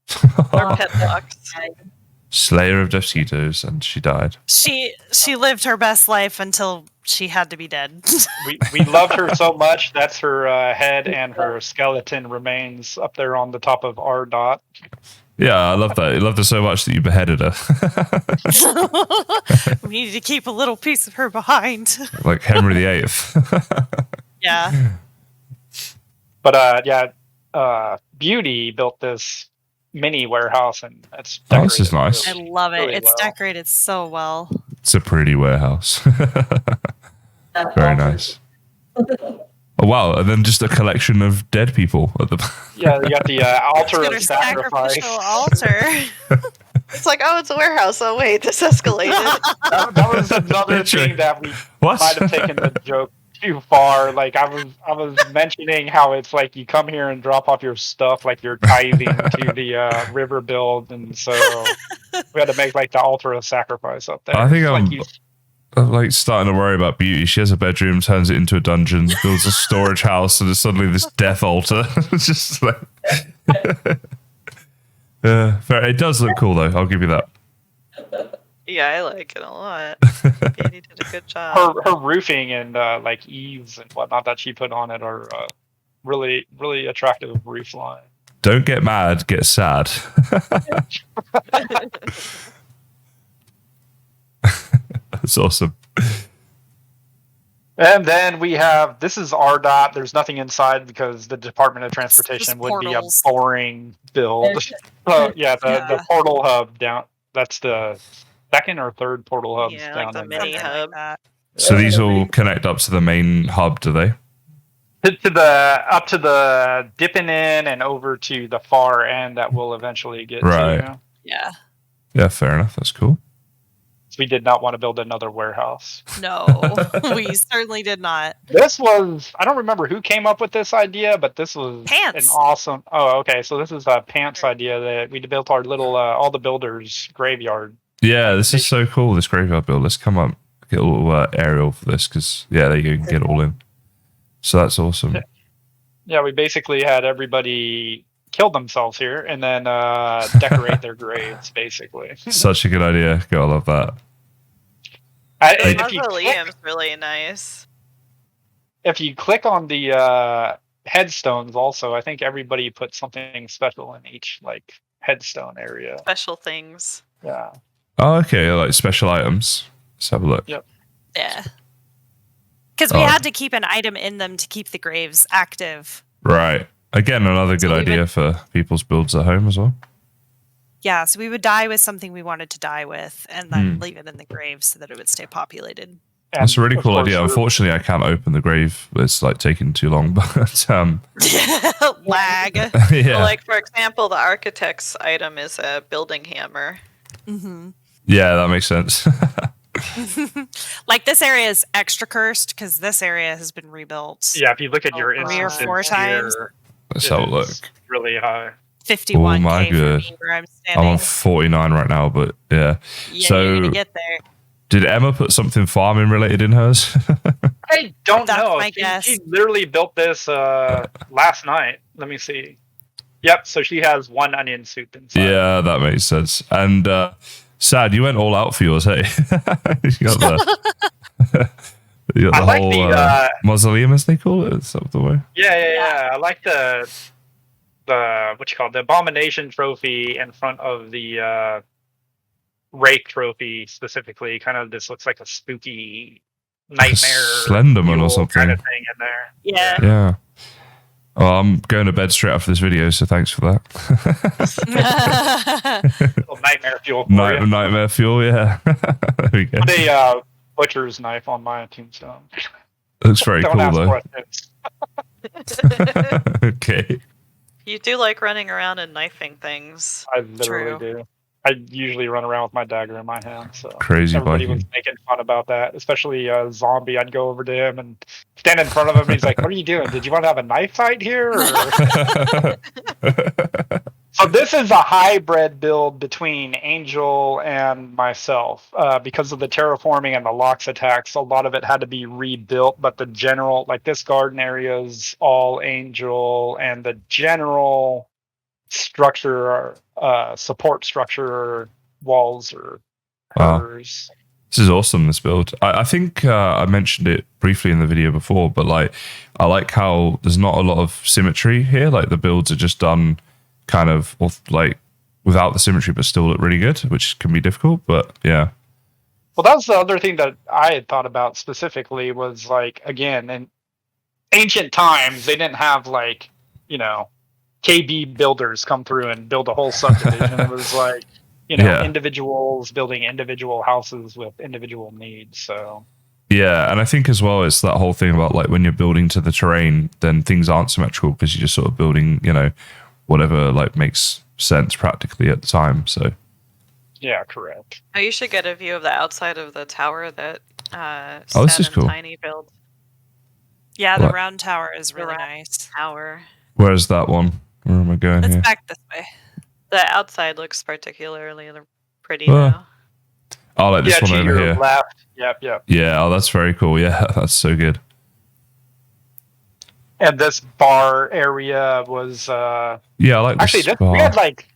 pet box. Slayer of mosquitoes, and she died. She lived her best life until she had to be dead. we loved her so much. That's her head and her skeleton remains up there on the top of our dot. Yeah, I love that. You loved her so much that you beheaded her. We needed to keep a little piece of her behind. Like Henry VIII. Yeah. But yeah, Beauty built this mini warehouse, and it's Oh, this is decorated nice. I love it. really It's well. decorated so well. It's a pretty warehouse. Very nice. Oh, wow, and then just a collection of dead people at the Yeah, you got the altar Got of a sacrifice. sacrificial altar. It's like, oh, it's a warehouse. Oh wait, this escalated. That was another thing that we What? might have taken the joke too far. Like I was mentioning how it's like you come here and drop off your stuff, like you're tithing to the river build, and so we had to make like the altar of sacrifice up there. I think Like I'm like starting to worry about Beauty. She has a bedroom, turns it into a dungeon, builds a storage house, and there's suddenly this death altar. It's just like, it does look cool though. I'll give you that. Yeah, I like it a lot. Katie did a good job. her roofing and like eaves and whatnot that she put on it are really really attractive roof line. Don't get mad, get sad. That's awesome. And then we have, this is RDOT. There's nothing inside because the Department of Transportation would portals. be a boring build. The portal hub down. That's the second or third portal hubs Yeah, down like the in mini there. hub. So these all connect up to the main hub, do they? Up to the dipping in and over to the far end that we'll eventually get to. Yeah. Yeah, fair enough. That's cool. We did not want to build another warehouse. No, we certainly did not. This was, I don't remember who came up with this idea, but this was Pants. an awesome. Oh, okay. So this is a Pants idea that we built our little, all the builders graveyard. Yeah, this is so cool, this graveyard build. Let's come up, get a little aerial for this, because, yeah, there you can get it all in. So that's awesome. Yeah, we basically had everybody kill themselves here and then decorate their graves, basically. Such a good idea. I love that. The mausoleum's really nice. If you click on the headstones also, I think everybody put something special in each like headstone area. Special things. Yeah. Oh, okay, like special items. Let's have a look. Yep. Yeah. Because we had to keep an item in them to keep the graves active. Right. Again, another good idea for people's builds at home as well. Yeah, so we would die with something we wanted to die with and then leave it in the grave so that it would stay populated. That's a really cool idea. Unfortunately, I can't open the grave. It's like taking too long, but lag. Yeah. Well, like for example, the architect's item is a building hammer. Mm-hmm. Yeah, that makes sense. Like this area is extra cursed because this area has been rebuilt. Yeah, if you look at your 3 or instances 4 times. here, Let's have a look. really high. 51K Oh my for god. me where I'm I'm standing. on 49 right now, but yeah. Yeah, So you're gonna get there. did Emma put something farming related in hers? I don't That's know. my guess. She literally built this last night. Let me see. Yep, so she has 1 onion soup inside. Yeah, that makes sense. And Sad, you went all out for yours, hey? You got the I whole like the mausoleum, as they call it. Is that the way? Yeah. I like the what you call it, the abomination trophy in front of the rake trophy specifically. Kind of this looks like a spooky nightmare Slenderman or fuel something. kind of thing in there. Yeah. Yeah. Well, I'm going to bed straight after this video, so thanks for that. Little nightmare fuel for you. Nightmare fuel, yeah. There we go. Put a butcher's knife on my tombstone. Looks very Don't cool, ask though. questions. Okay. You do like running around and knifing things. I literally do. I usually run around with my dagger in my hand, so Crazy everybody Viking. was making fun about that. Especially Zombie, I'd go over to him and stand in front of him, and he's like, "What are you doing? Did you want to have a knife fight here?" Or... So this is a hybrid build between Angel and myself. Because of the terraforming and the locks attacks, a lot of it had to be rebuilt, but the general, like this garden area is all Angel, and the general structure, support structure, walls are hers. Wow. This is awesome, this build. I think I mentioned it briefly in the video before, but like I like how there's not a lot of symmetry here. Like the builds are just done kind of like without the symmetry, but still look really good, which can be difficult, but yeah. Well, that was the other thing that I had thought about specifically was like, again, in ancient times, they didn't have like, KB builders come through and build a whole subdivision. It was like, individuals building individual houses with individual needs. So yeah, and I think as well it's that whole thing about like when you're building to the terrain, then things aren't symmetrical because you're just sort of building, whatever like makes sense practically at the time. So yeah, correct. Oh, you should get a view of the outside of the tower that this is cool. Tiny built. Yeah, the round tower is really nice. Tower. Where's that one? Where am I going It's here? back this way. The outside looks particularly pretty now. Oh, like this one to over your here. left. Yep. Yeah, oh, that's very cool. Yeah, that's so good. And this bar area was I like this actually bar. we had like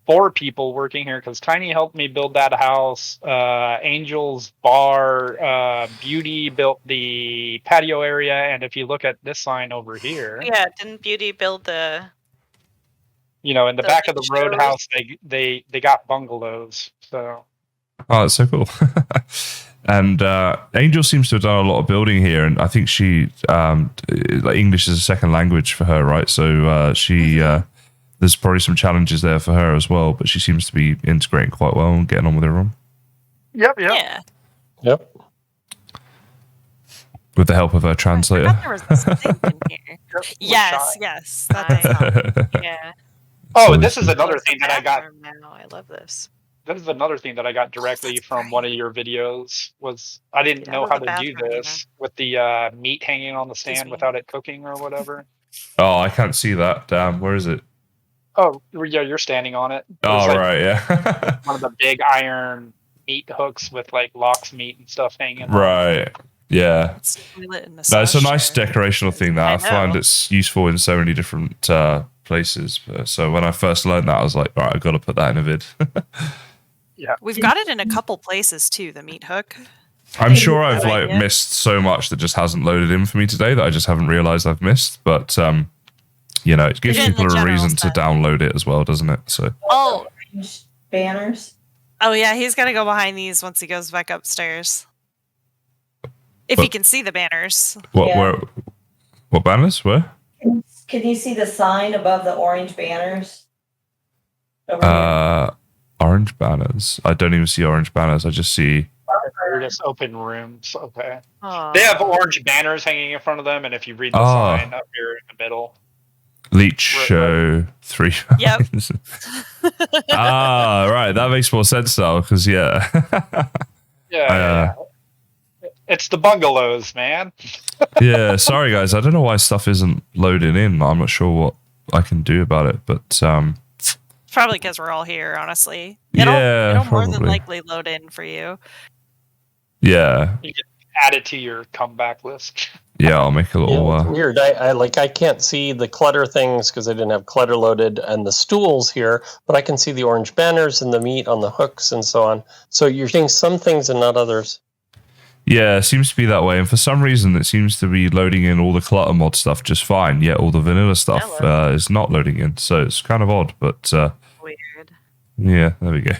4 people working here because Tiny helped me build that house. Angel's bar, Beauty built the patio area, and if you look at this sign over here, Yeah, didn't Beauty build the? in the back of the roadhouse, they got bungalows. So Oh, that's so cool. And Angel seems to have done a lot of building here, and I think she like English is a second language for her, right? So she there's probably some challenges there for her as well, but she seems to be integrating quite well and getting on with everyone. Yep. Yeah. Yep. With the help of her translator. I thought there was this thing in here. Yes. That's Yeah. Oh, this is another thing that I got. Now I love this. This is another thing that I got directly from one of your videos. Was I didn't know how to do this with the meat hanging on the stand without it cooking or whatever. Oh, I can't see that. Damn, where is it? Oh, yeah, you're standing on it. Oh, right, yeah. One of the big iron meat hooks with like lox meat and stuff hanging. Right. Yeah. No, it's a nice decorational thing that I find it's useful in so many different places. So when I first learned that, I was like, all right, I've got to put that in a vid. Yeah. We've got it in a couple places too, the meat hook. I'm sure I've missed so much that just hasn't loaded in for me today that I just haven't realized I've missed. But it gives people a reason to download it as well, doesn't it? So banners. Oh yeah, he's got to go behind these once he goes back upstairs. If he can see the banners. What banners? Where? Can you see the sign above the orange banners? Orange banners. I don't even see orange banners. I just see. They're just open rooms. Okay. They have orange banners hanging in front of them, and if you read the sign up here in the middle, Leech Show 3. Yep. Right. That makes more sense now because yeah. It's the bungalows, man. Yeah. Sorry, guys. I don't know why stuff isn't loading in. I'm not sure what I can do about it, but probably because we're all here. Honestly, it'll more than likely load in for you. Yeah. You can add it to your comeback list. Yeah, I'll make a little. It's weird. I can't see the clutter things because I didn't have clutter loaded and the stools here, but I can see the orange banners and the meat on the hooks and so on. So you're seeing some things and not others. Yeah, it seems to be that way, and for some reason, it seems to be loading in all the clutter mod stuff just fine. Yet all the vanilla stuff is not loading in, so it's kind of odd. But weird. Yeah, there we go.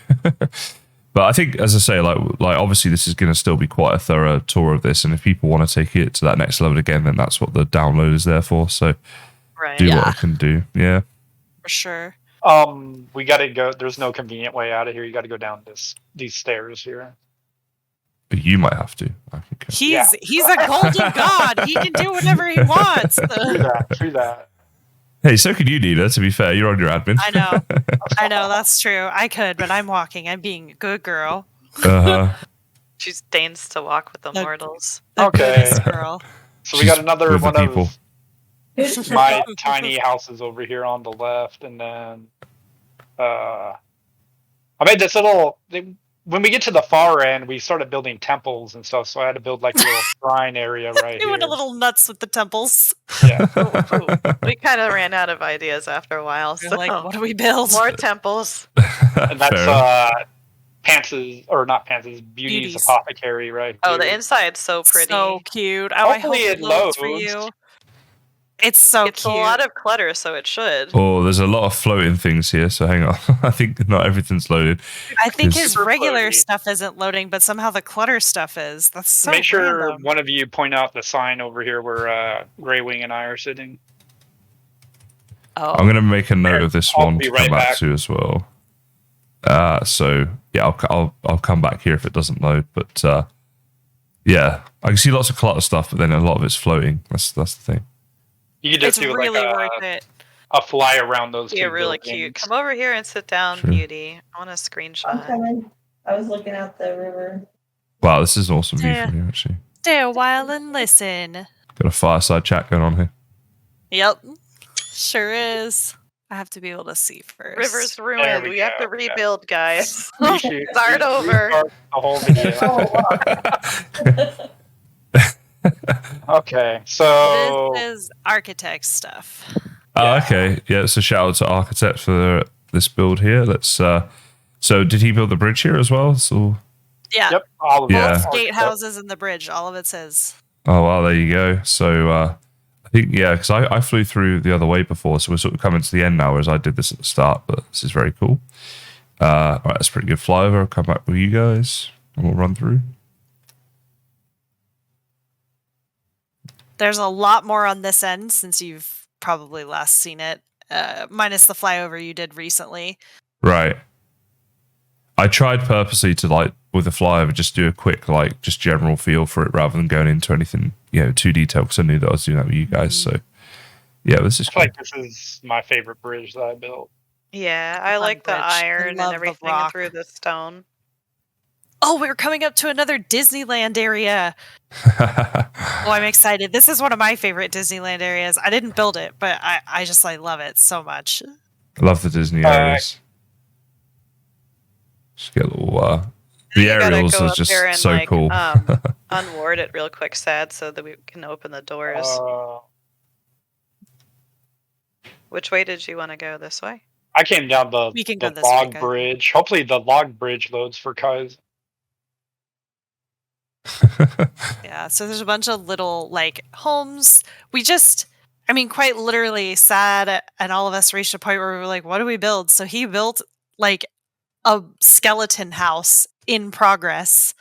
But I think, as I say, like obviously this is going to still be quite a thorough tour of this, and if people want to take it to that next level again, then that's what the download is there for. So do what I can do. Yeah, for sure. We got to go. There's no convenient way out of here. You got to go down these stairs here. But you might have to. He's a golden god. He can do whatever he wants. True that. Hey, so can you, Nina, to be fair. You're on your admin. I know, that's true. I could, but I'm walking. I'm being a good girl. She deigns to walk with the mortals. Okay. Girl. So we got another one of my tiny houses over here on the left, and then I made this little... When we get to the far end, we started building temples and stuff, so I had to build like a little shrine area right here. We went a little nuts with the temples. Yeah. We kind of ran out of ideas after a while. So like, what do we build? More temples. And that's Beauty's apothecary right here. Oh, the inside's so pretty. So cute. Hopefully I hope it loads for you. It's so it's cute. a lot of clutter, so it should. Oh, there's a lot of floating things here, so hang on. I think not everything's loaded. I think his regular stuff isn't loading, but somehow the clutter stuff is. That's so Make sure random. one of you point out the sign over here where Grey Wing and I are sitting. Oh. I'm going to make a note of this I'll one be to right come back back. to as well. So yeah, I'll come back here if it doesn't load. But yeah, I can see lots of clutter stuff, but then a lot of it's floating. That's the thing. You could just It's do really like worth it. a fly around those two You're really buildings. cute. Come over here and sit down, Sure. beauty. I want a I'm screenshot. coming. I was looking out the river. Wow, this is an awesome view Yeah. from here. Actually, Stay a while and listen. got a fireside chat going on here. Yep. Sure is. I have to be able to see first. River's There ruined. we We have go, to rebuild, guys. Reshoot. Start over. Restart the whole video. Okay, so This is architect stuff. Oh, okay. Yeah, so shout out to Architect for this build here. Let's so did he build the bridge here as well? So Yeah. yep, all of Yeah. them. Both gatehouses and the bridge. All of it says. oh wow, there you go. So I think yeah, because I flew through the other way before, so we're sort of coming to the end now, whereas I did this at the start, but this is very cool. All right, that's a pretty good flyover. I'll come back with you guys and we'll run through. There's a lot more on this end since you've probably last seen it, minus the flyover you did recently. Right. I tried purposely to like with the flyover just do a quick like just general feel for it rather than going into anything too detailed because I knew that I was doing that with you guys. So yeah, this is I feel like this is my favorite bridge that I built. Yeah, I Fun like the bridge. I iron and love the everything rock. through the stone. Oh, we're coming up to another Disneyland area. Oh, I'm excited. This is one of my favorite Disneyland areas. I didn't build it, but I just love it so much. I love the Disney areas. Just get a little the You gotta aerials go are up just there and, so like, cool. Unward it real quick, Sad, so that we can open the doors. Which way did you want to go? This way? I came down We can go the this way, log guys. bridge. Hopefully the log bridge loads for Kai's. Yeah, so there's a bunch of little like homes. Quite literally, Sad and all of us reached a point where we were like, what do we build? So he built like a skeleton house in progress.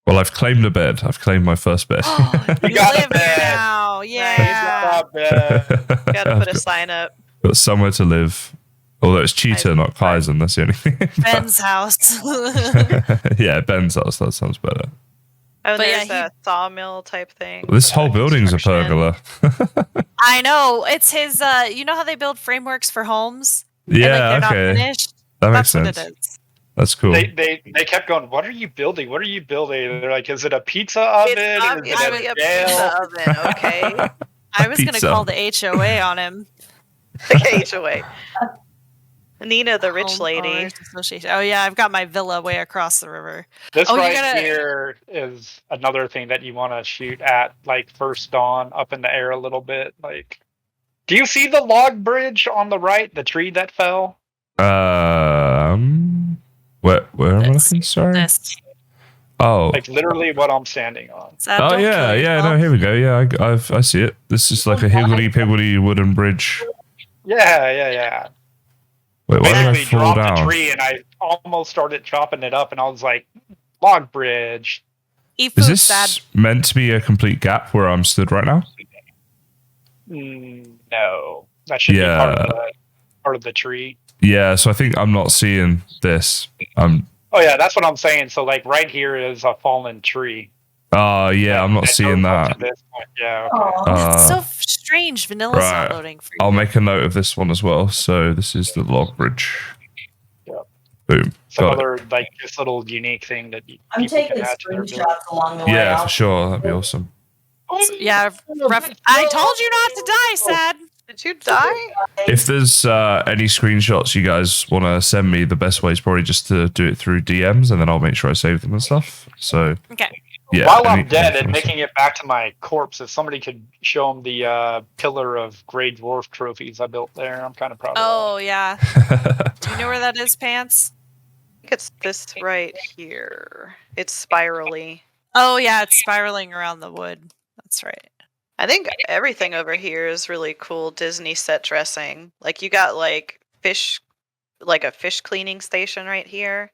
Well, I've claimed a bed. I've claimed my first bed. You got a live here bed. now. Yeah. Gotta put a sign up. Got somewhere to live. Although it's Cheetah, not Kaizen. That's the only thing. Ben's house. Yeah, Ben's house. That sounds better. Oh, But yeah, there's that sawmill type thing. This for whole the building's a construction. pergola. I know. It's his you know how they build frameworks for homes? Yeah, and, like, they're not okay. finished? That makes That's sense. what it is. That's cool. They kept going, what are you building? What are you building? And they're like, is it a pizza oven? It's Is obviously it a a jail? pizza oven, okay? I was going to Pizza. call the HOA on him. The HOA. Nina, the rich Home lady. Owners Association. Oh, yeah, I've got my villa way across the river. This Oh, you right gotta- here is another thing that you want to shoot at, like first dawn, up in the air a little bit. Like, do you see the log bridge on the right? The tree that fell. Where am I looking? Sorry. This. Oh. Like literally what I'm standing on. Sad, Oh don't yeah, kill yeah. yourself. No, here we go. Yeah, I see it. This is like a higgledy-piggledy wooden bridge. Yeah. Wait, why did I Basically fall dropped down? a tree and I almost started chopping it up, and I was like, log bridge. Eat Is food, this Sad. meant to be a complete gap where I'm stood right now? No, that should be Yeah. part of the tree. Yeah, so I think I'm not seeing this. Oh yeah, that's what I'm saying. So like right here is a fallen tree. Yeah, I'm not That seeing goes up that. to this point. Yeah. Okay. That's so strange. Vanilla's right. not loading for you. I'll make a note of this one as well. So this is the log bridge. Yep. Boom. Some Got it. other like this little unique thing that I'm people taking can add to their build. screenshots along the way. Yeah, I'll- for sure. That'd be awesome. Yeah, I told you not to die, Sad. Did you die? If there's any screenshots you guys want to send me, the best way is probably just to do it through DMs, and then I'll make sure I save them and stuff. So Okay. yeah. While I'm dead and making it back to my corpse, if somebody could show them the pillar of Grey Dwarf trophies I built there, I'm kind of proud of Oh, yeah. Do you know where that is, Pants? I think it's this right here. It's spirally. Oh, yeah, it's spiraling around the wood. That's right. I think everything over here is really cool Disney set dressing. Like you got like fish, like a fish cleaning station right here.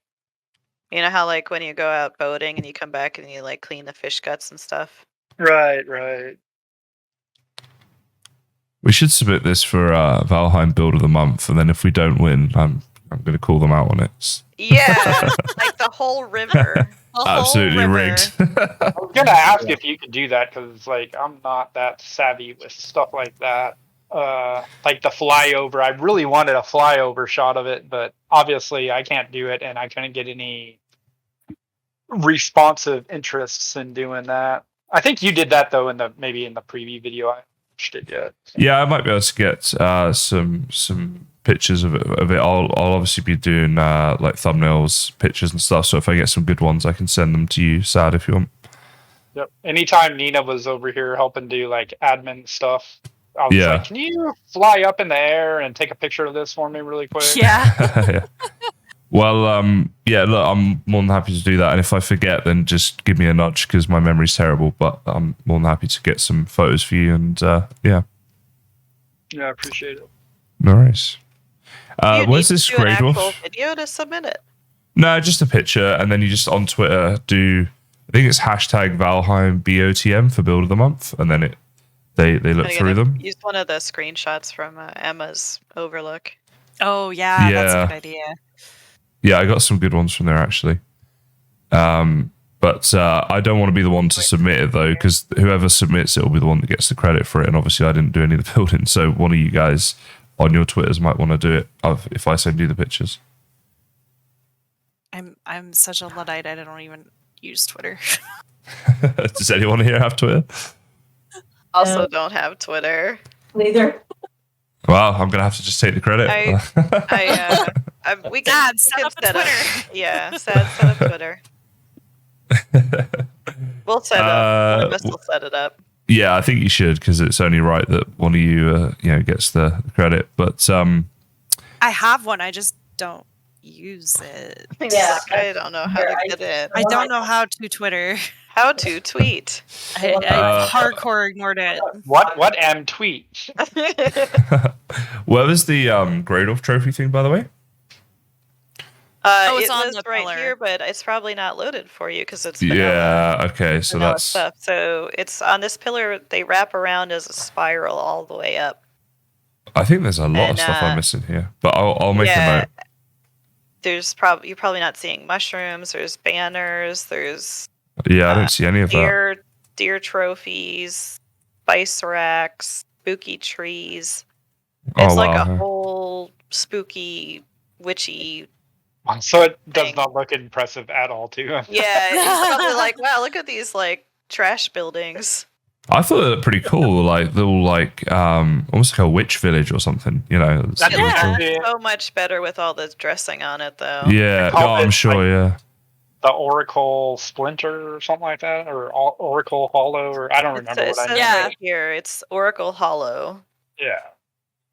You know how like when you go out boating and you come back and you like clean the fish guts and stuff? Right. We should submit this for Valheim Build of the Month, and then if we don't win, I'm going to call them out on it. Yeah, like the whole river. Absolutely rigged. I was gonna ask if you could do that because, like, I'm not that savvy with stuff like that. Like the flyover. I really wanted a flyover shot of it, but obviously I can't do it, and I couldn't get any responsive interests in doing that. I think you did that though maybe in the preview video. I watched it yet. Yeah, I might be able to get some pictures of it. I'll obviously be doing like thumbnails, pictures, and stuff. So if I get some good ones, I can send them to you, Sad, if you want. Yep. Anytime Nina was over here helping do like admin stuff, I was like, "Can you fly up in the air and take a picture of this for me really quick?" Yeah. Yeah. Well, yeah, look, I'm more than happy to do that. And if I forget, then just give me a nudge because my memory's terrible. But I'm more than happy to get some photos for you. And yeah. Yeah, I appreciate it. No worries. You Where's need this to do an grade actual off? video to submit it. No, just a picture. And then you just on Twitter do, I think it's hashtag Valheim BOTM for Build of the Month. And then they look through them. Use one of the screenshots from Emma's Overlook. Oh, yeah, that's a good idea. Yeah, I got some good ones from there, actually. But I don't want to be the one to submit it, though, because whoever submits it will be the one that gets the credit for it. And obviously, I didn't do any of the building. So one of you guys on your Twitters might want to do it if I send you the pictures. I'm such a Luddite, I don't even use Twitter. Does anyone here have Twitter? Also don't have Twitter. Neither. Well, I'm gonna have to just take the credit. We can set up a Twitter. Yeah, set up Twitter. We'll set it up. One of us will set it up. Yeah, I think you should because it's only right that one of you, gets the credit. But I have one. I just don't use it. Yeah, I don't know how to get it. I don't know how to Twitter. How to tweet. I hardcore ignored it. What M tweet? Where was the Grottos trophy thing, by the way? It's it on was the right pillar. here, but it's probably not loaded for you because it's Okay, so vanilla that's stuff. So it's on this pillar. They wrap around as a spiral all the way up. I think there's a lot of stuff I'm missing here, but I'll make a note. There's you're probably not seeing mushrooms. There's banners. There's I don't see any of that. Deer trophies, spice racks, spooky trees. It's a whole spooky, witchy. So it does not look impressive at all, too. Yeah, it's probably like, wow, look at these trash buildings. I thought they looked pretty cool, like little almost like a witch village or something. That's so much better with all the dressing on it, though. Yeah, I'm sure. Yeah. The Oracle Splinter or something like that, or Oracle Hollow, or I don't remember what I says right here. It's Oracle Hollow. Yeah.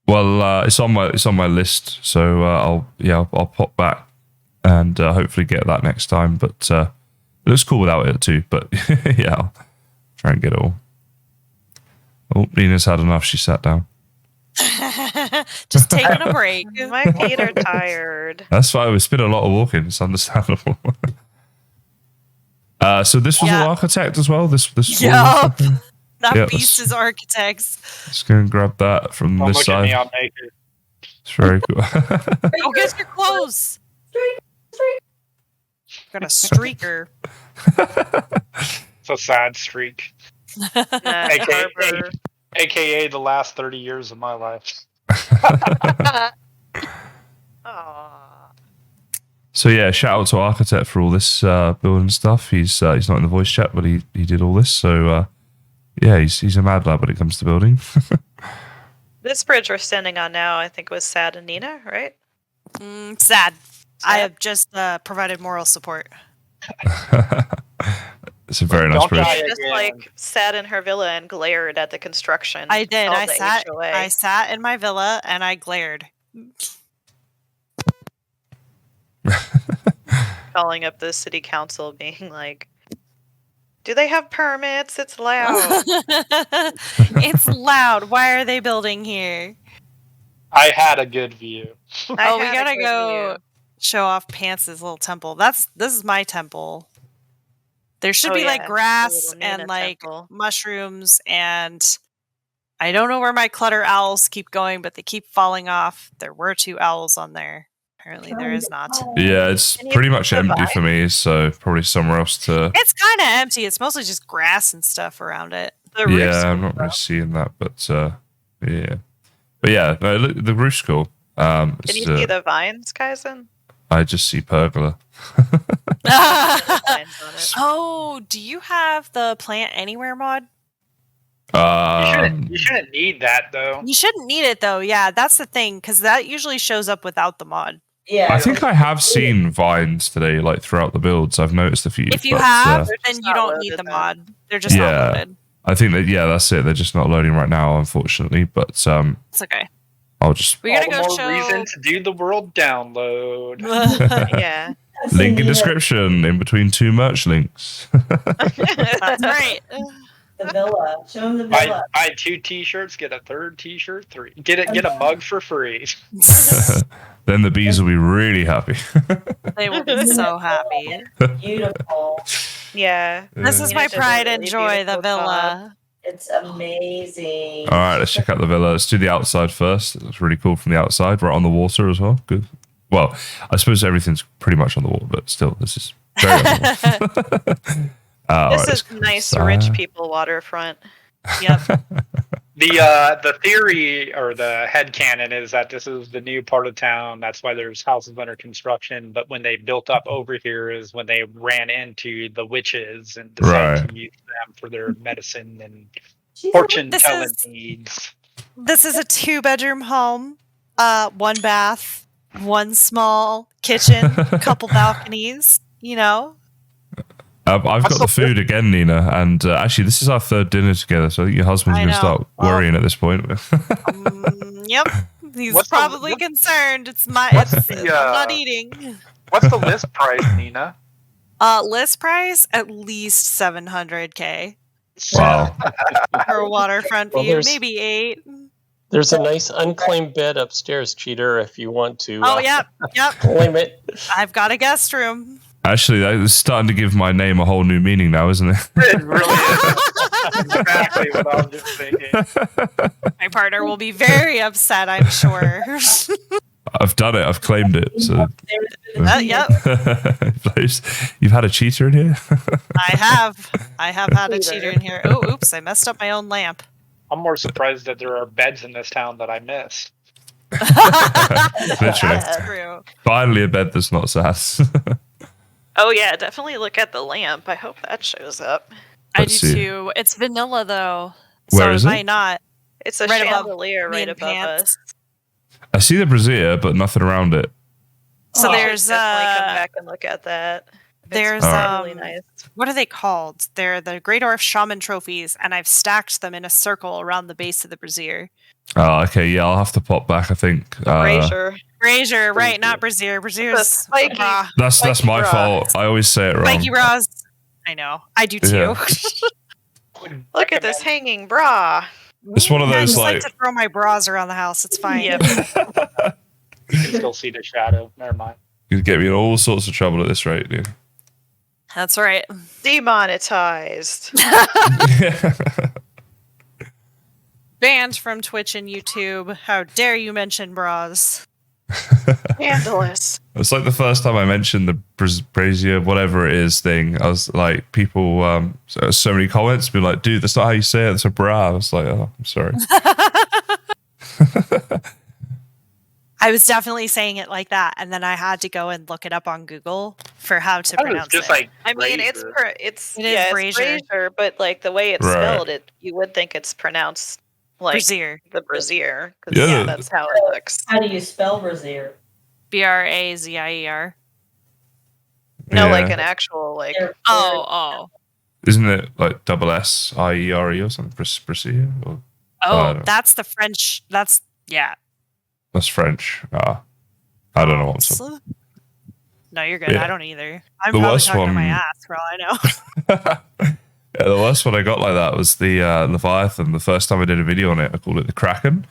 Well, it's on my list, so I'll pop back and hopefully get that next time. But it looks cool without it too. But yeah, I'll try and get it all. Oh, Nina's had enough. She sat down. Just taking a break. My feet are tired. That's fine. It's been a lot of walking. It's understandable. So this was an architect as well. This Yup. That beast is architects. Just gonna grab that from this side. Me, I'll make it. It's very cool. Go get your clothes. Got a streaker. It's a sad streak. AKA the last 30 years of my life. So yeah, shout out to Architect for all this building stuff. He's not in the voice chat, but he did all this. So yeah, he's a mad lad when it comes to building. This bridge we're standing on now, I think, was Sad and Nina, right? Sad. I have just provided moral support. It's a very nice bridge. Just sat in her villa and glared at the construction. I did. I sat in my villa and I glared. Calling up the city council, being like, "Do they have permits? It's loud." It's loud. Why are they building here? I had a good view. We gotta go show off Pants' little temple. This is my temple. There should be grass and mushrooms and I don't know where my clutter owls keep going, but they keep falling off. There were 2 owls on there. Apparently there is not. Yeah, it's pretty much empty for me, so probably somewhere else to... It's kind of empty. It's mostly just grass and stuff around it. Yeah, I'm not really seeing that, but yeah. But yeah, no, look, the roof's cool. Can you see the vines, Kaizen? I just see pergola. Oh, do you have the plant anywhere mod? You shouldn't need that though. You shouldn't need it though. Yeah, that's the thing, because that usually shows up without the mod. Yeah. I think I have seen vines today, like throughout the builds. I've noticed a few. If you have, then you don't need the mod. They're just not loaded. I think that that's it. They're just not loading right now, unfortunately. But it's okay. I'll just. We're gonna go show. Reason to do the world download. Yeah. Link in description in between 2 merch links. That's right. The villa. Show them the villa. Buy 2 T-shirts, get a 3rd T-shirt. Get a mug for free. Then the bees will be really happy. They will be so happy. Beautiful. Yeah. This is my pride and joy, the villa. It's amazing. All right, let's check out the villa. Let's do the outside first. It looks really cool from the outside, right on the water as well. Good. Well, I suppose everything's pretty much on the water, but still, this is very on the water. This is nice rich people waterfront. Yep. The theory or the headcanon is that this is the new part of town. That's why there's houses under construction. But when they built up over here is when they ran into the witches and decided to use them for their medicine and fortune telling needs. This is a 2-bedroom home, 1 bath, 1 small kitchen, couple balconies. You know. I've got the food again, Nina, and actually, this is our 3rd dinner together, so I think your husband's going to start worrying at this point. Yep, he's probably concerned. I'm not eating. What's the list price, Nina? List price at least $700K. Wow. For a waterfront view, maybe 8. There's a nice unclaimed bed upstairs, Cheater, if you want to. Yep. Claim it. I've got a guest room. Actually, that is starting to give my name a whole new meaning now, isn't it? It really is. Exactly what I was just thinking. My partner will be very upset, I'm sure. I've done it. I've claimed it. So. Yep. You've had a cheater in here? I have had a cheater in here. Oh, oops, I messed up my own lamp. I'm more surprised that there are beds in this town that I missed. Literally. That's true. Finally a bed that's not sass. Oh yeah, definitely look at the lamp. I hope that shows up. I do too. It's vanilla though. Where is it? Might not. It's a right chandelier right above us. I see the brazier, but nothing around it. So there's definitely come back and look at that. There's really nice. What are they called? They're the Great Orf Shaman trophies, and I've stacked them in a circle around the base of the brazier. Oh, okay. Yeah, I'll have to pop back, I think. Brazier, right? Not brazier. Brazier's that's my fault. I always say it wrong. Spiky bras. I know. I do too. Yeah. Look at this hanging bra. It's one of I those just like to throw my bras around the house. It's fine. Yep. You can still see the shadow. Never mind. You get me in all sorts of trouble at this rate, dude. That's right. Demonetized. Banned from Twitch and YouTube. How dare you mention bras? Scandalous. It's like the first time I mentioned the brazier, whatever it is thing. I was like, people, so many comments be like, dude, that's not how you say it. That's a bra. I was like, oh, I'm sorry. I was definitely saying it like that, and then I had to go and look it up on Google for how to pronounce it. Like I mean, it's brazier, but like the way it's spelled, you would think it's pronounced like brazier. The brazier. Yeah, that's how it looks. How do you spell brazier? BRAZIER. No, like an actual like. Oh. Isn't it like SSIERE or something? Brazier? Oh, that's the French. That's That's French. I don't know what's up. No, you're good. Yeah. I don't either. I'm probably talking to my ass for all I know. Yeah, the worst one I got like that was the Leviathan. The first time I did a video on it, I called it the Kraken.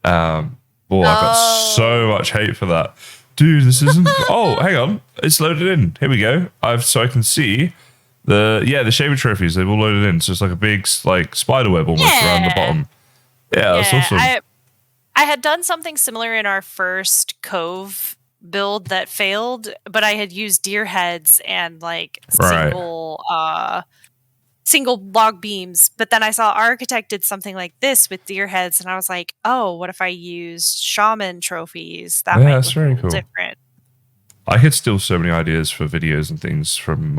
I got so much hate for that. Dude, this isn't... Oh, hang on. It's loaded in. Here we go. So I can see the shaver trophies. They've all loaded in. So it's like a big like spider web almost around the bottom. Yeah, that's awesome. I had done something similar in our first cove build that failed, but I had used deer heads and like Right. single log beams. But then I saw Architect did something like this with deer heads, and I was like, oh, what if I used shaman trophies? That Yeah, might that's look very a little cool. different. I could steal so many ideas for videos and things from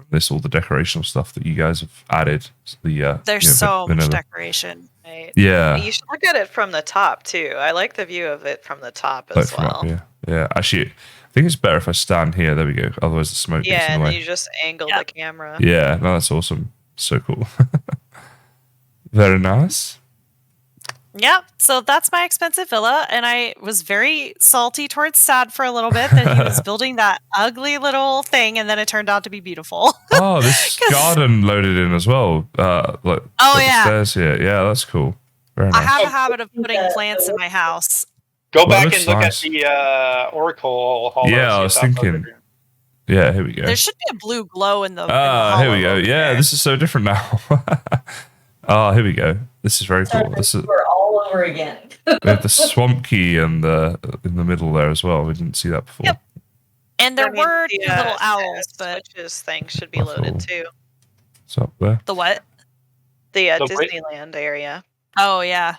this, all the decorational stuff that you guys have added. There's so much decoration. Right. Yeah. You should look at it from the top too. I like the view of it from the top Like as from up well. here. Yeah, actually, I think it's better if I stand here. There we go. Otherwise, the smoke gets Yeah, in and the then way. you just angle the camera. Yeah, no, that's awesome. So cool. Very nice. Yep. So that's my expensive villa, and I was very salty towards Sad for a little bit that he was building that ugly little thing, and then it turned out to be beautiful. Oh, this garden loaded in as well. Like Oh, the yeah. stairs here. Yeah, that's cool. Very I nice. have a habit of putting plants in my house. Go Well, back looks and look nice. at the Oracle Hollow. Yeah, see I if was that's thinking. over here. Yeah, here we go. There should be a blue glow in the. in the Here we hollow go. over Yeah, there. this is so different now. Here we go. This is very cool. This is We're all over again. we have the swamp key and the in the middle there as well. We didn't see that before. Yep. And there I mean, were the, two little owls, but switches thing should be That's loaded all. too. It's up there. the what? The The wait- Disneyland area. Oh yeah,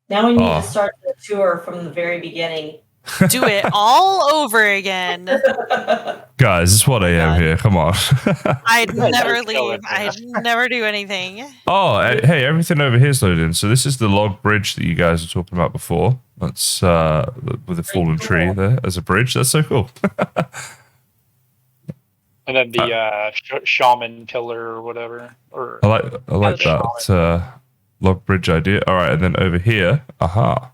Now we need Oh. to start the tour from the very beginning. do it all over again. Guys, it's 1 a.m. here. Come on. I'd Yeah, never there's no leave. way. I'd never do anything. Oh, hey, everything over here's loaded in. So this is the log bridge that you guys were talking about before. That's with a fallen tree there as a bridge. That's so cool. And then the shaman pillar or whatever. Or I like that log bridge idea. All right, and then over here, aha.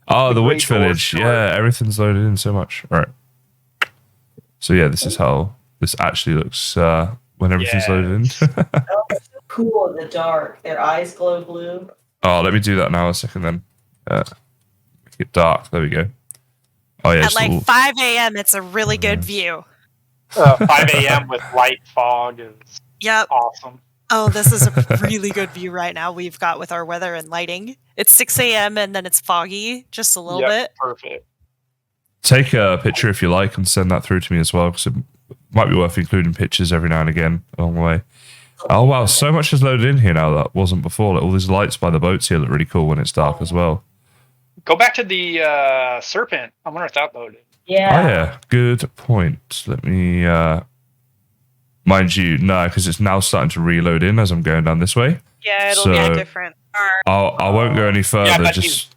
Oh, the The witch Great Dwarf village. Sword. Yeah, everything's loaded in so much. All right. So yeah, this is how this actually looks when everything's loaded in. Oh, it's so cool in the dark. Their eyes glow blue. Oh, let me do that now a second then. Make it dark. There we go. Oh yeah, At it's like all- 5 a.m., it's a really good view. 5 a.m. with light fog is Yep. awesome. Oh, this is a really good view right now we've got with our weather and lighting. It's 6 a.m. and then it's foggy just a little Yep, bit. perfect. Take a picture if you like and send that through to me as well, because it might be worth including pictures every now and again along the way. Oh wow, so much is loaded in here now that wasn't before. Like, all these lights by the boats here look really cool when it's dark as well. Go back to the serpent. I wonder if that loaded. Yeah. Oh yeah, good point. Let me, mind you, no, because it's now starting to reload in as I'm going down this way. Yeah, it'll So- be different. I won't go any further. Yeah, but just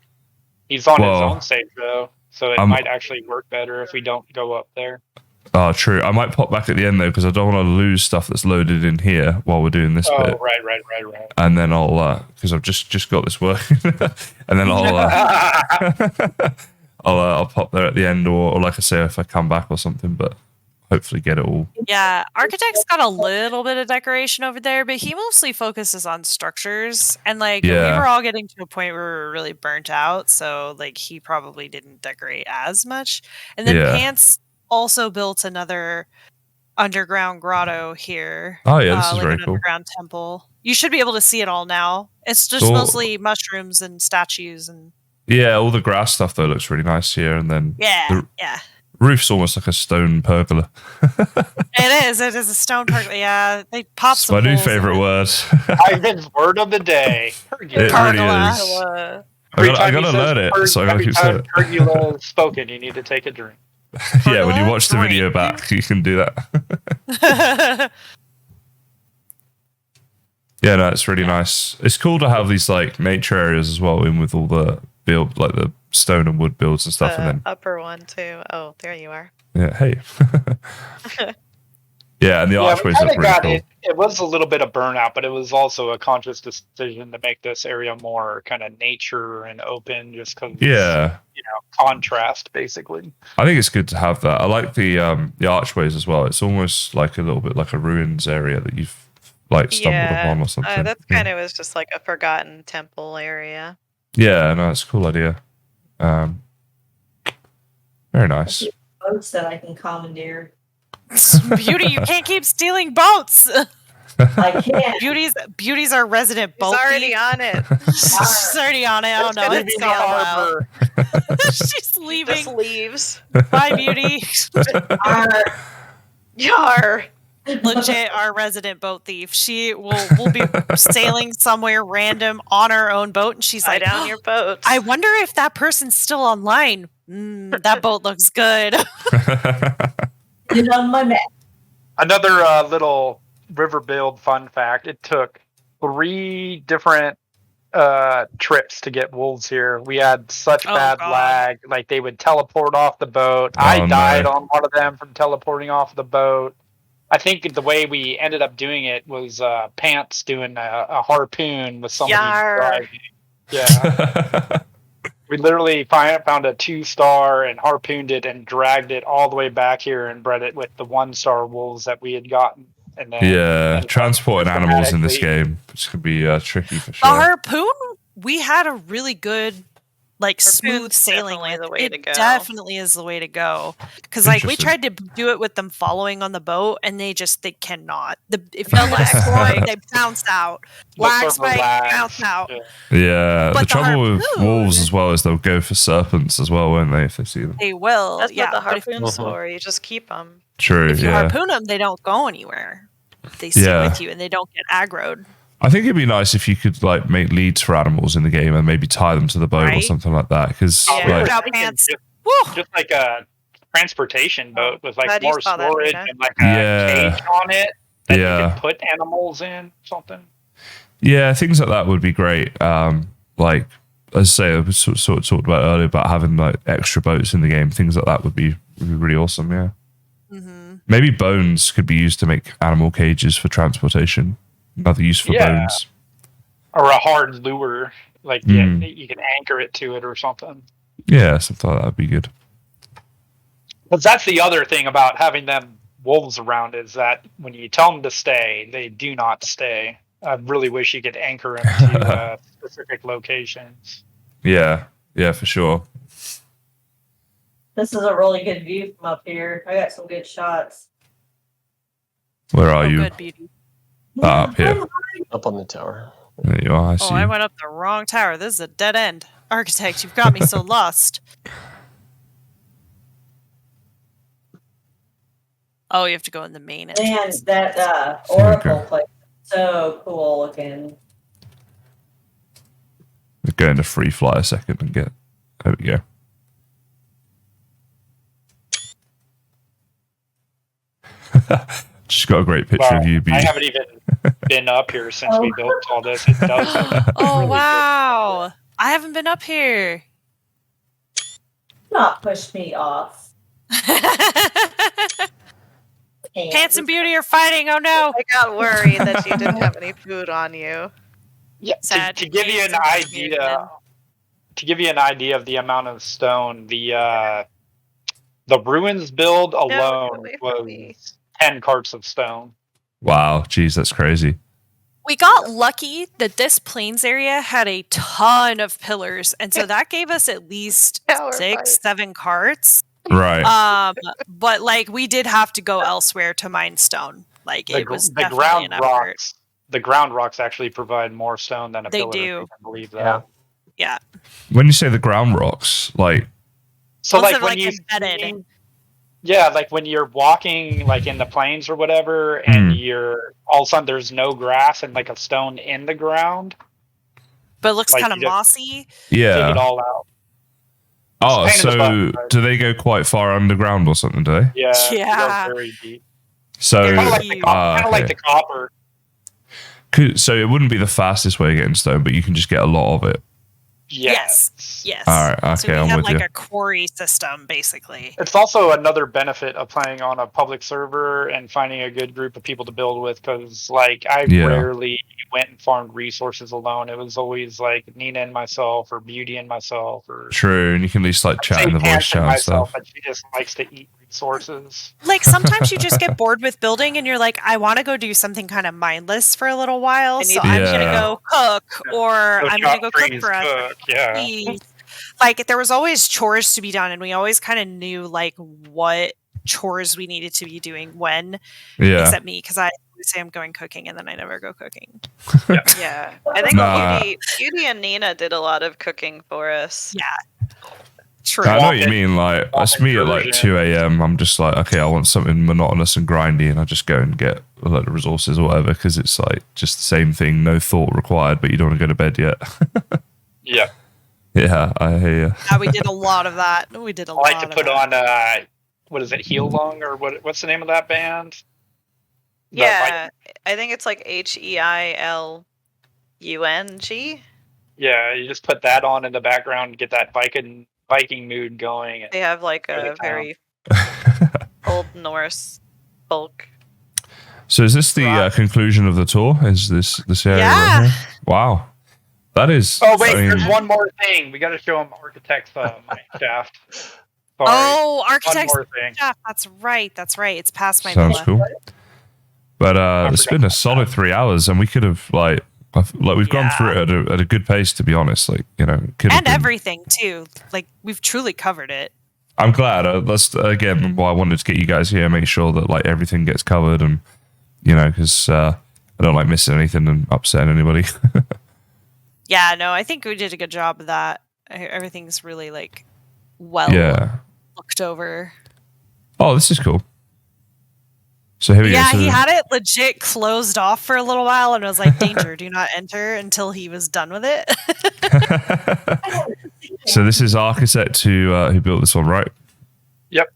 he's on Well, his own stage though, so it might actually work better if we don't go up there. true. I might pop back at the end though, because I don't want to lose stuff that's loaded in here while we're doing this Oh, bit. right. And then I'll, because I've just got this working, and then I'll pop there at the end, or like I say, if I come back or something. But hopefully get it all. Yeah, Architect's got a little bit of decoration over there, but he mostly focuses on structures. And like we Yeah. were all getting to a point where we were really burnt out, so like he probably didn't decorate as much. And then Yeah. Pants also built another underground grotto here. Oh yeah, this is like very an cool. underground temple. You should be able to see it all now. It's just So- mostly mushrooms and statues and Yeah, all the grass stuff though looks really nice here, and then yeah, the yeah. roof's almost like a stone pergola. It is. It is a stone pergola. Yeah, they pop It's some my new holes in favorite it. word. Ivan's word of the day. It really Pergola. is. Pergola. Every I time he gotta says learn it, so I gotta every keep time saying it. pergola is spoken, you need to take a drink. Yeah, when you Pergola? watch the video Drink. back, you can do that. Yeah, no, it's really nice. It's cool to have these like nature areas as well, in with all the build, like the stone and wood builds and stuff, and The then upper one too. Oh, there you are. yeah, hey, yeah, and the Yeah, we archways kind look of really got cool. it. It was a little bit of burnout, but it was also a conscious decision to make this area more kind of nature and open, just because Yeah, contrast basically. I think it's good to have that. I like the archways as well. It's almost like a little bit like a ruins area that you've like stumbled upon or something. That's Yeah. kind of was just like a forgotten temple area. Yeah, no, it's a cool idea. Very nice. Boats that I can commandeer. Beauty, you can't keep stealing boats. I can't. Beauty's our resident He's boat already thief. on it. She's already on it. I don't know. gonna It's be been a while. harbor. She's leaving. Just leaves. Bye, Beauty. Yar. Legit, our resident boat thief. We'll be sailing somewhere random on our own boat, and she's Tie like, down your boat. I wonder if that person's still online. That boat looks good. Get on my map. Another little river build fun fact. It took 3 different trips to get wolves here. We had such bad God. lag. Like, they would teleport off the boat. I died on one of them from teleporting off the boat. I think the way we ended up doing it was Pants doing a harpoon with somebody driving. Yeah. We literally found a 2-star and harpooned it and dragged it all the way back here and bred it with the 1-star wolves that we had gotten. And then transporting animals in this game, which could be tricky for sure. The harpoon, we had a really good, smooth sailing definitely with. the way It to go. definitely is the way to go. Because we tried to do it with them following on the boat, and they cannot. If you lag spike, they bounce out. Lag spike, bounce out. Yeah, But the trouble with harpoon- wolves as well is they'll go for serpents as well, won't they, if they see them? They will. That's yeah, what the but if- harpoon's for. You just keep them. True, If you yeah. harpoon them, they don't go anywhere. They stay with you, and they don't get aggroed. I think it'd be nice if you could make leads for animals in the game and maybe tie them to the boat or something like that. Because Without Pants. Just like a transportation boat with Glad you more saw that, storage Rita. and a cage on it that you can put animals in, something. Yeah, things like that would be great. As I say, I sort of talked about earlier about having extra boats in the game. Things like that would be really awesome. Yeah. Mm-hmm. Maybe bones could be used to make animal cages for transportation. Another use for bones. Or a hard lure, you can anchor it to it or something. Yeah, something like that would be good. But that's the other thing about having them wolves around is that when you tell them to stay, they do not stay. I really wish you could anchor them to specific locations. Yeah, for sure. This is a really good view from up here. I got some good shots. Where are you? Good, Beauty. Up here. Up on the tower. There you are. I see. I went up the wrong tower. This is a dead end. Architect, you've got me so lost. Oh, you have to go in the main And entrance. that Oracle place is so cool looking. We're going to free fly a second and get. There we go. Just got a great picture of you. I haven't even been up here since we built all this. It does. Oh, really wow. I haven't been up here. Not push me off. Pants and Beauty are fighting. Oh, no. I got worried that you didn't have any food on you. Yeah, Sad to give you an Pants and idea, of the amount of stone, the ruins build alone away from me. was 10 carts of stone. Wow, geez, that's crazy. We got lucky that this plains area had a ton of pillars, and so that gave us at least Tower 6, 7 carts. Right. But we did have to go elsewhere to mine stone. It was The definitely ground an effort. rocks. The ground rocks actually provide more stone than a They pillar. do. If you can believe that. Yeah. When you say the ground rocks, So Ones that are, when you embedded. yeah, when you're walking in the plains or whatever, and you're all of a sudden there's no grass and a stone in the ground. But it looks Like, kind of you just- mossy. Dig it yeah. all out. Oh, It's a pain in the so butt, right? do they go quite far underground or something? Do they? Yeah. it goes Yeah. very deep. So, They're Kind of like the, huge. like the copper. So it wouldn't be the fastest way of getting stone, but you can just get a lot of it. Yes. Yes. All right, So okay, we I'm have with you. a quarry system, basically. It's also another benefit of playing on a public server and finding a good group of people to build with, because I Yeah. rarely went and farmed resources alone. It was always Nina and myself, or Beauty and myself, or True, and you can at least chat in the voice Pants chat and and myself, stuff. but she just likes to eat resources. Sometimes you just get bored with building and you're like, I want to go do something kind of mindless for a little while. So I'm going to Yeah. go cook, or I'm going to go cook for us. Cook, yeah. Please. There was always chores to be done, and we always kind of knew what chores we needed to be doing when. Yeah. Except me, because I always say I'm going cooking, and then I never go cooking. Yeah. I think Nah. Beauty and Nina did a lot of cooking for us. Yeah. True. I know what you mean. Like, it's me at like 2 a.m. I'm just like, okay, I want something monotonous and grindy, and I just go and get a lot of resources or whatever, because it's like just the same thing, no thought required, but you don't want to go to bed yet. Yeah. Yeah, I hear you. Yeah, we did a lot of that. We did a I lot. like to put on what is it, Heel Lung, or what's the name of that band? Yeah, I think it's like HEILUNG. Yeah, you just put that on in the background, get that Viking mood going. They have like a very Old Norse folk. So is this the conclusion of the tour? Is this area? Yeah. Right here? Wow. That is. Oh wait, I mean, there's one more thing. We got to show them Architect's mine shaft. Sorry. Oh, Architect's One more thing. shaft. That's right. It's past my sounds villa. cool. But it's been a solid 3 hours, and we could have like we've gone through it at a good pace, to be honest. Like, you know, And everything too. Like, we've truly covered it. I'm glad. That's again why I wanted to get you guys here, make sure that like everything gets covered, and you know, because I don't like missing anything and upsetting anybody. Yeah, no, I think we did a good job of that. Everything's really like well looked over. Oh, this is cool. So here we go. Yeah, So he had it legit closed off for a little while, and was like, "Danger, do not enter," until he was done with it. So this is Architect who built this one, right? Yep.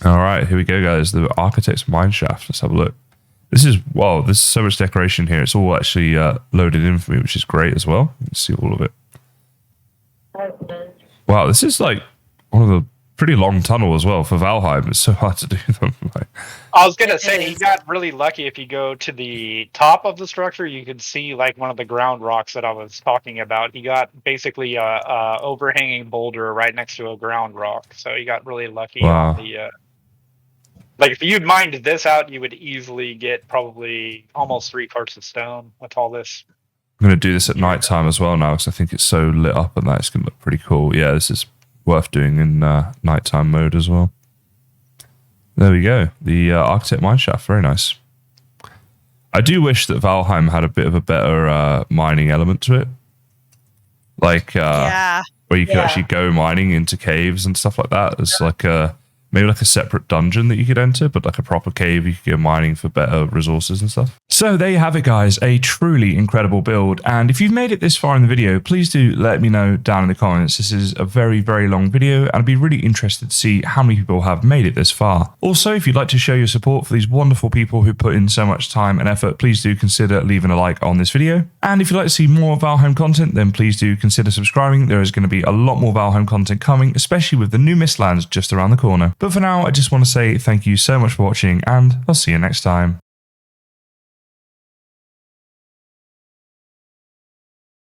All right, here we go, guys. The Architect's mine shaft. Let's have a look. This is there's so much decoration here. It's all actually loaded in for me, which is great as well. You can see all of it. Wow, this is like one of the pretty long tunnel as well for Valheim. It's so hard to do them. I was gonna say he got really lucky. If you go to the top of the structure, you can see like one of the ground rocks that I was talking about. He got basically a overhanging boulder right next to a ground rock, so he got really lucky on the. Like if you'd mined this out, you would easily get probably almost 3 parts of stone with all this. I'm going to do this at night time as well now, because I think it's so lit up and that it's going to look pretty cool. Yeah, this is worth doing in nighttime mode as well. There we go. The Architect mineshaft, very nice. I do wish that Valheim had a bit of a better mining element to it. Like, where you could actually go mining into caves and stuff like that. There's like maybe like a separate dungeon that you could enter, but like a proper cave you could go mining for better resources and stuff. So there you have it, guys. A truly incredible build. And if you've made it this far in the video, please do let me know down in the comments. This is a very, very long video, and I'd be really interested to see how many people have made it this far. Also, if you'd like to show your support for these wonderful people who put in so much time and effort, please do consider leaving a like on this video. And if you'd like to see more Valheim content, then please do consider subscribing. There is going to be a lot more Valheim content coming, especially with the new Mistlands just around the corner. But for now, I just want to say thank you so much for watching, and I'll see you next time.